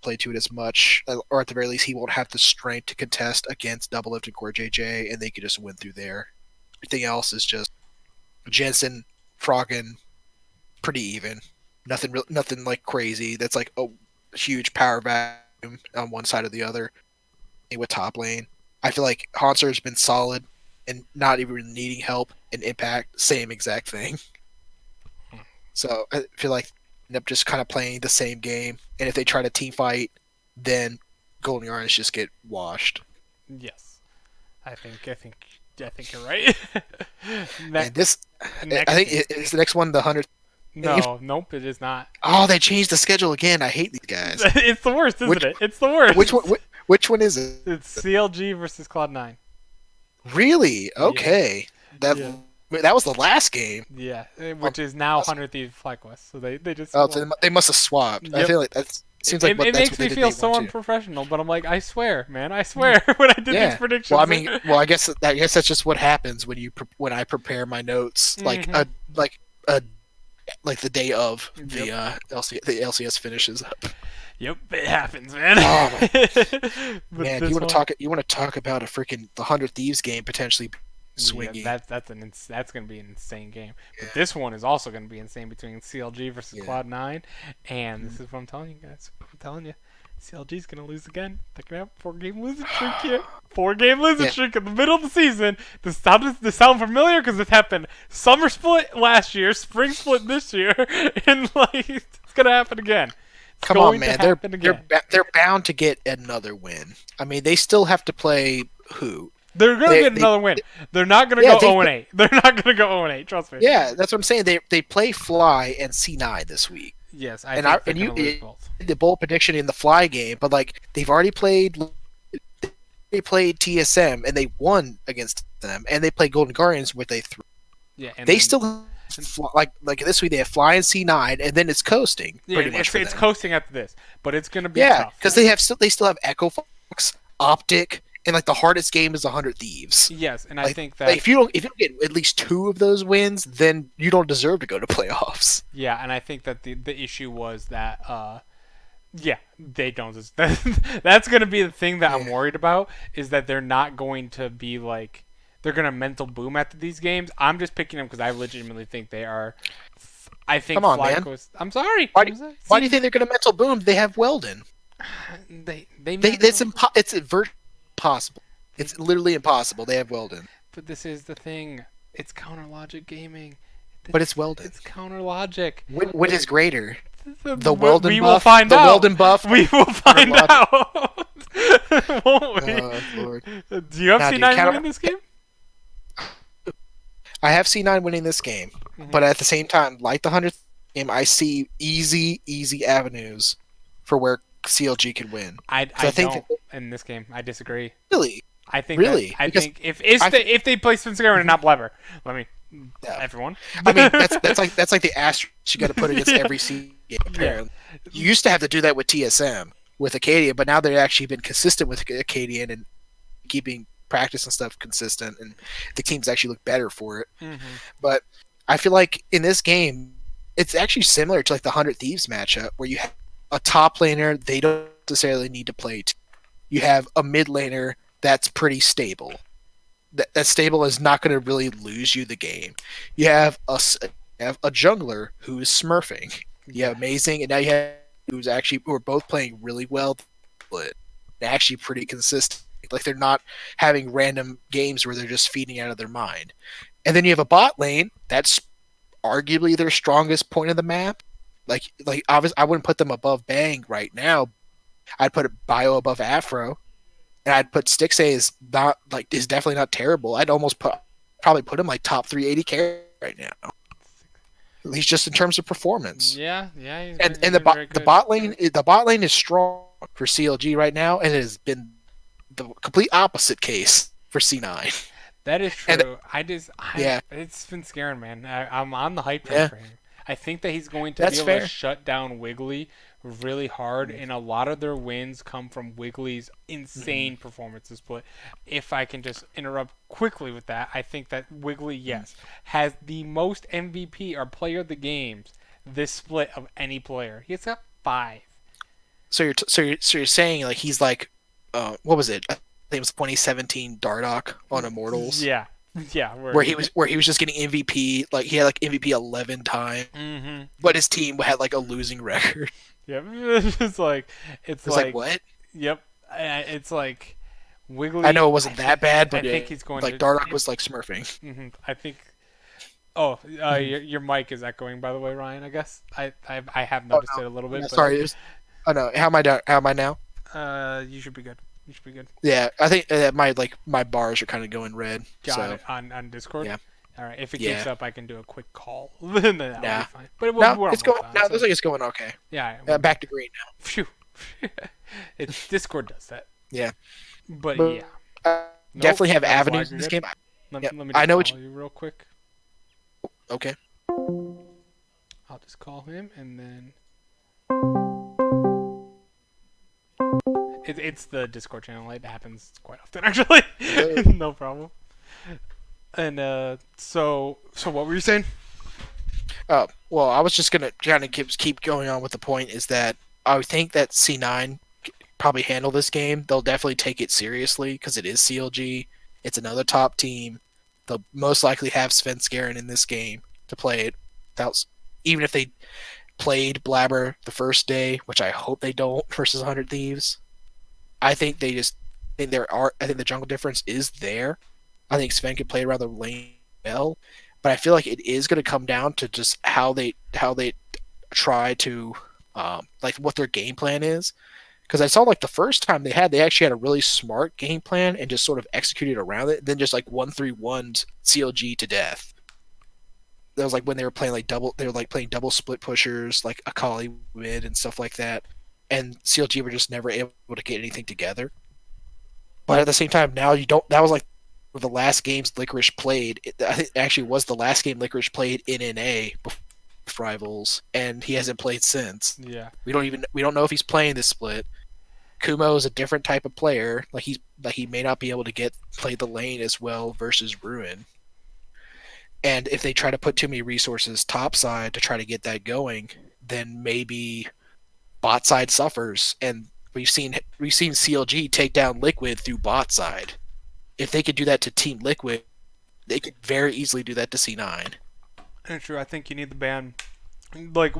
play to it as much, or at the very least he won't have the strength to contest against Double Lift and Core JJ, and they could just win through there. Everything else is just Jensen, Froggen, pretty even. Nothing like crazy. That's like a huge power vacuum on one side or the other. With top lane, I feel like Hanser has been solid and not even needing help. And Impact, same exact thing. So I feel like they end up just kind of playing the same game. And if they try to team fight, then Golden Guardians just get washed. Yes, I think you're right. And this, I think, is the next one the 100th. Nope, it is not. Oh, they changed the schedule again. I hate these guys. It's the worst, isn't it? It's the worst. Which one is it? It's CLG versus Cloud9. Really? Okay. Yeah. That was the last game. Yeah, which is now 100 Thieves FlyQuest. So they just. Oh, so they must have swapped. Yep. I feel like that's. Seems like it makes me feel so unprofessional, but I'm like, I swear, man, I swear when I did these predictions. Well, I mean, I guess that's just what happens when I prepare my notes like the day of the LCS finishes up. Yep, it happens, man. Oh, man, you want to talk about a freaking the 100 Thieves game potentially swinging. Yeah, that's going to be an insane game. But this one is also going to be insane between CLG versus Cloud9, and this is what I'm telling you guys. I'm telling you, CLG's gonna lose again. They're gonna have 4-game losing streak here. 4-game losing Yeah, streak in the middle of the season. How does this sound familiar? Because it happened summer split last year, spring split this year, and like it's gonna happen again. It's come on, going to man. They're happen they're again. they're bound to get another win. I mean, they still have to play who? They're gonna get They another win. They're not gonna yeah go they 0-8. They're not gonna go 0-8. Trust me. yeah. That's what I'm saying. They play Fly and C9 this week, Yes, I and think they're and you gonna lose both. did the bold prediction in the Fly game, but like they've already played. They played TSM and they won against them, and they played Golden Guardians where they threw. Yeah, and They then, still like this week they have Fly and C9, and then it's coasting yeah, pretty much for it's them. coasting after this, but it's gonna be Yeah, tough. because they still have Echo Fox, Optic, and like the hardest game is 100 Thieves. Yes, and I Like, think that like, if you don't get at least 2 of those wins, then you don't deserve to go to playoffs. yeah, and I think that the issue was that yeah, they don't. That's gonna be the thing that I'm Yeah. worried about is that they're not going to be like they're gonna mental boom after these games. I'm just picking them because I legitimately think they are. I think Come on, man. Flyco's. I'm sorry. Why do you think they're going to mental boom? They have Weldon. They It's virtually impossible. It's literally impossible. They have Weldon, But this is the thing. It's counter logic gaming. but it's Weldon. It's counter logic. What is greater? The Weldon we buff. will find the out. Weldon buff. We will find logic. out. Won't we? Lord. Do you have Nah, dude, C9 counter- winning this game? I have C9 winning this game, but at the same time, like the 100th game, I see easy avenues for where CLG can win. I I think don't in this game. I disagree. Really, I think Really? that, I Because think if they play Spencer and not Blever, let me Yeah. everyone. I mean, that's like the asterisk you got to put against Yeah. every C game. Apparently, you used to have to do that with TSM with Acadia, but now they've actually been consistent with Acadian and keeping practice and stuff consistent, and the teams actually look better for it. Mhm. But I feel like in this game, it's actually similar to like the 100 Thieves matchup where you have a top laner they don't necessarily need to play. You have a mid laner that's pretty stable. That stable is not going to really lose you the game. You have a jungler who is smurfing. You have amazing, and now you have who are both playing really well, but actually pretty consistent. Like they're not having random games where they're just feeding out of their mind. And then you have a bot lane that's arguably their strongest point of the map. Like obviously, I wouldn't put them above Bang right now. I'd put Bio above Afro, and I'd put Stixay is definitely not terrible. I'd almost probably put him like top 380 carry right now. At least just in terms of performance. Yeah, he's And been the very good. bot lane is strong for CLG right now, and it has been the complete opposite case for C9. That is And true. yeah. It's been scaring, man. I'm on the hype train Yeah. for him. I think that he's going to That's be able to fair. shut down Wiggly really hard, and a lot of their wins come from Wiggly's insane performances. But if I can just interrupt quickly with that, I think that Wiggly, yes, has the most MVP or player of the games this split of any player. He's got 5. So you're saying like he's like, what was it? I think it was 2017 Dardoch on Immortals. Yeah, Where he was just getting MVP, like he had like MVP 11 times, Mm-hmm. but his team had like a losing record. Yep. it's like It's like what? Yep. It's like Wiggly. I know it wasn't that bad, but I think he's going like to. Dardoch was like smurfing. I think. Oh, your mic is echoing. By the way, Ryan. I guess I have noticed it a little bit. Yeah, But, sorry. Oh no, how am I now? You should be good. You should be good. Yeah, I think my bars are kind of going red. Got so. it on Discord. Yeah. All right. If it Yeah. keeps up, I can do a quick call. Then that'll Nah. be fine. But No, we're it's almost going. done, No, so- it looks like it's going okay. yeah. Back to green now. Phew. It's Discord does that. Yeah. But But- yeah. Definitely have that was avenues in lagging this good. game. Let, Yeah, let me I just know what call you real quick. Okay. I'll just call him and then. It's the Discord channel. It happens quite often, actually. No problem. And so what were you saying? Oh, well, I was just gonna kind of keep going on with the point is that I would think that C9 probably handle this game. They'll definitely take it seriously because it is CLG. It's another top team. They'll most likely have Sven Skaren in this game to play it. Without, even if they played Blabber the first day, which I hope they don't versus 100 Thieves. I think they just I think there are I think the jungle difference is there. I think Sven could play around the lane well, but I feel like it is going to come down to just how they try to like what their game plan is. Because I saw like the first time they actually had a really smart game plan and just sort of executed around it. Then just like 1-3-1 CLG to death. That was like when they were playing like double. They were like playing double split pushers, like Akali mid and stuff like that. And CLG were just never able to get anything together. But at the same time, now you don't. That was like the last games Licorice played. I think it actually was the last game Licorice played in NA before Rivals, and he hasn't played since. Yeah. We don't know if he's playing this split. Kumo is a different type of player. He may not be able to get play the lane as well versus Ruin. And if they try to put too many resources topside to try to get that going, then maybe bot side suffers. And we've seen CLG take down Liquid through bot side. If they could do that to Team Liquid, they could very easily do that to C9. And true. I think you need the ban. Like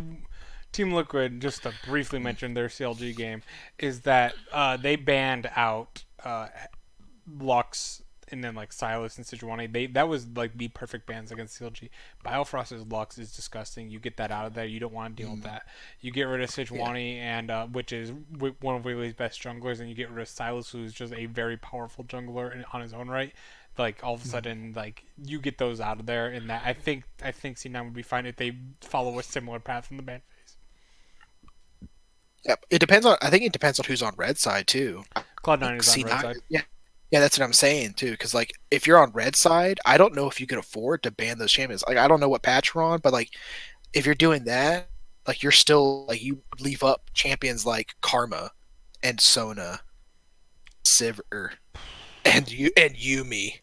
Team Liquid, just to briefly mention their CLG game, is that they banned out Lux and then like Silas and Sejuani. That was like the perfect bans against CLG. Biofrost's Lux is disgusting. You get that out of there. You don't want to deal with that. You get rid of Yeah. Sejuani and which is one of Wiggly's best junglers, and you get rid of Silas, who's just a very powerful jungler on his own right. Like all of a sudden, like you get those out of there, and that I think C9 would be fine if they follow a similar path in the ban phase. Yep. It depends on. I think it depends on who's on red side too. Cloud9 Like is on red C9. side. Yeah. Yeah, that's what I'm saying too. Because like, if you're on red side, I don't know if you can afford to ban those champions. Like, I don't know what patch we're on, but like, if you're doing that, like, you're still like you leave up champions like Karma and Sona, Sivir, and Yumi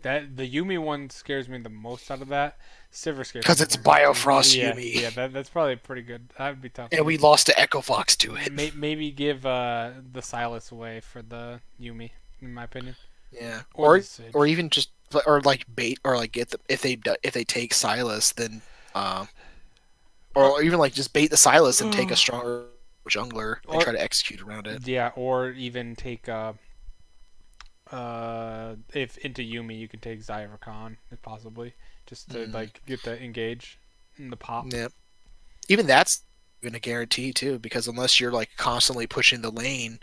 That the Yumi one scares me the most out of that. Sivir scares me because the it's most out too. Biofrost Yeah, Yumi, yeah, that's probably pretty good. That would be tough. and we lost to Echo Fox to it. Maybe give the Silas away for the Yumi, in my opinion, Yeah, or the or Sage. even just or like bait or like get them if they take Silas, then or even like just bait the Silas and take a stronger jungler and Or try to execute around it. yeah, or even take if into Yumi you can take Zyra Khan if possibly just to Mm, like get the engage in the pop. yeah, even that's even a guarantee too, because unless you're like constantly pushing the lane,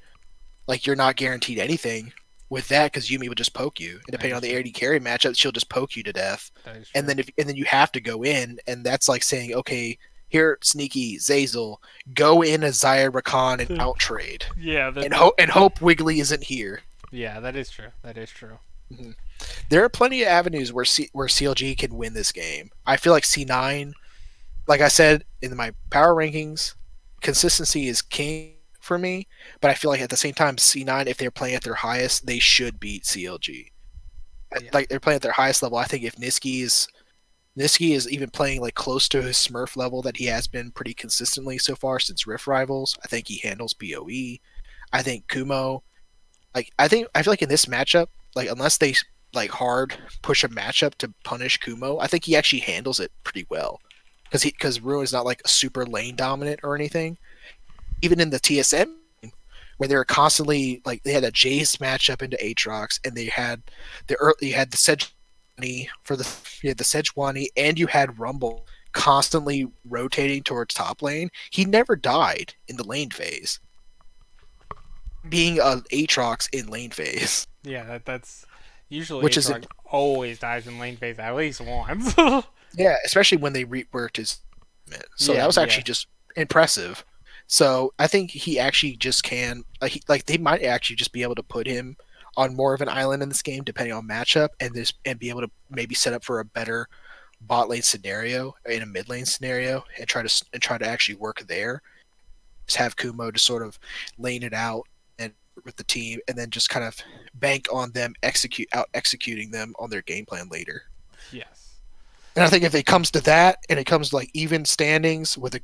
like you're not guaranteed anything with that because Yumi would just poke you, and That depending on is the true. AD carry matchup, she'll just poke you to death. That is And true. then you have to go in, and that's like saying, okay, here, sneaky Zazel, go in as Zyra Rakan and out trade, Yeah, and hope Wiggly isn't here. yeah, that is true. That is true. Mhm. There are plenty of avenues where CLG can win this game. I feel like C9, like I said in my power rankings, consistency is king for me. But I feel like at the same time, C9, if they're playing at their highest, they should beat CLG. Yeah. Like they're playing at their highest level. I think if Niski is even playing like close to his Smurf level that he has been pretty consistently so far since Rift Rivals, I think he handles BOE. I think Kumo, I feel like in this matchup, like unless they like hard push a matchup to punish Kumo, I think he actually handles it pretty well because Ruin's not like super lane dominant or anything. Even in the TSM where they were constantly like they had a Jace matchup into Aatrox and you had the Sejuani for the you had the Sejuani and you had Rumble constantly rotating towards top lane. He never died in the lane phase, being an Aatrox in lane phase, Yeah, that's usually which is Aatrox always dies in lane phase at least once. yeah, especially when they reworked his. So that Yeah, was yeah, actually just impressive. So I think he actually just can like they might actually just be able to put him on more of an island in this game depending on matchup and be able to maybe set up for a better bot lane scenario in a mid lane scenario and try to actually work there. Just have Kumo to sort of lane it out and with the team and then just kind of bank on them executing them on their game plan later. yes, And I think if it comes to that, and it comes to like even standings with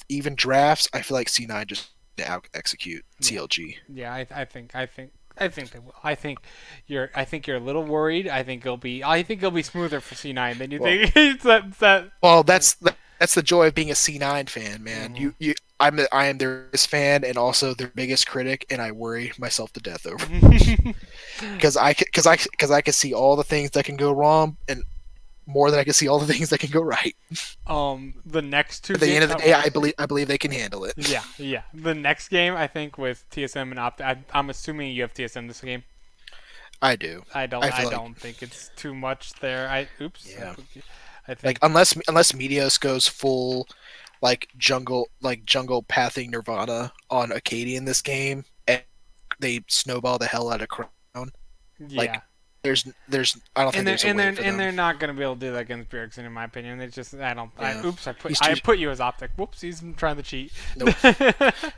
even drafts, I feel like C9 just out execute yeah, CLG. yeah. I think they will. I think you're a little worried. I think it'll be smoother for C9 than you Well, think. It's that. well, that's that's the joy of being a C9 fan, man. Hmm. I am their biggest fan and also their biggest critic, and I worry myself to death over because I can see all the things that can go wrong and more than I can see all the things that can go right. The next two At the games. end of the day, I believe they can handle it. Yeah, yeah. The next game, I think, with TSM and Opt, I'm assuming you have TSM this game. I do. I don't. I I feel like don't think it's too much there. Oops. yeah. I Like think. unless Meteos goes full like jungle pathing Nirvana on Acadia in this game and they snowball the hell out of Crown. Yeah. Like there's I don't think there's a way for And them. they're not gonna be able to do that against Bjergsen, in my opinion. It's just I don't. Yeah. Oops. He's I too put you as Optic. Whoops. He's trying to cheat. nope.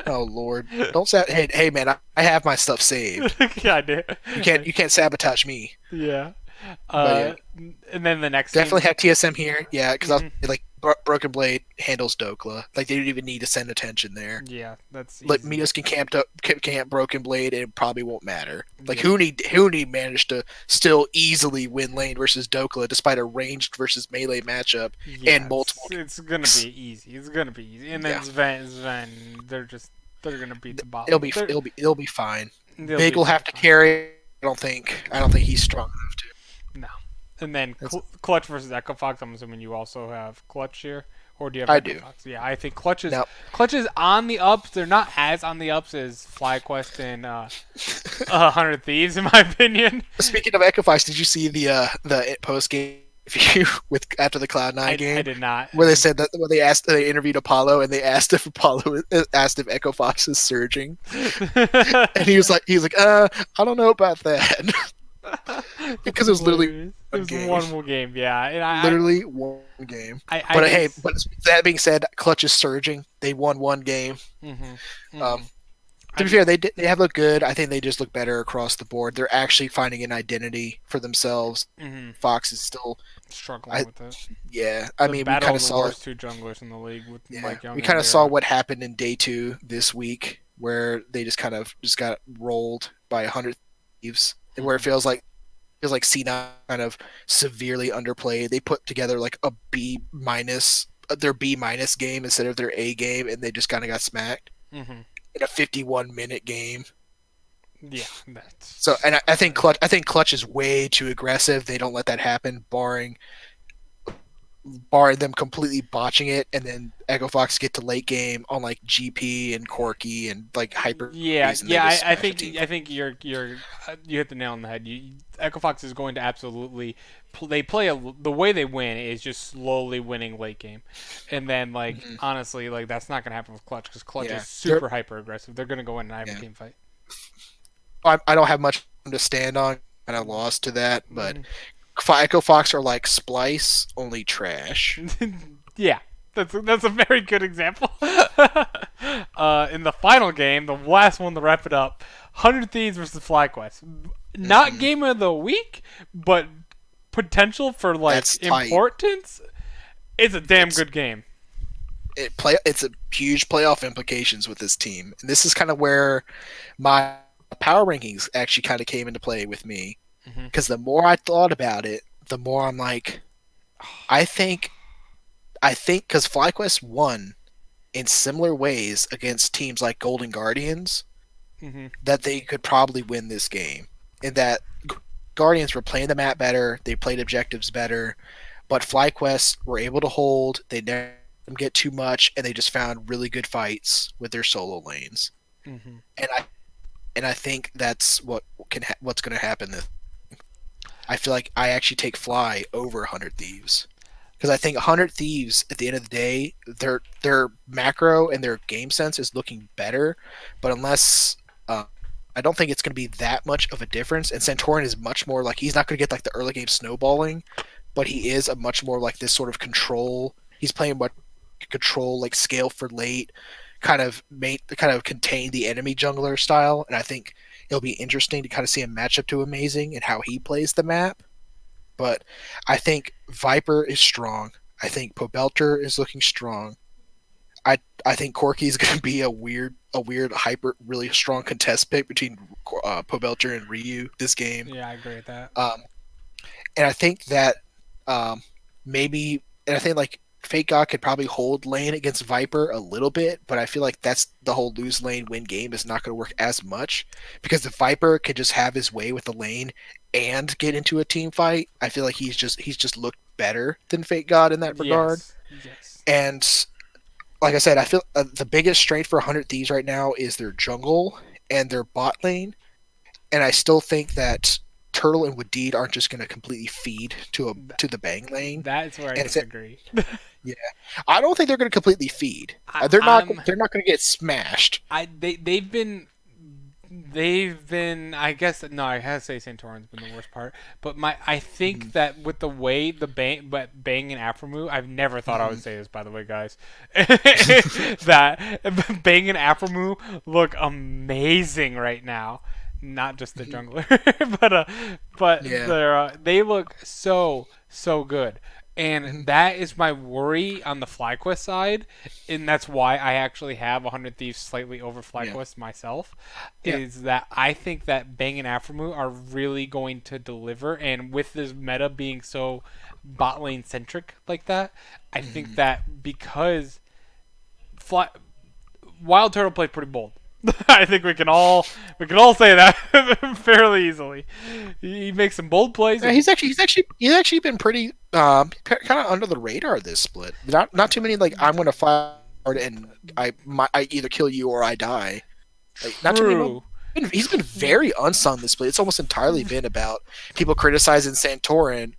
Oh Lord. Don't hey man, I have my stuff saved. Yeah, I do. You can't sabotage me. Yeah. But yeah, Uh, and then the next game. definitely have TSM here. Yeah, because I was Hmm. like Broken Blade handles Dokla. Like they didn't even need to send attention there. Yeah, that's Like easy. Mios can camp Broken Blade, and it probably won't matter. Like Yep. Hooney managed to still easily win lane versus Dokla despite a ranged versus melee matchup and Yeah, multiple. it's gonna be easy. It's gonna be easy. And then Yeah, Sven, they're gonna beat the it'll bottom. be it'll be fine. They'll Big be will very have to fine. carry. I don't think he's strong enough to. No. And then That's, Clutch versus Echo Fox. I'm assuming you also have Clutch here, or do you have I Echo do. Fox? Yeah, I think Now, Clutch is on the ups. They're not as on the ups as FlyQuest and 100 Thieves, in my opinion. speaking of Equifax, did you see the post game view with after the Cloud9 I game did not. where they said that when they interviewed Apollo and they asked if Echo Fox is surging and I don't know about that That's because it was literally hilarious. It one was game, one more game, yeah. And literally one game. I But did. hey, but that being said, Clutch is surging. They won one game. Hmm. Hmm. Um, I to be did. fair, they have looked good. I think they just look better across the board. They're actually finding an identity for themselves. Hmm. Fox is still, Struggling I with it. yeah. I The mean, we battle kind of of the saw it. worst two junglers in the league with Yeah, Mike Young we and kind of saw Lyra. what happened in day two this week, where they just got rolled by 100 thieves, and where it Hmm. feels like C9 kind of severely underplayed. They put together like a B minus, their B minus game instead of their A game, and they just kind of got smacked Hmm. in a 51-minute game. Yeah, So, that's and I think crazy. Clutch is way too aggressive. They don't let that happen, barring them completely botching it, and then Echo Fox get to late game on like GP and Corky and like Hyper Yeah, and they yeah. just I smash a think team. you hit the nail on the head. Echo Fox is going to absolutely. They play the way they win is just slowly winning late game, and then like Mm-hmm. honestly, like that's not gonna happen with Clutch because Clutch is Yeah, super hyper aggressive. They're gonna go in and have a yeah. team fight. I don't have much to stand on, and I lost to that. But Mhm. Echo Fox are like Splice, only trash. Yeah, that's a very good example. In the final game, the last one to wrap it up, 100 Thieves versus FlyQuest. Not Hmm. game of the week, but potential for like That's tight. importance. It's a damn It's good game. it's a huge playoff implications with this team, and this is kind of where my power rankings actually kind of came into play with me. Hmm. Because the more I thought about it, the more I'm like, I think because FlyQuest won in similar ways against teams like Golden Guardians Hmm. that they could probably win this game. In that Guardians were playing the map better, they played objectives better, but FlyQuest were able to hold. They never get too much, and they just found really good fights with their solo lanes. Hmm. And I think that's what's going to happen. I feel like I actually take Fly over 100 Thieves because I think 100 Thieves at the end of the day, their macro and their game sense is looking better, but unless I don't think it's going to be that much of a difference. And Santorin is much more like he's not going to get like the early game snowballing, but he is a much more like this sort of control. He's playing what control like scale for late, kind of contain the enemy jungler style, and I think it'll be interesting to kind of see him match up to Amazing and how he plays the map. But I think Viper is strong. I think Pobelter is looking strong. I think Corky is going to be a weird hyper really strong contest pick between Pobelter and Ryu this game. Yeah, I agree with that. Um, and I think that um, maybe and I think like Fake God could probably hold lane against Viper a little bit, but I feel like that's the whole lose lane win game is not going to work as much because the Viper can just have his way with the lane and get into a team fight. I feel like he's just looked better than Fake God in that regard. Yes. Yes. And like I said, I feel the biggest strength for 100 Thieves right now is their jungle and their bot lane, and I still think that Turtle and Wadid aren't just going to completely feed Th- to the Bang lane. That's where I And it's, disagree. yeah, I don't think they're going to completely feed. I, They're not. I'm They're not going to get smashed. they've been I guess no I have to say Santorin's been the worst part, but I think Mhm. that with the way the Bang and Aphromoo, I've never thought I would Mhm. say this, by the way, guys, that Bang and Aphromoo look amazing right now, not just the Mhm. jungler, but Yeah. they look so good. And Mhm. that is my worry on the FlyQuest side, and that's why I actually have 100 Thieves slightly over Yeah. FlyQuest myself, Yeah. is that I think that Bang and Aphromoo are really going to deliver, and with this meta being so bot lane centric like that, I think Mhm. that because Fly, Wild Turtle played pretty bold. I think we can all say that fairly easily. He makes some bold plays. Yeah, And he's actually been pretty kind of under the radar this split. Not too many like I'm going to fly hard and I either kill you or I die. Like not too many. true. He's been very unsung this split. It's almost entirely been about people criticizing Santorin,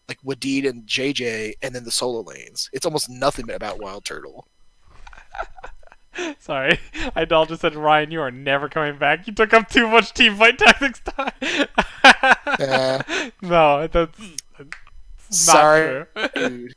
like Wadid and JJ, and then the solo lanes. It's almost nothing about Wild Turtle. Sorry, I just said, Ryan, you are never coming back. You took up too much team fight tactics time. Uh, No, that's not Sorry, true. dude.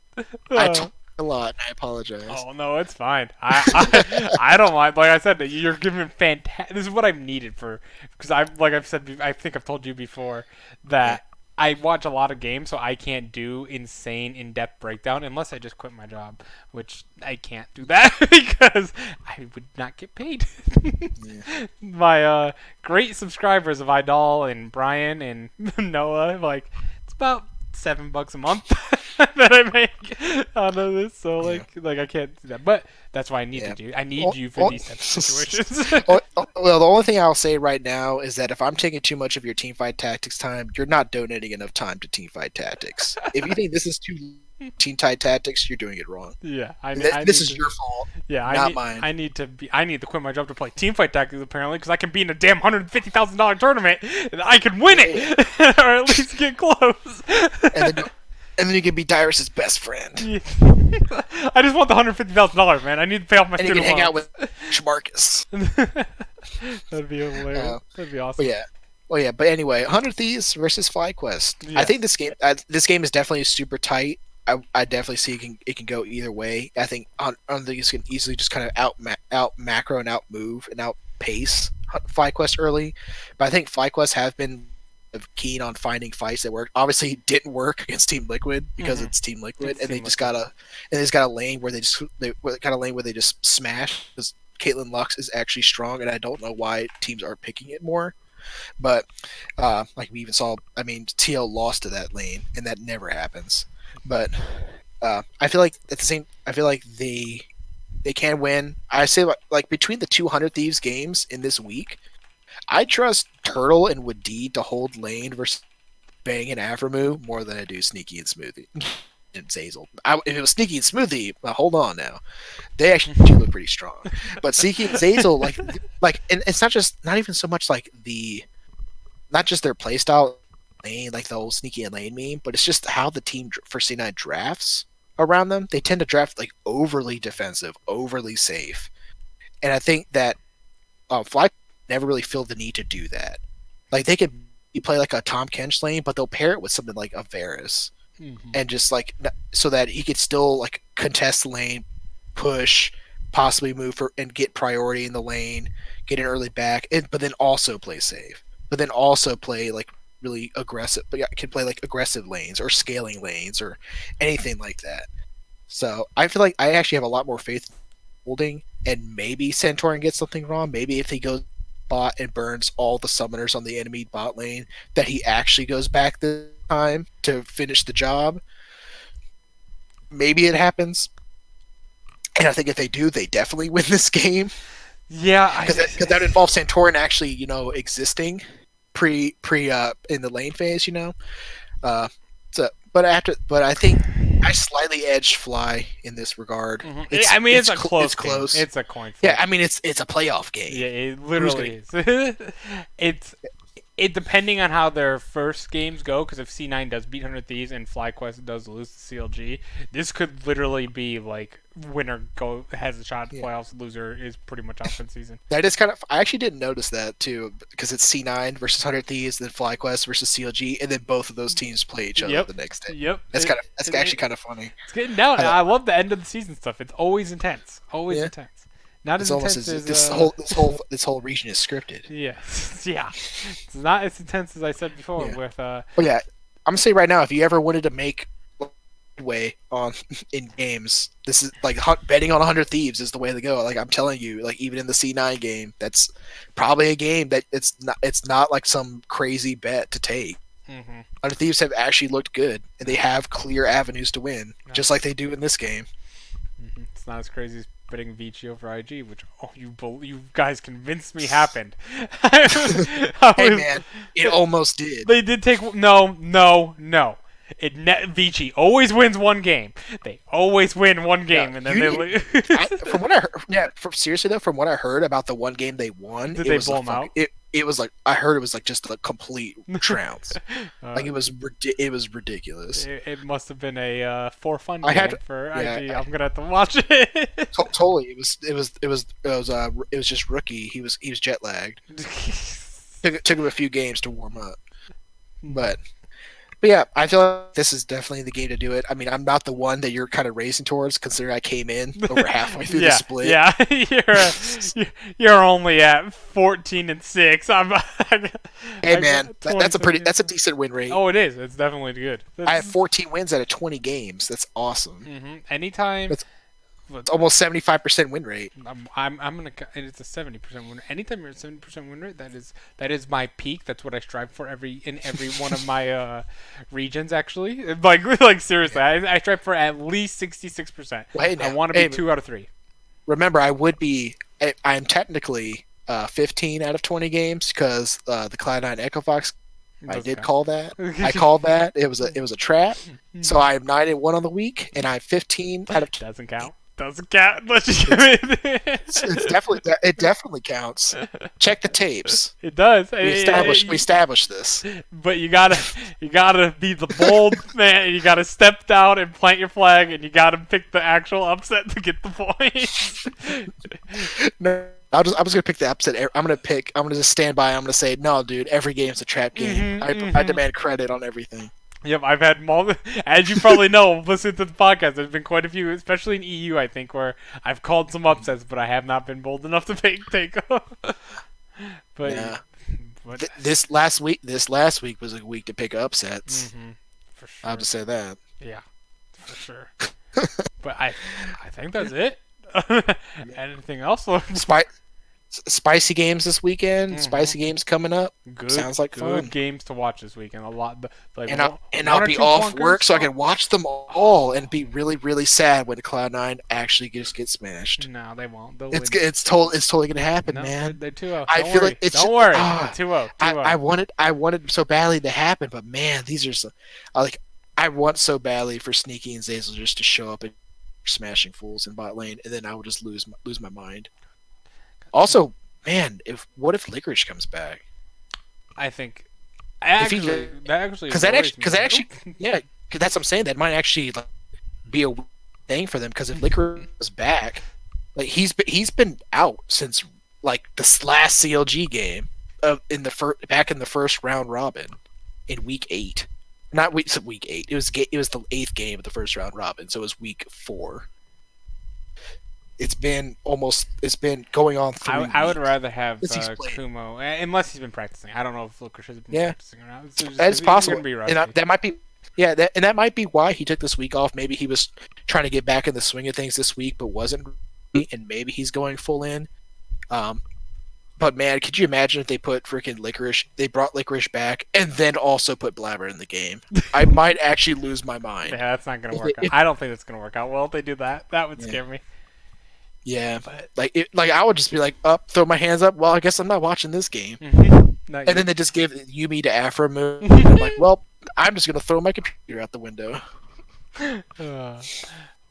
I Uh, talk a lot. I apologize. oh no, it's fine. I don't mind. Like I said, you're giving fantastic. This is what I've needed for, because I've said, I think I've told you before Yeah. that I watch a lot of games, so I can't do insane in-depth breakdown unless I just quit my job, which I can't do that because I would not get paid. Yeah. My great subscribers of Idol and Brian and Noah, like, it's about $7 a month that I make out of this. So Yeah. like I can't do that, but that's why I need Yeah. you. I need Well, you for well, these types of situations. well, the only thing I'll say right now is that if I'm taking too much of your teamfight tactics time, you're not donating enough time to teamfight tactics. If you think this is too teamfight tactics, you're doing it wrong. Yeah, And I this need is to. your fault, Yeah, not mine. I need to quit my job to play teamfight tactics apparently because I can be in a damn $150,000 tournament and I can win Yeah, yeah. it or at least get close. And then and then you can be Dyrus's best friend, Yeah. I just want the $150,000, man. I need to pay off my and you can student hang out loans. with Schmarkus. That'd be hilarious. That'd be But awesome. yeah. Well, yeah, but anyway, 100 Thieves versus FlyQuest. I think Yes. this game is definitely super tight. I definitely see it can go either way. I think on these can easily just kind of out macro and out move and outpace FlyQuest early, but I think FlyQuest have been keen on finding fights that work. Obviously, it didn't work against Team Liquid because Mhm. it's Team Liquid, It's and they Team just Liquid. got a lane where they got a lane where they just smash because Caitlyn Lux is actually strong, and I don't know why teams aren't picking it more. But like we even saw, I mean, TL lost to that lane, and that never happens. But I feel like I feel like they can win. I say like between the 200 Thieves games in this week, I trust Turtle and Wadid to hold lane versus Bang and Aphromoo more than I do Sneaky and Smoothie and Zazel. If it was Sneaky and Smoothie, hold on now, they actually do look pretty strong. But Sneaky and Zazel, and it's not even so much like not just their playstyle lane, like the old Sneaky and Lane meme, but it's just how the team for C9 drafts around them. They tend to draft like overly defensive, overly safe, and I think that Fly never really feel the need to do that. Like they could play like a Tom Kench lane, but they'll pair it with something like a Varus, Mhm. and just like so that he could still like contest the lane, push, possibly move for and get priority in the lane, get an early back, but then also play safe. But then also play like really aggressive. But yeah, can play like aggressive lanes or scaling lanes or anything like that. So I feel like I actually have a lot more faith in holding, and maybe Santorin gets something wrong. Maybe if he goes bot and burns all the summoners on the enemy bot lane, that he actually goes back this time to finish the job. maybe it happens. And I think if they do, they definitely win this game Yeah, because that involves Santorin actually, existing pre in the lane phase, Uh, but I think I slightly edged Fly in this regard. Mhm. It's I mean, it's a close it's game. close. It's a coin Yeah, flip. I mean it's a playoff Yeah, game. it Who's literally gonna? is. it's it depending on how their first games go. Because if C9 does beat 100 Thieves and FlyQuest does lose to CLG, this could literally be like winner go has a shot at the Yeah, playoffs. Loser is pretty much out for the season. that is kind of. I actually didn't notice that too because it's C9 versus 100 Thieves, then FlyQuest versus CLG, and then both of those teams play each other Yep. the next day. Yep. That's actually kind of funny. It's getting down. Uh, I love the end of the season stuff. It's always intense. Always yeah, intense. Not as it's almost intense as if as this whole region is scripted. yeah, yeah. It's not as intense as I said before Yeah. with Well, yeah, I'm gonna say right now, if you ever wanted to make way on in games, this is like betting on 100 Thieves is the way to go. Like I'm telling you, like even in the C9 game, that's probably a game that it's not like some crazy bet to take. Mm-hmm. 100 Thieves have actually looked good, and they have clear avenues to win, just like they do in this game. Mm-hmm. It's not as crazy as betting Vici over IG, which you guys convinced me happened. Hey man, it almost did. They did take no. Vici always wins one game. They always win one game, Yeah, and then they lose. from what I heard, yeah, seriously though, from what I heard about the one game they won, Did it they was blow them out? It was like I heard it was like just a complete trounce. Like Uh, it was ridiculous. it must have been a for fun I game had for yeah, IG. I'm gonna have to watch it. totally. It was just rookie. He was jet lagged. Took him a few games to warm up, but. But yeah, I feel like this is definitely the game to do it. I mean, I'm not the one that you're kind of racing towards, considering I came in over halfway through the split. Yeah, you're only at 14-6. Hey man, that's a decent win rate. Oh, it is. It's definitely good. I have 14 wins out of 20 games. That's awesome. Anytime. It's almost 75% win rate. I'm gonna. It's a 70% win. Anytime you're at 70% win rate, that is my peak. That's what I strive for in every one of my regions. Actually, like seriously, I strive for at least 66%. Well, hey, I now, want to be 2 out of 3. Remember, I'm technically 15 out of 20 games because the Cloud9 Echo Fox. I did call that. I called that. It was a trap. So I'm 9-1 on the week, and I'm 15 out of. Doesn't count. Doesn't count. Let's just give it. It definitely counts. Check the tapes. It does. We established this. But you gotta be the bold man. You gotta step down and plant your flag, and you gotta pick the actual upset to get the points. No, I'm just gonna pick the upset. I'm gonna just stand by. I'm gonna say no, dude. Every game's a trap game. I demand credit on everything. Yep, I've had as you probably know, listen to the podcast. There's been quite a few, especially in EU, I think, where I've called some upsets, but I have not been bold enough to take. But yeah. This last week was a week to pick upsets. Mm-hmm, for sure. I'll just say that. Yeah, for sure. But I think that's it. Anything else? Spicy games this weekend. Spicy games coming up. Good. Sounds like fun. Good games to watch this weekend. A lot. I'll be off work so I can watch them all and be really, really sad when Cloud9 actually just gets smashed. No, they won't. It's totally gonna happen, no, man. They're 2-0. I feel like it's don't worry. 2-0. I wanted so badly to happen, but man, these are so I want so badly for Sneaky and Zazel just to show up and smashing fools in bot lane, and then I will just lose my mind. Also, man, what if Licorice comes back? I think because that's what I'm saying. That might actually be a thing for them because if Licorice is back, like he's been out since like this last CLG game in the first round robin in week 8. Not week 8. It was the 8th game of the first round robin, so it was week 4. It's been going on 3 weeks. I would rather have Kumo, unless he's been practicing. I don't know if Licorice has been practicing or not. That's possible. And that might be, and that might be why he took this week off. Maybe he was trying to get back in the swing of things this week, but wasn't, and maybe he's going full in. But man, could you imagine if they put freaking Licorice? They brought Licorice back and then also put Blabber in the game. I might actually lose my Yeah, mind. that's not gonna If work out. if, I don't think it's gonna work out well if they do that. That would yeah, scare me. yeah. But Like I would just be like, up, throw my hands up. Well, I guess I'm not watching this game. not And you. then they just gave Yumi to Afro Moon. And I'm like, well, I'm just gonna throw my computer out the window. Uh,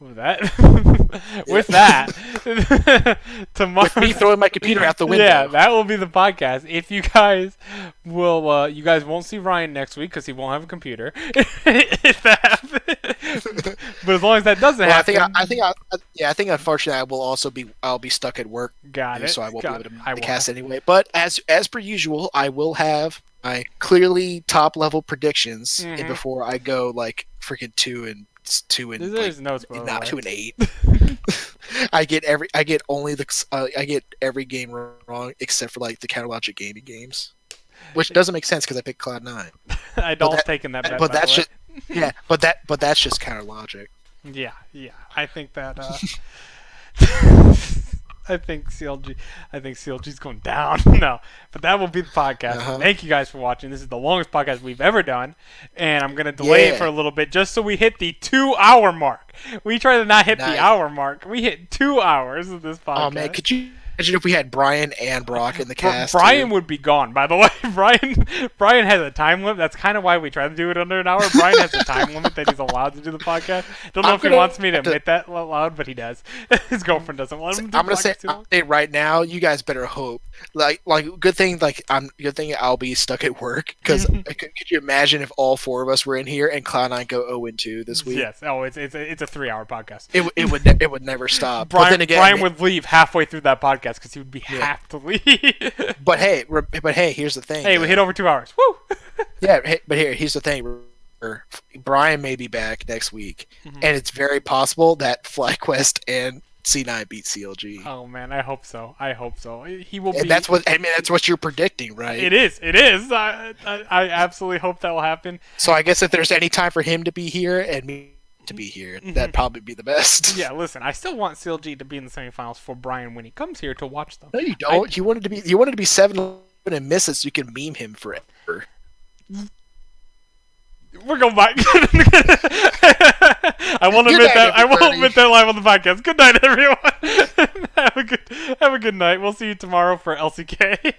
with that, Yeah. with that, tomorrow. With me throwing my computer out the Yeah, window. that will be the podcast. If you guys will, you guys won't see Ryan next week because he won't have a computer. If that happens. But as long as that doesn't Well, happen, I think unfortunately I'll be stuck at work, got it. so I won't be Got able to it. make I the will. cast anyway. But as per usual, I will have my clearly top level predictions Mhm. before I go like freaking two and There's like no spoiler. not alert. 2-8. I get every game wrong except for like the counter logic gaming games, which doesn't make sense because I picked Cloud9. I But don't take in that bet. But by that's the way. just yeah. But that's just counter logic. Yeah, yeah. I think that. I think CLG. I think CLG's going down. No, but that will be the podcast. Uh-huh. Thank you guys for watching. This is the longest podcast we've ever done, and I'm gonna delay it Yeah. for a little bit just so we hit the 2 hour mark. We try to not hit the Nice. hour mark. We hit 2 hours of this podcast. Oh man, could you imagine if we had Brian and Brock in the cast? Brian too? would be gone. By the way, Brian has a time limit. That's kind of why we try to do it under an hour. Brian has a time limit that he's allowed to do the podcast. Don't know I'm if he gonna wants me to have to- admit that out loud, but he does. His girlfriend doesn't want him to do I'm gonna podcasts say too long. right now. You guys better hope. Good thing good thing I'll be stuck at work because could you imagine if all four of us were in here and Cloud9 go 0-2 this week? Yes. Oh, it's a 3 hour podcast. It would never stop. But Brian, then again, Brian would leave halfway through that podcast because he would have to leave. But hey, here's the thing. Hey, we hit over 2 hours. Woo! Yeah, but here's the thing. Brian may be back next week, Mhm. and it's very possible that FlyQuest and C9 beat CLG. Oh man, I hope so. I hope so. He will be. And that's what you're predicting, right? It is. It is. I absolutely hope that will happen. So I guess if there's any time for him to be here and me to be here, that'd probably be the best. Yeah, listen, I still want CLG to be in the semifinals for Brian when he comes here to watch them. No, you don't. You wanted to be 7-11 and miss it so you can meme him forever. We're going back. I won't Good admit night, that. I won't everybody. admit that live on the podcast. Good night, everyone. Have a good night. We'll see you tomorrow for LCK.